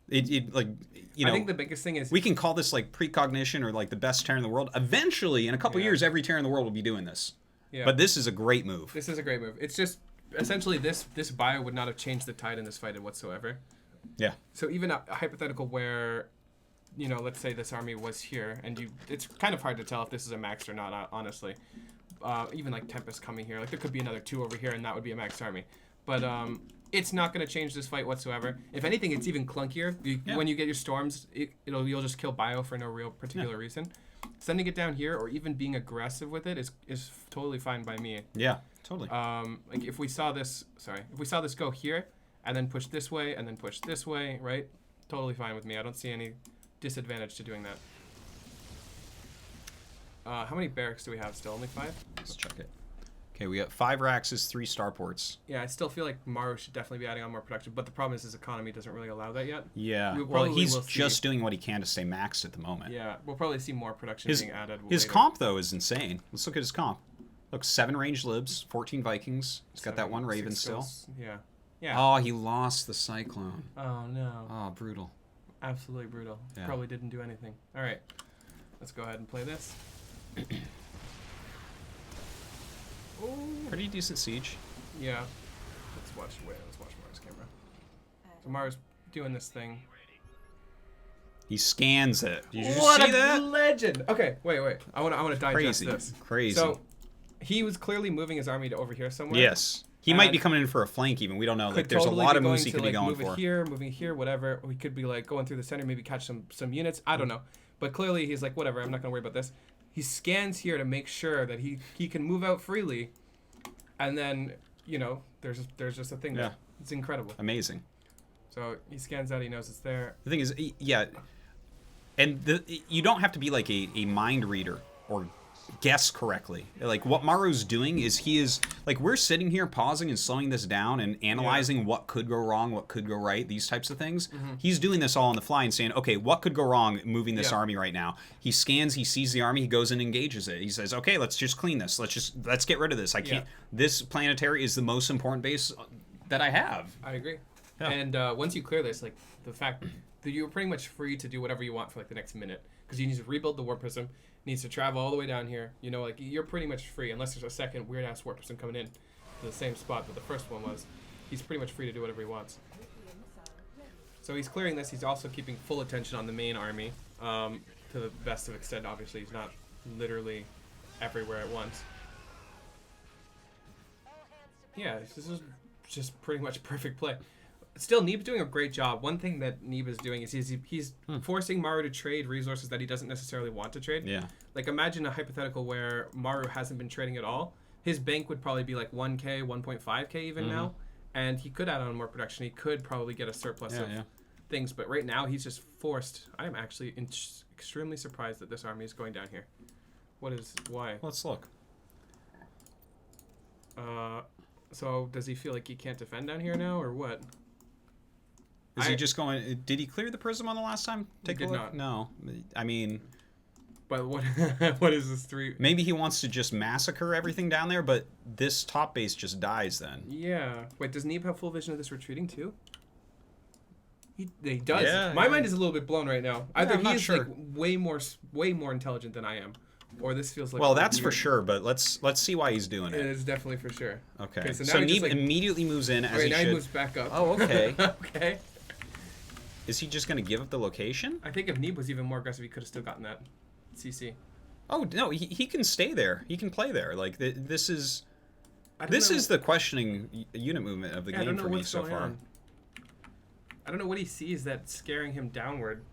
it like, you know, I think the biggest thing is... We can call this, like, precognition or, like, the best Terran in the world. Eventually, in a couple years, every Terran in the world will be doing this. Yeah. But this is a great move. This is a great move. It's just... Essentially, this bio would not have changed the tide in this fight whatsoever. Yeah. So even a hypothetical where, you know, let's say this army was here, and it's kind of hard to tell if this is a max or not, honestly. Even like Tempest coming here, like there could be another 2 over here, and that would be a maxed army. But it's not going to change this fight whatsoever. If anything, it's even clunkier. When you get your storms, you'll just kill bio for no real particular reason. Sending it down here or even being aggressive with it is totally fine by me. Yeah, totally. Like if we saw this go here and then push this way and then push this way, right? Totally fine with me. I don't see any disadvantage to doing that. How many barracks do we have still? Only 5? Let's check it. Okay, we got 5 Raxes, 3 starports. Yeah, I still feel like Maru should definitely be adding on more production, but the problem is his economy doesn't really allow that yet. Yeah, well, he's just doing what he can to stay maxed at the moment. Yeah, we'll probably see more production being added His later. comp, though, is insane. Let's look at his comp. Look, 7 ranged libs, 14 Vikings. He's got that 1 Raven still. Yeah. Oh, he lost the Cyclone. Oh, no. Oh, brutal. Absolutely brutal. Yeah. Probably didn't do anything. All right, let's go ahead and play this. Pretty decent siege. Yeah. Let's watch Maru's camera. So Maru's doing this thing. He scans it. Did you what see that? What a legend! Okay, wait. I want to digest this. Crazy. So he was clearly moving his army to over here somewhere. Yes. He might be coming in for a flank even. We don't know. Like, there's a lot of moves he could be going for. Moving here, whatever. Or he could be like going through the center, maybe catch some units. I don't know. But clearly he's like, whatever, I'm not going to worry about this. He scans here to make sure that he can move out freely. And then, you know, there's just a thing there. It's incredible. Amazing. So he scans that, he knows it's there. The thing is, yeah, and you don't have to be like a mind reader or guess correctly. Like, what Maru's doing is he is, like, we're sitting here pausing and slowing this down and analyzing what could go wrong, what could go right, these types of things. He's doing this all on the fly and saying, okay, what could go wrong moving this army right now? He scans, he sees the army, he goes and engages it. He says, okay, let's just clean this. Let's get rid of this. I can't, this planetary is the most important base that I have. I agree. Yeah. And once you clear this, like, the fact that you're pretty much free to do whatever you want for, like, the next minute. Because you need to rebuild the warp prism, needs to travel all the way down here. You know, like, you're pretty much free, unless there's a second weird-ass warp prism coming in to the same spot that the first one was. He's pretty much free to do whatever he wants. So he's clearing this. He's also keeping full attention on the main army, to the best of extent. Obviously, he's not literally everywhere at once. Yeah, this is just pretty much perfect play. Still, Neeb's doing a great job. One thing that Neeb is doing is he's forcing Maru to trade resources that he doesn't necessarily want to trade. Yeah. Like, imagine a hypothetical where Maru hasn't been trading at all. His bank would probably be like 1K, 1.5K even now. And he could add on more production. He could probably get a surplus of things. But right now, he's just forced. I'm actually extremely surprised that this army is going down here. Why? Let's look. So does he feel like he can't defend down here now, or what? Is he just going? Did he clear the prism on the last time? Take a look. Not. No, I mean, but what? What is this 3? maybe he wants to just massacre everything down there, but this top base just dies then. Yeah. Wait, does Neeb have full vision of this retreating too? He does. Yeah, My mind is a little bit blown right now. Either I'm not he's sure. like way more intelligent than I am, or this feels like. Well, that's for weird. sure, but let's see why he's doing It it. is definitely for sure. Okay. So So now he Neeb just, like, immediately moves in as Wait, he now should. he moves back up. Oh, okay. Okay. Is he just going to give up the location? I think if Neeb was even more aggressive, he could have still gotten that CC. Oh no, he can stay there. He can play there. Like this is I don't this know. is the questioning unit movement of the I game don't know for me what's so going far. on. I don't know what he sees that's scaring him downward.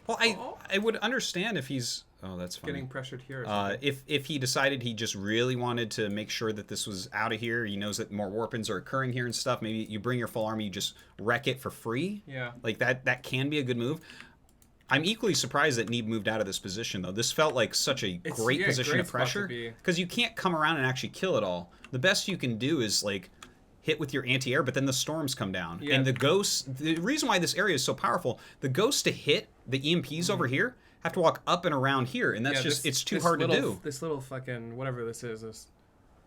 Well, I would understand if he's that's funny. Getting pressured here. Or something. If he decided he just really wanted to make sure that this was out of here, he knows that more warpins are occurring here and stuff. Maybe you bring your full army, you just wreck it for free. Yeah. Like that can be a good move. I'm equally surprised that Neeb moved out of this position, though. This felt like such a great position great of spot to pressure be. because you can't come around and actually kill it all. The best you can do is like hit with your anti-air, but then the storms come down. Yeah. And the ghosts, the reason why this area is so powerful, the ghosts to hit the EMPs over here have to walk up and around here, and that's it's too hard to do. This little fucking whatever this is,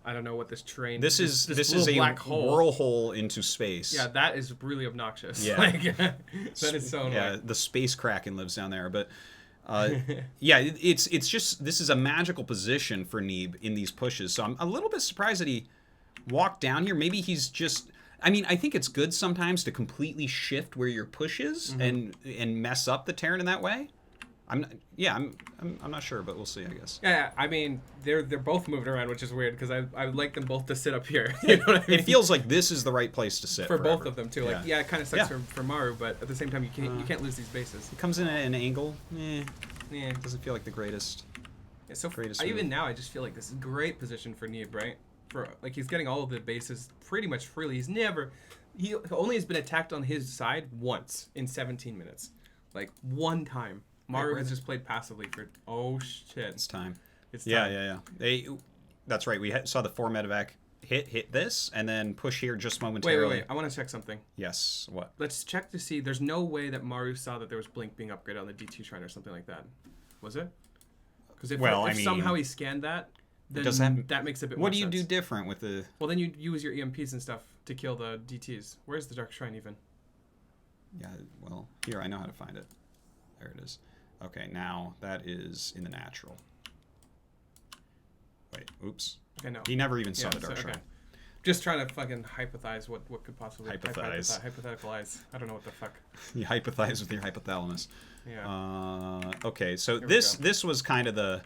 I don't know what this terrain. This is a black hole. whirlhole into space. Yeah, that is really obnoxious. Yeah. Like, that is so annoying. Yeah, the space kraken lives down there, but yeah, it's just this is a magical position for Neeb in these pushes. So I'm a little bit surprised that he walked down here. Maybe he's just. I mean, I think it's good sometimes to completely shift where your push is and mess up the Terran in that way. I'm not sure, but we'll see, I guess. Yeah, I mean, they're both moving around, which is weird because I would like them both to sit up here. You know what I mean? It feels like this is the right place to sit for forever. both of them too. Like, Yeah. it kind of sucks for Maru, but at the same time, you can't lose these bases. It comes in at an angle. Yeah. Doesn't feel like the greatest. Yeah, so Greatest even move. now, I just feel like this is a great position for Neeb, right? For like he's getting all of the bases pretty much freely. He only has been attacked on his side once in 17 minutes, like one time. Maru has just played passively for shit. It's time. It's time. Yeah. That's right. We saw the 4 medevac hit this and then push here just momentarily. Wait. I want to check something. Yes. What? Let's check to see. There's no way that Maru saw that there was Blink being upgraded on the D2 Shrine or something like that. Was it? Because if somehow he scanned that, then that makes a bit more What do you sense. do different with the... Well, then you use your EMPs and stuff to kill the DTs. Where's the Dark Shrine even? Yeah, well, here, I know how to find it. There it is. Okay, now that is in the natural. Wait, oops. Okay, no. He never even saw the Dark Shrine. Okay. Just trying to fucking hypothesize what could possibly... Hypothesize. Hypotheticalize. I don't know what the fuck. You hypothize with your hypothalamus. Yeah. Okay, so this was kind of the...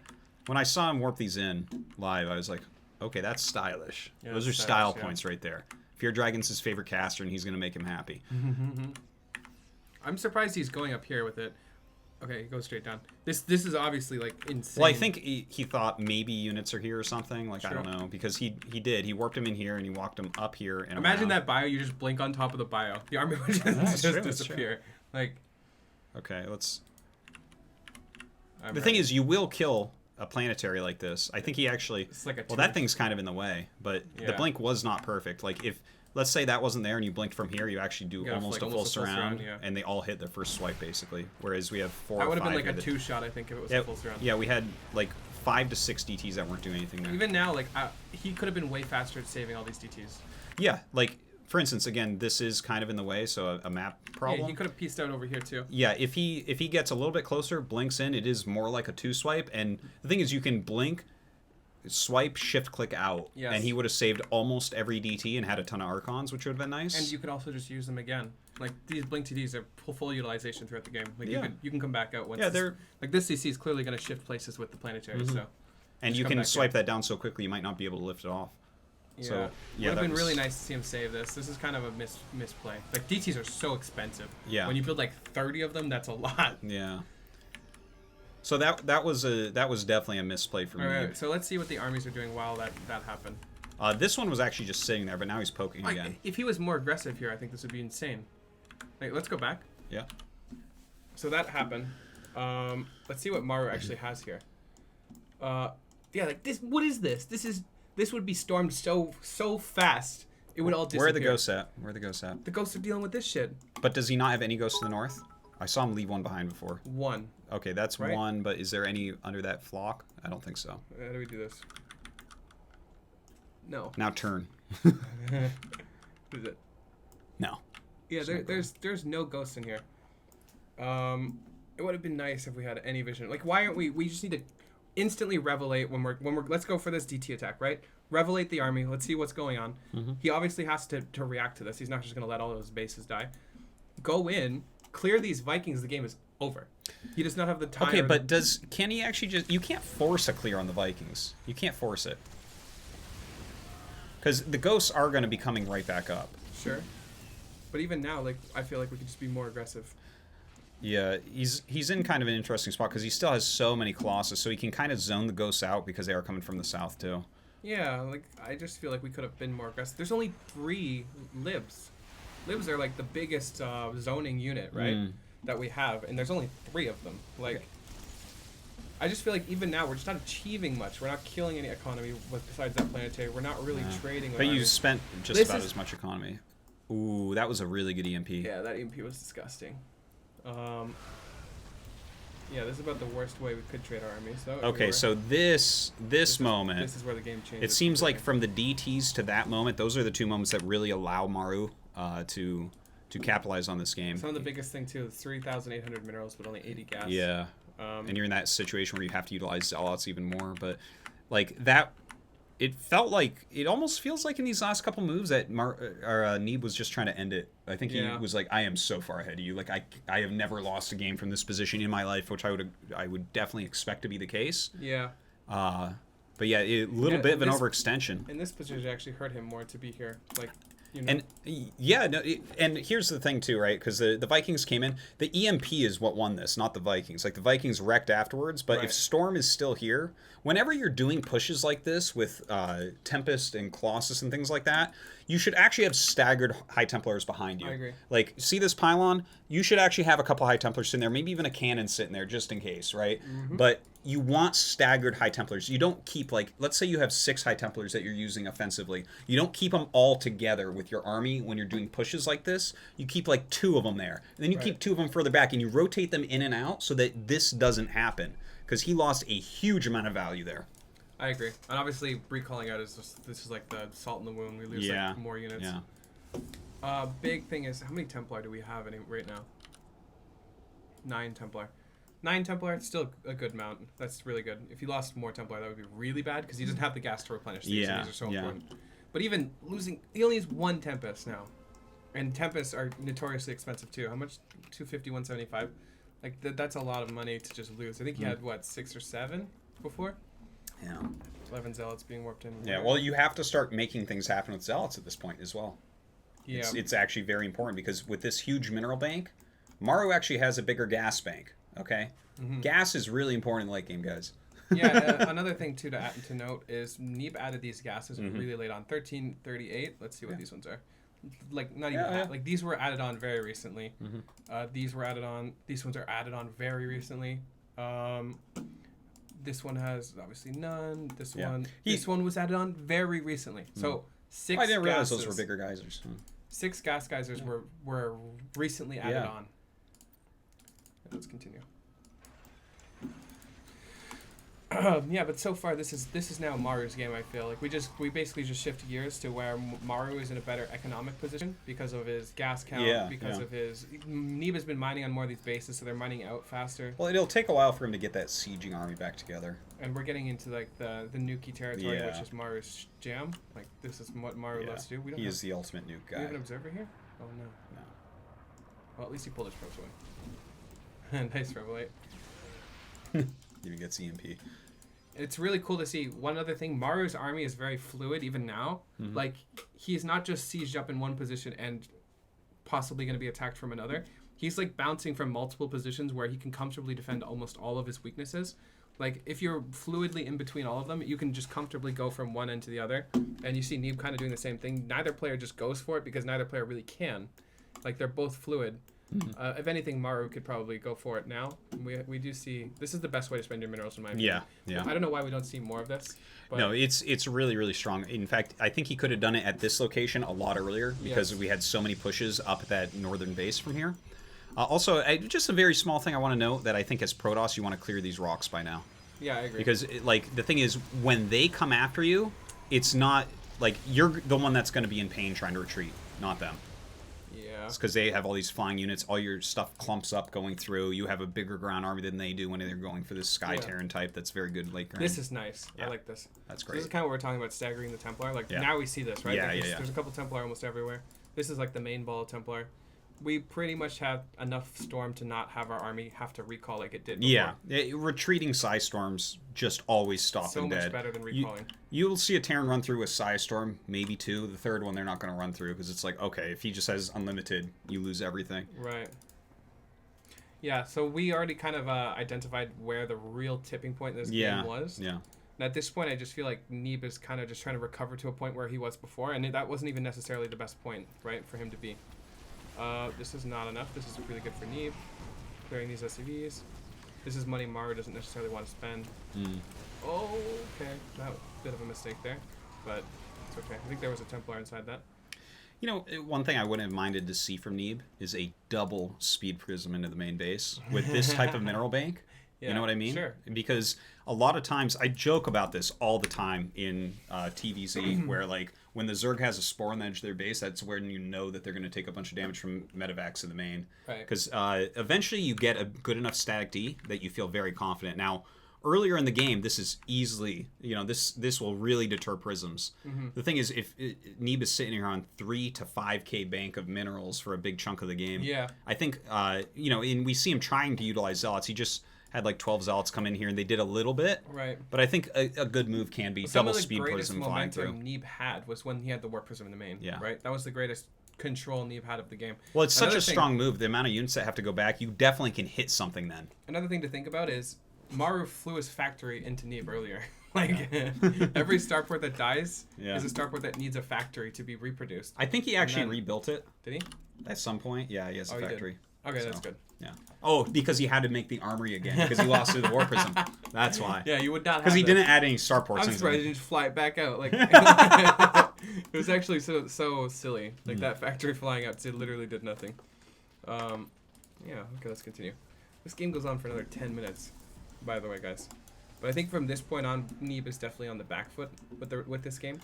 When I saw him warp these in live, I was like, okay, that's stylish. Yeah, Those are that's style stylish, points right there. Fear Dragon's his favorite caster, and he's going to make him happy. I'm surprised he's going up here with it. Okay, he goes straight down. This is obviously, like, insane. Well, I think he thought maybe units are here or something. Like, Sure. I don't know. Because he did. He warped him in here, and he walked him up here. And Imagine around. that bio, you just blink on top of the bio. The army would just, That's true, that's disappear. Like... Okay, let's... The thing is, you will kill a planetary like this. I think he actually... It's like a well, that thing's kind of in the way, but the blink was not perfect. Like, if... Let's say that wasn't there and you blinked from here, you actually do almost a full surround, and they all hit their first swipe, basically. Whereas we have 4 or 5... That would have been like a 2-shot, I think, if it was a full surround. Yeah, we had, like, 5 to 6 DTs that weren't doing anything there. Even now, like, he could have been way faster at saving all these DTs. Yeah, like... For instance, again, this is kind of in the way, so a map problem. Yeah, he could have pieced out over here too. Yeah, if he gets a little bit closer, blinks in, it is more like a 2-swipe. And the thing is, you can blink, swipe, shift, click out, and he would have saved almost every DT and had a ton of Archons, which would have been nice. And you could also just use them again. Like, these blink TDs are full utilization throughout the game. Like, you can come back out once. Yeah, they're like, this CC is clearly going to shift places with the planetary. So, and you can swipe that down so quickly you might not be able to lift it off. Yeah. So, yeah, would have been really nice to see him save this. This is kind of a misplay. Like, DTs are so expensive. Yeah. When you build like 30 of them, that's a lot. Yeah. So that was definitely a misplay for me. Alright, so let's see what the armies are doing while that happened. This one was actually just sitting there, but now he's poking again. If he was more aggressive here, I think this would be insane. Like, let's go back. Yeah. So that happened. Let's see what Maru actually has here. Yeah, like this. What is this? This would be stormed so fast. It would all disappear. Where are the ghosts at? The ghosts are dealing with this shit. But does he not have any ghosts to the north? I saw him leave one behind before. One. Okay, that's right? One, but is there any under that flock? I don't think so. How do we do this? No. Now turn. Is it? No. Yeah, there's no ghosts in here. It would have been nice if we had any vision. Like, why aren't we? We just need to instantly revelate when we're. Let's go for this DT attack, right? Revelate the army. Let's see what's going on. He obviously has to react to this. He's not just gonna let all those bases die. Go in, clear these Vikings. The game is over. He does not have the time. Okay, but can he actually just? You can't force a clear on the Vikings. You can't force it. Because the ghosts are going to be coming right back up. Sure. But even now, like, I feel like we could just be more aggressive. Yeah, he's in kind of an interesting spot because he still has so many Colossus, so he can kind of zone the ghosts out because they are coming from the south too. Yeah, like, I just feel like we could have been more aggressive. There's only 3 Libs. Libs are like the biggest zoning unit, right? That we have, and there's only 3 of them. Like, okay. I just feel like even now we're just not achieving much. We're not killing any economy besides that planetary. We're not really trading. But you spent just about as much economy. Ooh, that was a really good EMP. Yeah, that EMP was disgusting. Yeah, this is about the worst way we could trade our army. So okay, so this moment. This is where the game changes. It seems like from the DTs to that moment, those are the 2 moments that really allow Maru to capitalize on this game. Some of the biggest thing too is 3,800 minerals, but only 80 gas. Yeah. And you're in that situation where you have to utilize Zealots even more. But, like, that... It felt like... It almost feels like in these last couple moves that Neeb was just trying to end it. I think he was like, I am so far ahead of you. Like, I have never lost a game from this position in my life, which I would definitely expect to be the case. Yeah. But, yeah, a little bit of an overextension. And this position actually hurt him more to be here. Like... You know. And yeah, no, and here's the thing too, right? Because the Vikings came in. The EMP is what won this, not the Vikings. Like the Vikings wrecked afterwards, but if Storm is still here, whenever you're doing pushes like this with Tempest and Colossus and things like that, you should actually have staggered High Templars behind you. I agree. Like, see this pylon? You should actually have a couple High Templars sitting there, maybe even a cannon sitting there just in case, right? But you want staggered High Templars. You don't keep, like, let's say you have 6 High Templars that you're using offensively. You don't keep them all together with your army when you're doing pushes like this. You keep, like, 2 of them there. And then you keep 2 of them further back, and you rotate them in and out so that this doesn't happen. Because he lost a huge amount of value there. I agree. And obviously, recalling out is just, this is like the salt in the wound. We lose like, more units. Yeah. Big thing is, how many Templar do we have right now? 9 Templar. 9 Templar, it's still a good amount. That's really good. If he lost more Templar, that would be really bad because he doesn't have the gas to replenish these. And these are so important. But even losing, he only has 1 Tempest now. And Tempests are notoriously expensive too. How much? 250, 175? Like, that's a lot of money to just lose. I think he had, what, 6 or 7 before? Yeah. 11 Zealots being warped in. Yeah, well, you have to start making things happen with Zealots at this point as well. Yeah. It's actually very important because with this huge mineral bank, Maru actually has a bigger gas bank. Okay, gas is really important in late game, guys. Yeah, another thing too to note is Neeb added these gases really late on 1338. Let's see what these ones are. Like not even like these were added on very recently. These were added on. These ones are added on very recently. This one has obviously none. This Yeah. one, this one was added on very recently. So 6. I didn't realize those were bigger geysers. 6 gas geysers were recently added Yeah. on. Let's continue. Yeah, but so far this is now Maru's game. I feel like we basically just shift gears to where Maru is in a better economic position because of his gas count, because of his Neeb has been mining on more of these bases, so they're mining out faster. Well, it'll take a while for him to get that sieging army back together. And we're getting into like the nuke territory, which is Maru's jam. Like this is what Maru loves to do. He is the ultimate nuke guy. Do we have an observer here? Oh no. No. Well, at least he pulled his probes away. Nice revelate. Even gets EMP. It's really cool to see. One other thing, Maru's army is very fluid even now. Like, he's not just sieged up in one position and possibly going to be attacked from another. He's, like, bouncing from multiple positions where he can comfortably defend almost all of his weaknesses. Like, if you're fluidly in between all of them, you can just comfortably go from one end to the other. And you see Neeb kind of doing the same thing. Neither player just goes for it because neither player really can. Like, they're both fluid. If anything, Maru could probably go for it now. We do see this is the best way to spend your minerals in my opinion. Yeah. I don't know why we don't see more of this. But No, it's really, really strong. In fact, I think he could have done it at this location a lot earlier because we had so many pushes up at that northern base from here. Also, just a very small thing I want to note that I think as Protoss you want to clear these rocks by now. Yeah, I agree. Because like the thing is, when they come after you, it's not like you're the one that's going to be in pain trying to retreat, not them. Yeah. It's because they have all these flying units. All your stuff clumps up going through. You have a bigger ground army than they do when they're going for this Sky Terran type. That's very good late ground. This is nice. I like this. That's So great. this is kind of what we're talking about, staggering the Templar. Like now we see this, right? Yeah, Like, there's a couple Templar almost everywhere. This is like the main ball of Templar. We pretty much have enough Storm to not have our army have to recall like it did before. Yeah, retreating Psy Storms just always stop So them much dead. better than recalling. You'll see a Terran run through with Psy Storm, maybe 2. The third one they're not going to run through because it's like, okay, if he just has unlimited, you lose everything. Right. Yeah, so we already kind of identified where the real tipping point in this game was. Yeah. And at this point, I just feel like Neeb is kind of just trying to recover to a point where he was before, and that wasn't even necessarily the best point, right, for him to be. This is not enough. This is really good for Neeb. Clearing these SCVs. This is money Maru doesn't necessarily want to spend. Oh, okay. That was a bit of a mistake there, but it's okay. I think there was a Templar inside that. You know, one thing I wouldn't have minded to see from Neeb is a double speed prism into the main base with this type of mineral bank. Yeah, you know what I mean? Sure. Because a lot of times, I joke about this all the time in TVZ, where like when the Zerg has a spore on the edge of their base, that's when you know that they're going to take a bunch of damage from medevacs in the main. Right. Because eventually you get a good enough static D that you feel very confident. Now, earlier in the game, this is easily, you know, this will really deter prisms. The thing is, if Neeb is sitting here on 3 to 5k bank of minerals for a big chunk of the game, I think, you know, and we see him trying to utilize zealots. He just had like 12 zealots come in here and they did a little bit. Right. But I think a good move can be double speed prism flying through. Some of the greatest momentum Neeb had was when he had the warp prism in the main. Yeah. Right. That was the greatest control Neeb had of the game. Well, it's such a strong move. The amount of units that have to go back, you definitely can hit something then. Another thing to think about is Maru flew his factory into Neeb earlier. Like every starport that dies is a starport that needs a factory to be reproduced. I think he actually rebuilt it. Did he? At some point, yeah, he has a factory. Okay, so, that's good. Yeah. Oh, because he had to make the armory again because he lost through the war prism. That's why. Yeah, you would not. Because he didn't add any starports. I'm surprised he didn't fly it back out. Like it was actually so silly. Like that factory flying out literally did nothing. Yeah. Okay, let's continue. This game goes on for another 10 minutes. By the way, guys. But I think from this point on, Neeb is definitely on the back foot with this game.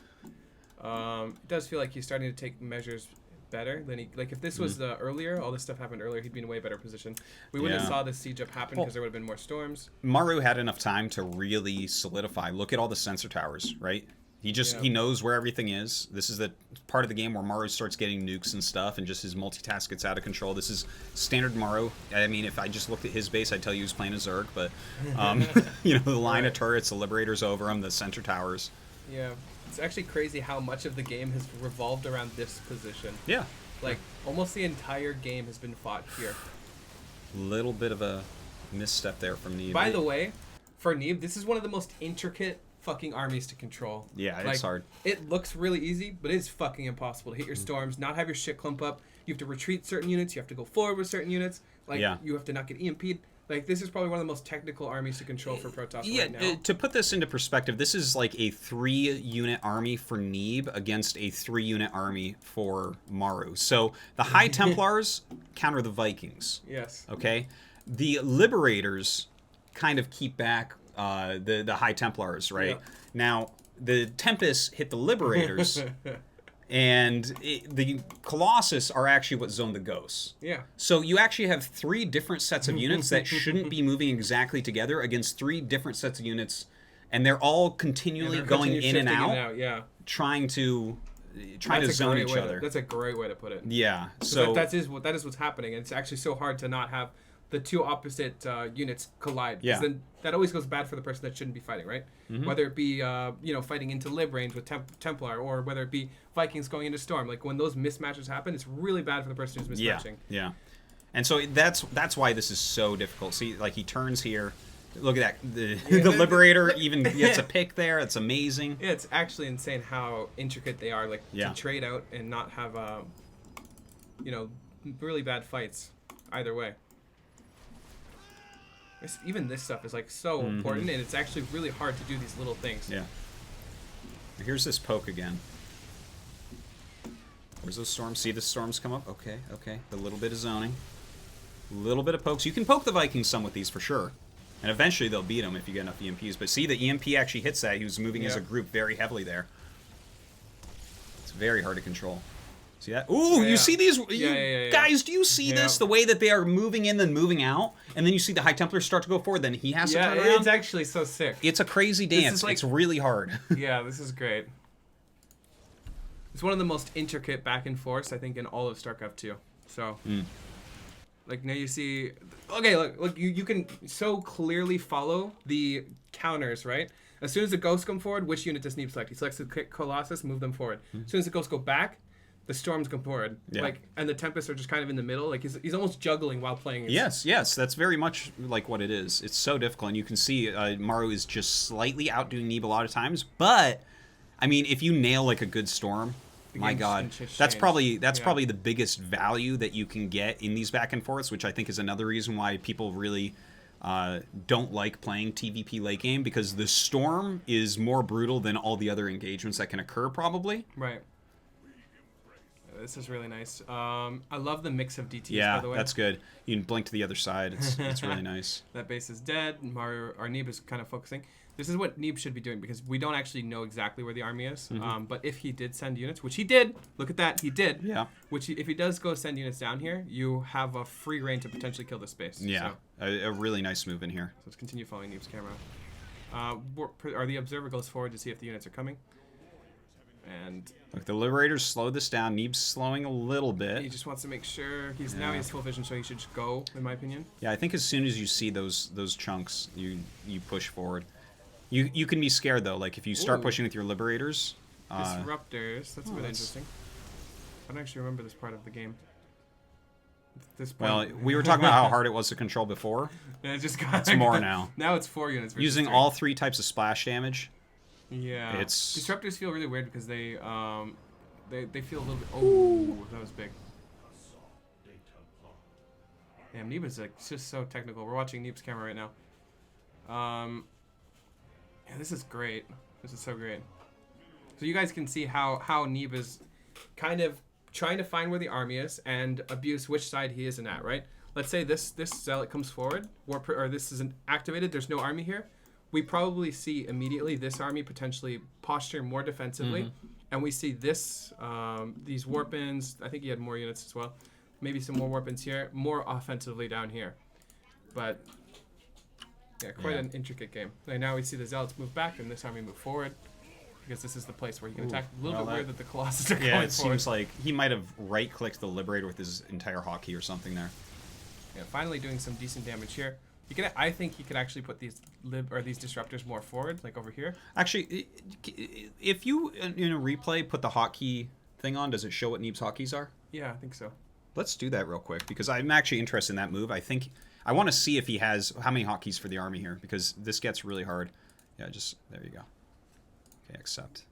It does feel like he's starting to take measures better than he if this was earlier, all this stuff happened earlier, he'd be in a way better position. We wouldn't have saw this siege up happen because there would have been more storms. Maru had enough time to really solidify. Look at all the sensor towers, right? He knows where everything is. This is the part of the game where Maru starts getting nukes and stuff and just his multitask gets out of control. This is standard Maru. I mean, if I just looked at his base, I'd tell you he was playing a Zerg, but you know, the line of turrets, the Liberators over him, the sensor towers. Yeah. It's actually crazy how much of the game has revolved around this position. Yeah. Like, almost the entire game has been fought here. Little bit of a misstep there from Neeb. By the way, for Neeb, this is one of the most intricate fucking armies to control. Yeah, it's hard. It looks really easy, but it's fucking impossible to hit your storms, not have your shit clump up. You have to retreat certain units. You have to go forward with certain units. Like, you have to not get EMP'd. Like, this is probably one of the most technical armies to control for Protoss right now. To put this into perspective, this is like a 3-unit army for Neeb against a 3-unit army for Maru. So the High Templars counter the Vikings. Yes. Okay? The Liberators kind of keep back the High Templars, right? Yeah. Now, the Tempests hit the Liberators, and the Colossus are actually what zone the Ghosts. Yeah. So you actually have 3 different sets of units that shouldn't be moving exactly together against 3 different sets of units, and they're all continually going in and out, yeah. trying to zone each other. That's a great way to put it. Yeah. So that is what's happening, and it's actually so hard to not have the 2 opposite units collide. Yeah. Then that always goes bad for the person that shouldn't be fighting, right? Mm-hmm. Whether it be fighting into Lib range with Templar, or whether it be Vikings going into Storm. Like, when those mismatches happen, it's really bad for the person who's mismatching. Yeah. And so that's why this is so difficult. See, like, he turns here. Look at that. The Liberator even gets a pick there. It's amazing. Yeah, it's actually insane how intricate they are. Like, Yeah. to trade out and not have really bad fights either way. Even this stuff is like so important, and it's actually really hard to do these little things. Yeah. Here's this poke again. Where's those storms? See the storms come up? Okay. A little bit of zoning. A little bit of pokes. You can poke the Vikings some with these for sure. And eventually they'll beat them if you get enough EMPs. But see, the EMP actually hits that. He was moving as a group very heavily there. It's very hard to control. See that? Ooh, you see these? Guys, do you see this? The way that they are moving in and moving out, and then you see the High Templars start to go forward, then he has to turn around. It's actually so sick. It's a crazy dance. It's really hard. Yeah, this is great. It's one of the most intricate back and forths, I think, in all of StarCraft 2. So, like, now you see... Okay, look, you can so clearly follow the counters, right? As soon as the Ghosts come forward, which unit does Neeb select? He selects the Colossus, move them forward. As soon as the Ghosts go back, the Storms come forward. Yeah. Like, and the Tempests are just kind of in the middle. Like, he's almost juggling while playing. Yes, that's very much like what it is. It's so difficult, and you can see Maru is just slightly outdoing Neeb a lot of times. But I mean, if you nail like a good Storm, my God, that's probably the biggest value that you can get in these back and forths, which I think is another reason why people really don't like playing TVP late game, because the Storm is more brutal than all the other engagements that can occur, probably. Right. This is really nice. I love the mix of DTs, yeah, by the way. That's good. You can blink to the other side. It's really nice. That base is dead. Maru, or Neeb is kind of focusing. This is what Neeb should be doing, because we don't actually know exactly where the army is. But if he did send units, which he did, look at that, he did. Yeah. If he does go send units down here, you have a free reign to potentially kill this base. Yeah, so, a really nice move in here. So let's continue following Neeb's camera. Are the observer goes forward to see if the units are coming. And look, the Liberators slowed this down. Neeb's slowing a little bit. He just wants to make sure now he has full vision, so he should just go, in my opinion. Yeah, I think as soon as you see those chunks, you push forward. You can be scared though. Like if you start pushing with your Liberators. Disruptors. That's a bit interesting. I don't actually remember this part of the game. Well, we were talking about how hard it was to control before. Yeah, it just got. It's more now. Now it's 4 units. Using 3. all 3 types of splash damage. Yeah. Disruptors feel really weird because they feel a little bit. Oh, that was big. Damn, Neeb is like just so technical. We're watching Neeb's camera right now. Yeah, this is great. This is so great. So you guys can see how Neeb is kind of trying to find where the army is and abuse which side he isn't at, right? Let's say this zealot comes forward, or this isn't activated. There's no army here. We probably see immediately this army potentially posture more defensively, and we see this these warpins. I think he had more units as well. Maybe some more warpins here, more offensively down here. But yeah, quite an intricate game. And now we see the zealots move back, and this army move forward, because this is the place where he can attack. A little bit weird that the Colossus are going forward. Yeah, it seems like he might have right-clicked the Liberator with his entire hotkey or something there. Yeah, finally doing some decent damage here. I think he could actually put these these disruptors more forward, like over here. Actually, if you in a replay put the hotkey thing on, does it show what Neeb's hotkeys are? Yeah, I think so. Let's do that real quick, because I'm actually interested in that move. I want to see if he has how many hotkeys for the army here, because this gets really hard. Yeah, just there you go. Okay, accept.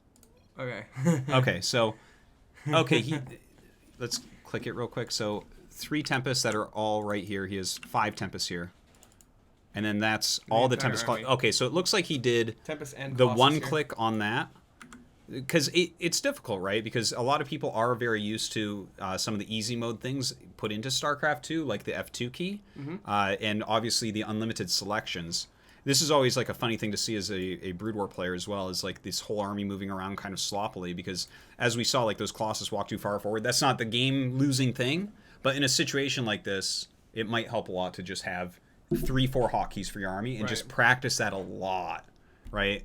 Okay. Okay, so let's click it real quick. So 3 Tempests that are all right here. He has 5 Tempests here. And then that's all the entire Tempest. army. Okay, so it looks like he did Tempest and the Colossus one here. click on that. Because it's difficult, right? Because a lot of people are very used to some of the easy mode things put into StarCraft 2, like the F2 key, and obviously the unlimited selections. This is always like a funny thing to see as a Brood War player as well, is like this whole army moving around kind of sloppily, because as we saw, like those Colossus walk too far forward, that's not the game-losing thing, but in a situation like this, it might help a lot to just have 3-4 hotkeys for your army and just practice that a lot, right?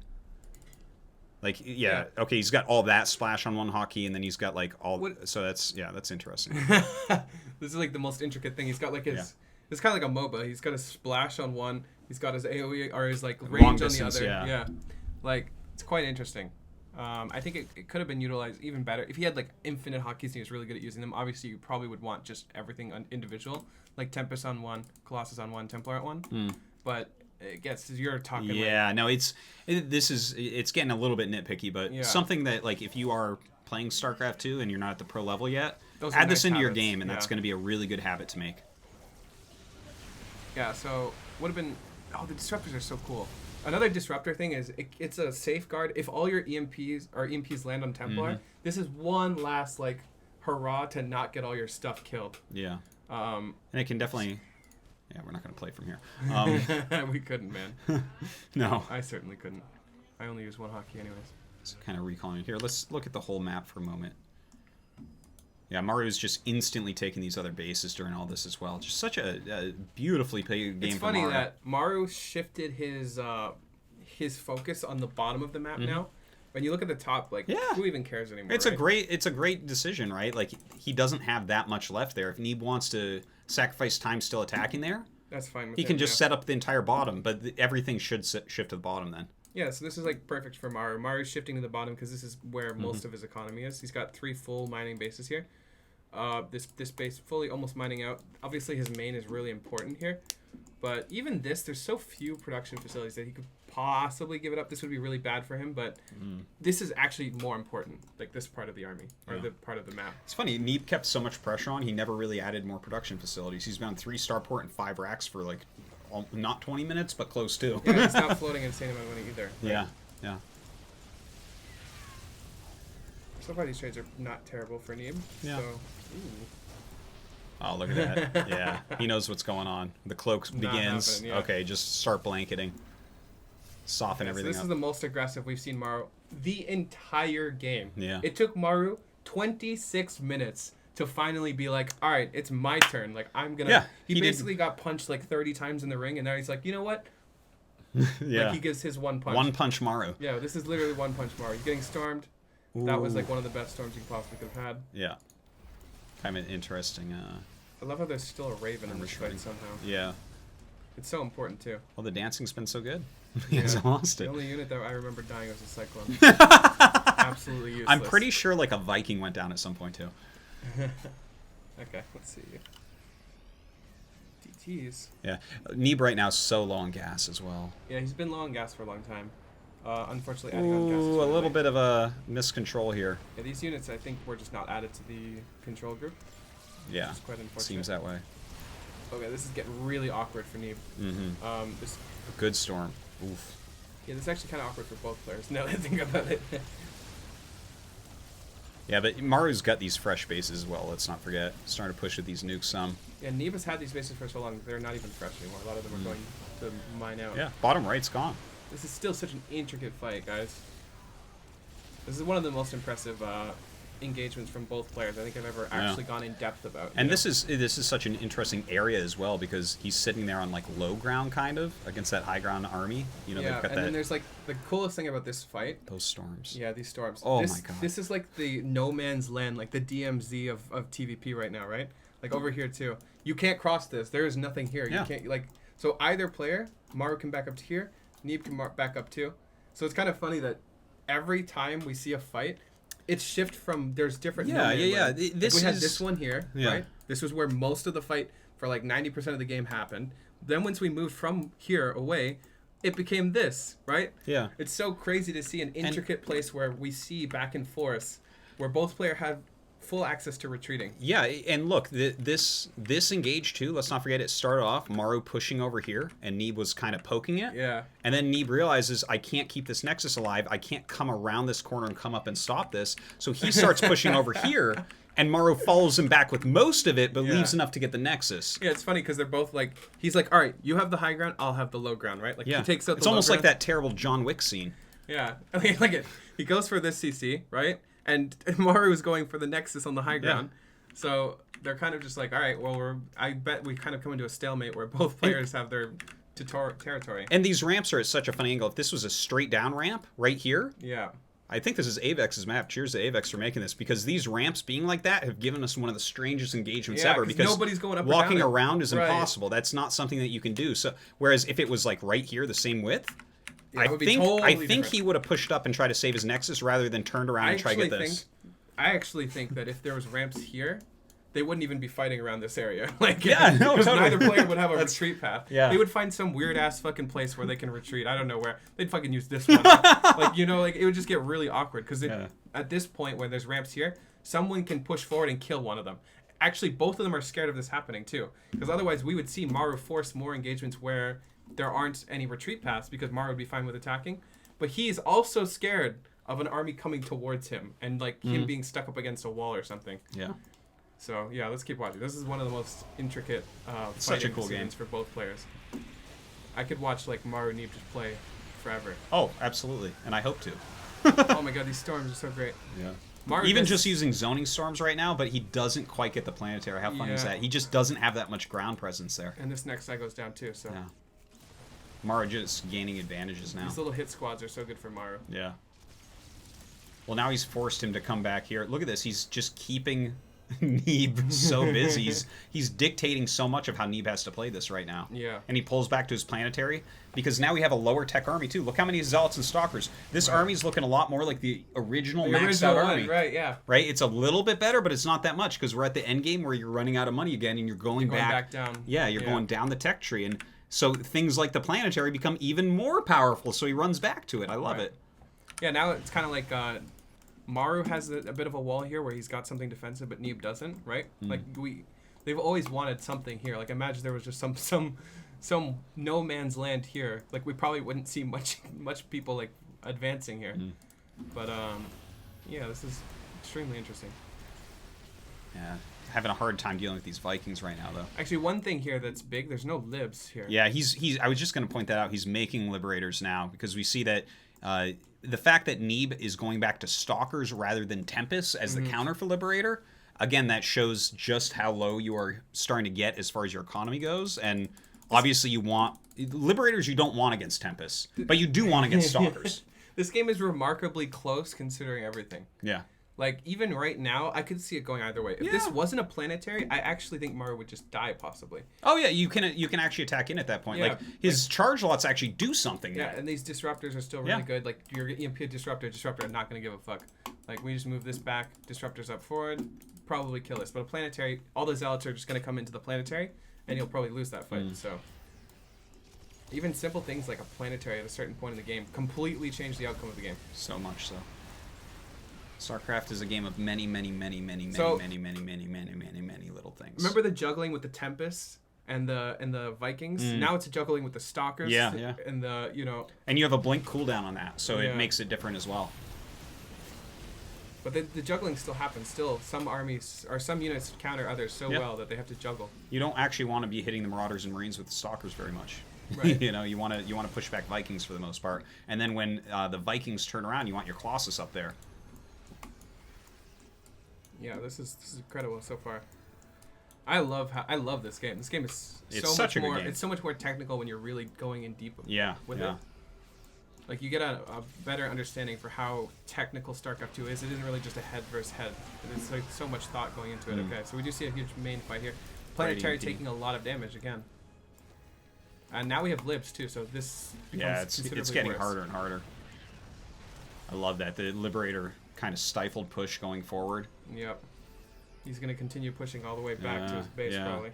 Like, yeah, okay, he's got all that splash on one hotkey, and then he's got, like, all... So that's interesting. This is, like, the most intricate thing. He's got, like, his... It's kind of like a MOBA. He's got a splash on one. He's got his AoE, or his, like, range on the other. Yeah. Like, it's quite interesting. I think it could have been utilized even better. If he had, like, infinite hotkeys and he was really good at using them, obviously you probably would want just everything individual. Like, Tempest on one, Colossus on one, Templar at one. But... I guess you're talking. Yeah, no, it's getting a little bit nitpicky, but something that, like, if you are playing StarCraft 2 and you're not at the pro level yet, add this into your game, and that's going to be a really good habit to make. Yeah, so would have been. Oh, the disruptors are so cool. Another disruptor thing is it's a safeguard. If all your EMPs land on Templar, this is one last like hurrah to not get all your stuff killed. Yeah. And it can definitely. Yeah, we're not going to play from here. We couldn't, man. No. I certainly couldn't. I only use one hotkey anyways. So kind of recalling here. Let's look at the whole map for a moment. Yeah, Maru is just instantly taking these other bases during all this as well. Just such a beautifully played game. It's funny that Maru shifted his focus on the bottom of the map now. When you look at the top, like, who even cares anymore? It's a great decision, right? Like, he doesn't have that much left there. If Neeb wants to sacrifice time still attacking there, that's fine. He can just set up the entire bottom, but everything should shift to the bottom then. Yeah, so this is like perfect for Maru. Maru's shifting to the bottom because this is where most of his economy is. He's got 3 full mining bases here. This base fully almost mining out. Obviously, his main is really important here. But even this, there's so few production facilities that he could possibly give it up. This would be really bad for him, but this is actually more important, like this part of the army, or the part of the map. It's funny, Neeb kept so much pressure on, he never really added more production facilities. He's been on 3 starport and 5 racks for, like, not 20 minutes, but close to. Yeah, it's not floating insane amount of money either. Right? Yeah. So far, these trades are not terrible for Neeb. Yeah. So, oh, look at that. Yeah, he knows what's going on. The cloak begins. Okay, just start blanketing. Soften everything up. This is the most aggressive we've seen Maru the entire game. Yeah. It took Maru 26 minutes to finally be like, all right, it's my turn. Like, I'm going to... Yeah, he basically got punched like 30 times in the ring, and now he's like, you know what? Like, he gives his one punch. One punch Maru. Yeah, this is literally one punch Maru. He's getting stormed. Ooh. That was like one of the best storms you possibly could have had. Yeah. Kind of interesting. I love how there's still a Raven in this fight somehow. Yeah. It's so important, too. Well, the dancing's been so good. He hasn't lost it. The only unit that I remember dying was a Cyclone. Absolutely useless. I'm pretty sure like a Viking went down at some point, too. Okay, let's see. DTs. Yeah. Neeb right now is so low on gas as well. Yeah, he's been low on gas for a long time. Unfortunately, adding on gas is a little bit of a miscontrol here. Yeah, these units, I think, were just not added to the control group. Yeah, which is quite unfortunate. Seems that way. Okay, this is getting really awkward for Neeb. This a good storm. Oof. Yeah, this is actually kind of awkward for both players. Now that I think about it. Yeah, but Maru's got these fresh bases as well. Let's not forget. Starting to push with these nukes some. Yeah, Neeb has had these bases for so long. They're not even fresh anymore. A lot of them are going to mine out. Yeah, bottom right's gone. This is still such an intricate fight, guys. This is one of the most impressive engagements from both players I think I've ever actually gone in depth about. And this is such an interesting area as well because he's sitting there on like low ground kind of against that high ground army. You know, they've got then there's like the coolest thing about this fight. Those storms. Yeah, these storms. Oh my god. This is like the no man's land, like the DMZ of TVP right now, right? Like over here too. You can't cross this. There is nothing here. You can't like. So either player, Maru can back up to here. Neeb can back up too. So it's kind of funny that every time we see a fight, it's shift from there's different. We had this one here, right? This was where most of the fight for like 90% of the game happened. Then once we moved from here away, it became this, right? Yeah. It's so crazy to see an intricate place where we see back and forth, where both players have full access to retreating. Yeah, and look, this engage too, let's not forget it started off Maru pushing over here, and Neeb was kind of poking it. Yeah. And then Neeb realizes, I can't keep this Nexus alive, I can't come around this corner and come up and stop this, so he starts pushing over here, and Maru follows him back with most of it, but leaves enough to get the Nexus. Yeah, it's funny, because they're both like, he's like, all right, you have the high ground, I'll have the low ground, right? Like, he takes out the It's almost low like ground. that terrible John Wick scene. Yeah. Like he goes for this CC, right? And Maru is going for the Nexus on the high ground. So they're kind of just like, all right, well, I bet we kind of come into a stalemate where both players have their territory. And these ramps are at such a funny angle. If this was a straight down ramp right here, yeah. I think this is Avex's map. Cheers to Avex for making this, because these ramps being like that have given us one of the strangest engagements ever. Because nobody's going up walking or down around is impossible. That's not something that you can do. So whereas if it was like right here, the same width, I think he would have pushed up and tried to save his Nexus rather than turned around and try to get this. I actually think that if there was ramps here, they wouldn't even be fighting around this area. Because totally. Neither player would have a retreat path. Yeah. They would find some weird ass fucking place where they can retreat. I don't know where. They'd fucking use this one. It would just get really awkward because at this point when there's ramps here, someone can push forward and kill one of them. Actually, both of them are scared of this happening too, because otherwise we would see Maru force more engagements where there aren't any retreat paths because Maru would be fine with attacking. But he's also scared of an army coming towards him and like him being stuck up against a wall or something. Yeah. So yeah, let's keep watching. This is one of the most intricate such a fighting cool game for both players. I could watch like Maru and Neeb just play forever. Oh, absolutely, and I hope to. Oh my god, these storms are so great. Yeah. Maru even just using zoning storms right now, but he doesn't quite get the planetary. How funny is that? He just doesn't have that much ground presence there. And this next side goes down too, so. Yeah. Maru just gaining advantages now. These little hit squads are so good for Maru. Yeah. Well, now he's forced him to come back here. Look at this. He's just keeping Neeb so busy. He's dictating so much of how Neeb has to play this right now. Yeah. And he pulls back to his planetary because now we have a lower tech army too. Look how many Zealots and Stalkers. This army's looking a lot more like the original maxed out army. Right, yeah. Right? It's a little bit better, but it's not that much because we're at the end game where you're running out of money again and you're going back down. Yeah, you're going down the tech tree. And so things like the planetary become even more powerful, so he runs back to it. I love it. Yeah, now it's kind of like Maru has a bit of a wall here where he's got something defensive, but Neeb doesn't, right? Like they've always wanted something here. Like imagine there was just some no man's land here. Like we probably wouldn't see much people like advancing here. But yeah, this is extremely interesting. Yeah. Having a hard time dealing with these Vikings right now, though. Actually, one thing here that's big, there's no libs here. Yeah, he's. I was just going to point that out. He's making Liberators now because we see that the fact that Neeb is going back to Stalkers rather than Tempests as the counter for Liberator, again, that shows just how low you are starting to get as far as your economy goes. And obviously, you want Liberators you don't want against Tempests, but you do want against Stalkers. This game is remarkably close considering everything. Yeah. Like, even right now, I could see it going either way. If this wasn't a planetary, I actually think Maru would just die, possibly. Oh, yeah, you can actually attack in at that point. Yeah, like, his charge lots actually do something. Yeah, and these disruptors are still really good. Like, your EMP disruptor are not going to give a fuck. Like, we just move this back, disruptors up forward, probably kill us. But a planetary, all the zealots are just going to come into the planetary, and you'll probably lose that fight, so... Even simple things like a planetary at a certain point in the game completely change the outcome of the game. So much so. StarCraft is a game of many little things. Remember the juggling with the Tempests and the Vikings? Now it's a juggling with the Stalkers. Yeah. And the And you have a blink cooldown on that, so it makes it different as well. But the juggling still happens. Still, some armies or some units counter others so well that they have to juggle. You don't actually want to be hitting the Marauders and Marines with the Stalkers very much. Right. You want to push back Vikings for the most part, and then when the Vikings turn around, you want your Colossus up there. Yeah, this is incredible so far. I love this game. This game is It's such a good game. It's so much more technical when you're really going in deep with it. Like you get a better understanding for how technical StarCraft 2 is. It isn't really just a head versus head. There's like so much thought going into it. Okay, so we do see a huge main fight here. Planetary taking a lot of damage again. And now we have libs too, so this becomes it's getting harder and harder. I love that. The Liberator kind of stifled push going forward. Yep. He's going to continue pushing all the way back to his base probably.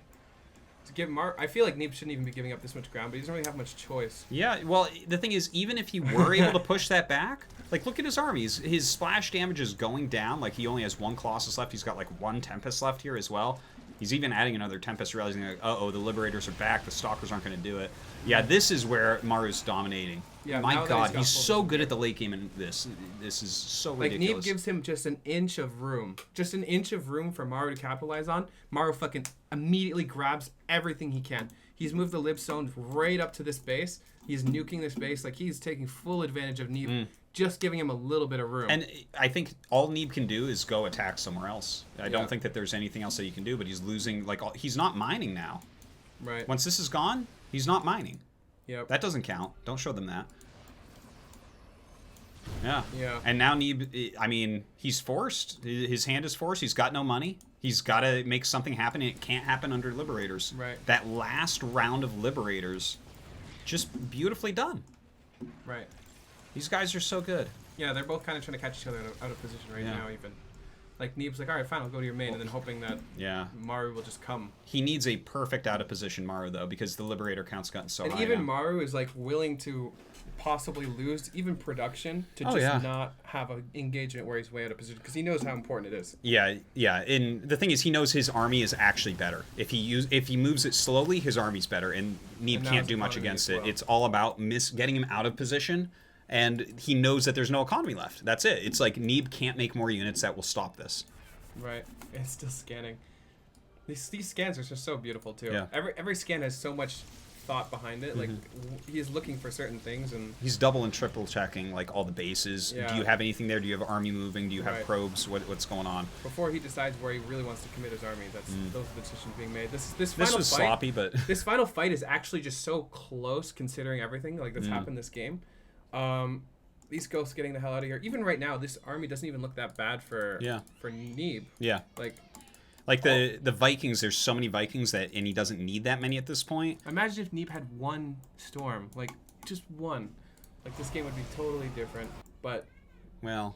To give I feel like Neeb shouldn't even be giving up this much ground, but he doesn't really have much choice. Yeah, well, the thing is, even if he were able to push that back, Like, look at his army. His splash damage is going down. Like, he only has 1 Colossus left. He's got, like, 1 Tempest left here as well. He's even adding another Tempest, realizing, like, uh-oh, the Liberators are back. The Stalkers aren't going to do it. Yeah, this is where Maru's dominating. Yeah, my God, he's so good at the late game in this. This is so ridiculous. Like, Neeb gives him just an inch of room. Just an inch of room for Maru to capitalize on. Maru fucking immediately grabs everything he can. He's moved the Lib Stones right up to this base. He's nuking this base. Like, he's taking full advantage of Neeb, just giving him a little bit of room. And I think all Neeb can do is go attack somewhere else. I don't think that there's anything else that he can do, but he's losing, like, he's not mining now. Right. Once this is gone, he's not mining. Yep. That doesn't count. Don't show them that. Yeah. Yeah. And now Neeb, I mean, he's forced. His hand is forced. He's got no money. He's got to make something happen, and it can't happen under Liberators. Right. That last round of Liberators, just beautifully done. Right. These guys are so good. Yeah, they're both kind of trying to catch each other out of position right now, even. Like, Neeb's like, all right, fine, I'll go to your main, and then hoping that Maru will just come. He needs a perfect out-of-position Maru, though, because the Liberator count's gotten so high. And even Maru is, like, willing to possibly lose even production to not have an engagement where he's way out of position, because he knows how important it is. Yeah, yeah. And the thing is, he knows his army is actually better. If he moves it slowly, his army's better, and Neeb can't do much against it. It's all about getting him out of position. And he knows that there's no economy left. That's it. It's like Neeb can't make more units that will stop this. Right. It's still scanning. These scans are just so beautiful too. Yeah. Every scan has so much thought behind it. Like he's looking for certain things, and he's double and triple checking like all the bases. Yeah. Do you have anything there? Do you have army moving? Do you have probes? What's going on? Before he decides where he really wants to commit his army, those are the decisions being made. This was sloppy, but this final fight is actually just so close considering everything like that's happened this game. These ghosts getting the hell out of here. Even right now, this army doesn't even look that bad for Neeb. Yeah. Like the Vikings, there's so many Vikings and he doesn't need that many at this point. Imagine if Neeb had one storm, like just one. Like this game would be totally different. But well,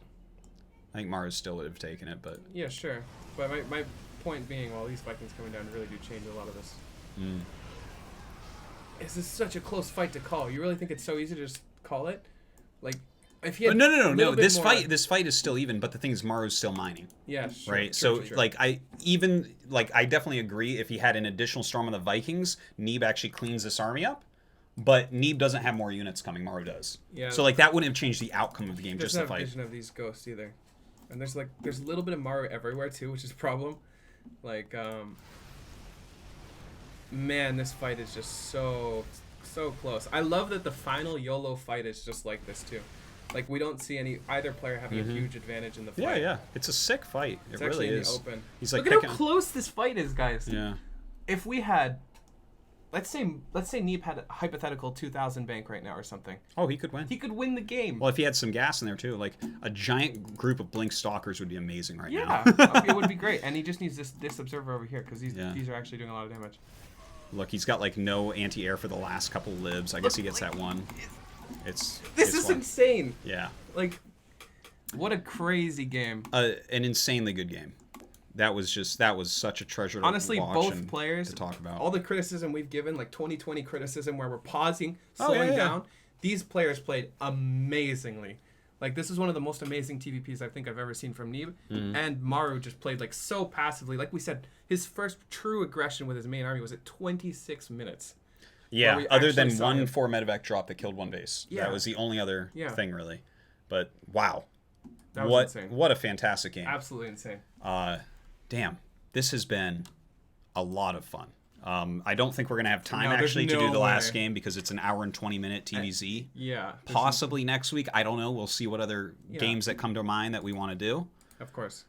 I think Maru still would have taken it, but yeah, sure. But my point being, well, these Vikings coming down really do change a lot of this. This is such a close fight to call. You really think it's so easy to just call it? Like, if he had no. This fight is still even, but the thing is, Maru's still mining. Yeah, sure, right. Sure. Like, I definitely agree. If he had an additional storm on the Vikings, Neeb actually cleans this army up. But Neeb doesn't have more units coming. Maru does. Yeah. So like that wouldn't have changed the outcome of the game. Just the fight. There's no vision of these ghosts either, and there's a little bit of Maru everywhere too, which is a problem. Like, man, this fight is just so close. I love that the final YOLO fight is just like this too. Like we don't see either player having a huge advantage in the fight. Yeah. It's a sick fight. It really is. In the open. He's like, look at how close this fight is, guys. Yeah. If we had, let's say Neeb had a hypothetical 2,000 bank right now or something. Oh, he could win. He could win the game. Well, if he had some gas in there too, like a giant group of Blink Stalkers would be amazing now. Yeah, it would be great. And he just needs this observer over here because these are actually doing a lot of damage. Look, he's got like no anti-air for the last couple libs. I guess he gets that one. This is insane. Yeah. Like, what a crazy game. An insanely good game. That was such a treasure to honestly, watch both players to talk about. All the criticism we've given, like 2020 criticism where we're pausing, slowing down, these players played amazingly. Like, this is one of the most amazing TVPs I think I've ever seen from Neeb. And Maru just played like so passively. Like we said, his first true aggression with his main army was at 26 minutes. Yeah, other than one 4 medevac drop that killed one base. Yeah. That was the only other thing, really. But, wow. That was insane. What a fantastic game. Absolutely insane. Damn. This has been a lot of fun. I don't think we're going to have time, to do the last game because it's an hour and 20-minute TVZ. Yeah. Possibly next week. I don't know. We'll see what other games that come to mind that we want to do. Of course.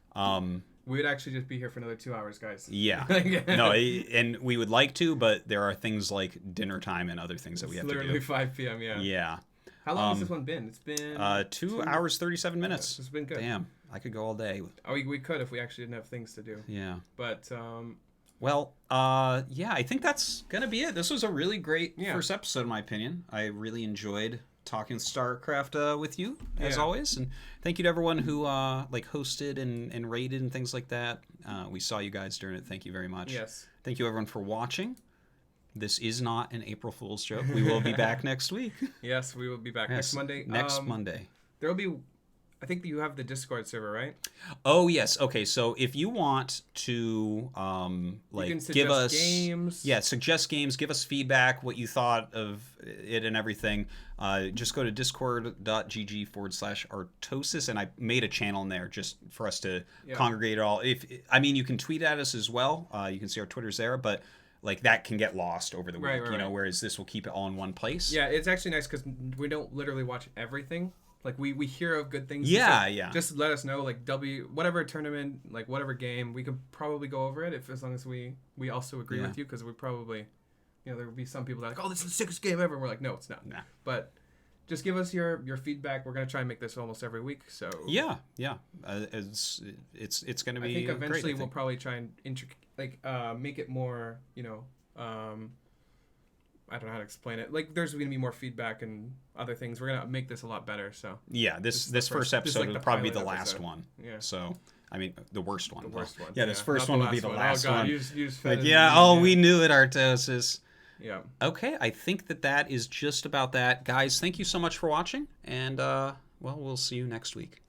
We would actually just be here for another 2 hours, guys. Yeah. No, and we would like to, but there are things like dinner time and other things that we have to do. Literally 5 p.m., yeah. Yeah. How long has this one been? It's been... 2 hours, 37 minutes. It's been good. Damn. I could go all day. Oh, we could if we actually didn't have things to do. Yeah. But, well, I think that's going to be it. This was a really great first episode, in my opinion. I really enjoyed talking StarCraft with you, as always. And thank you to everyone who hosted and rated and things like that. We saw you guys during it. Thank you very much. Yes. Thank you, everyone, for watching. This is not an April Fool's joke. We will be back next week. Yes, we will be back next Monday. Next Monday. there'll be. I think you have the Discord server, right? Oh yes. Okay. So if you want to You can give us games. suggest games, give us feedback, what you thought of it and everything, just go to discord.gg/Artosis, and I made a channel in there just for us to congregate it all. You can tweet at us as well. You can see our Twitter's there, but like that can get lost over the week, Right. whereas this will keep it all in one place. Yeah, it's actually nice because we don't literally watch everything. Like we hear of good things. Yeah. Just let us know, like whatever tournament, like whatever game, we could probably go over it as long as we also agree with you, because we probably, there would be some people that are like, oh, this is the sickest game ever. And we're like, no, it's not. Nah. But just give us your feedback. We're gonna try and make this almost every week. So yeah. It's gonna be. I think eventually great, we'll probably try and make it more. I don't know how to explain it. Like, there's going to be more feedback and other things. We're going to make this a lot better. So yeah, this first episode will probably be the last one. Yeah. So the worst one. The worst one. Yeah, this first one will be the last one. You just we knew it, Artosis. Yeah. Okay, I think that is just about that, guys. Thank you so much for watching, and we'll see you next week.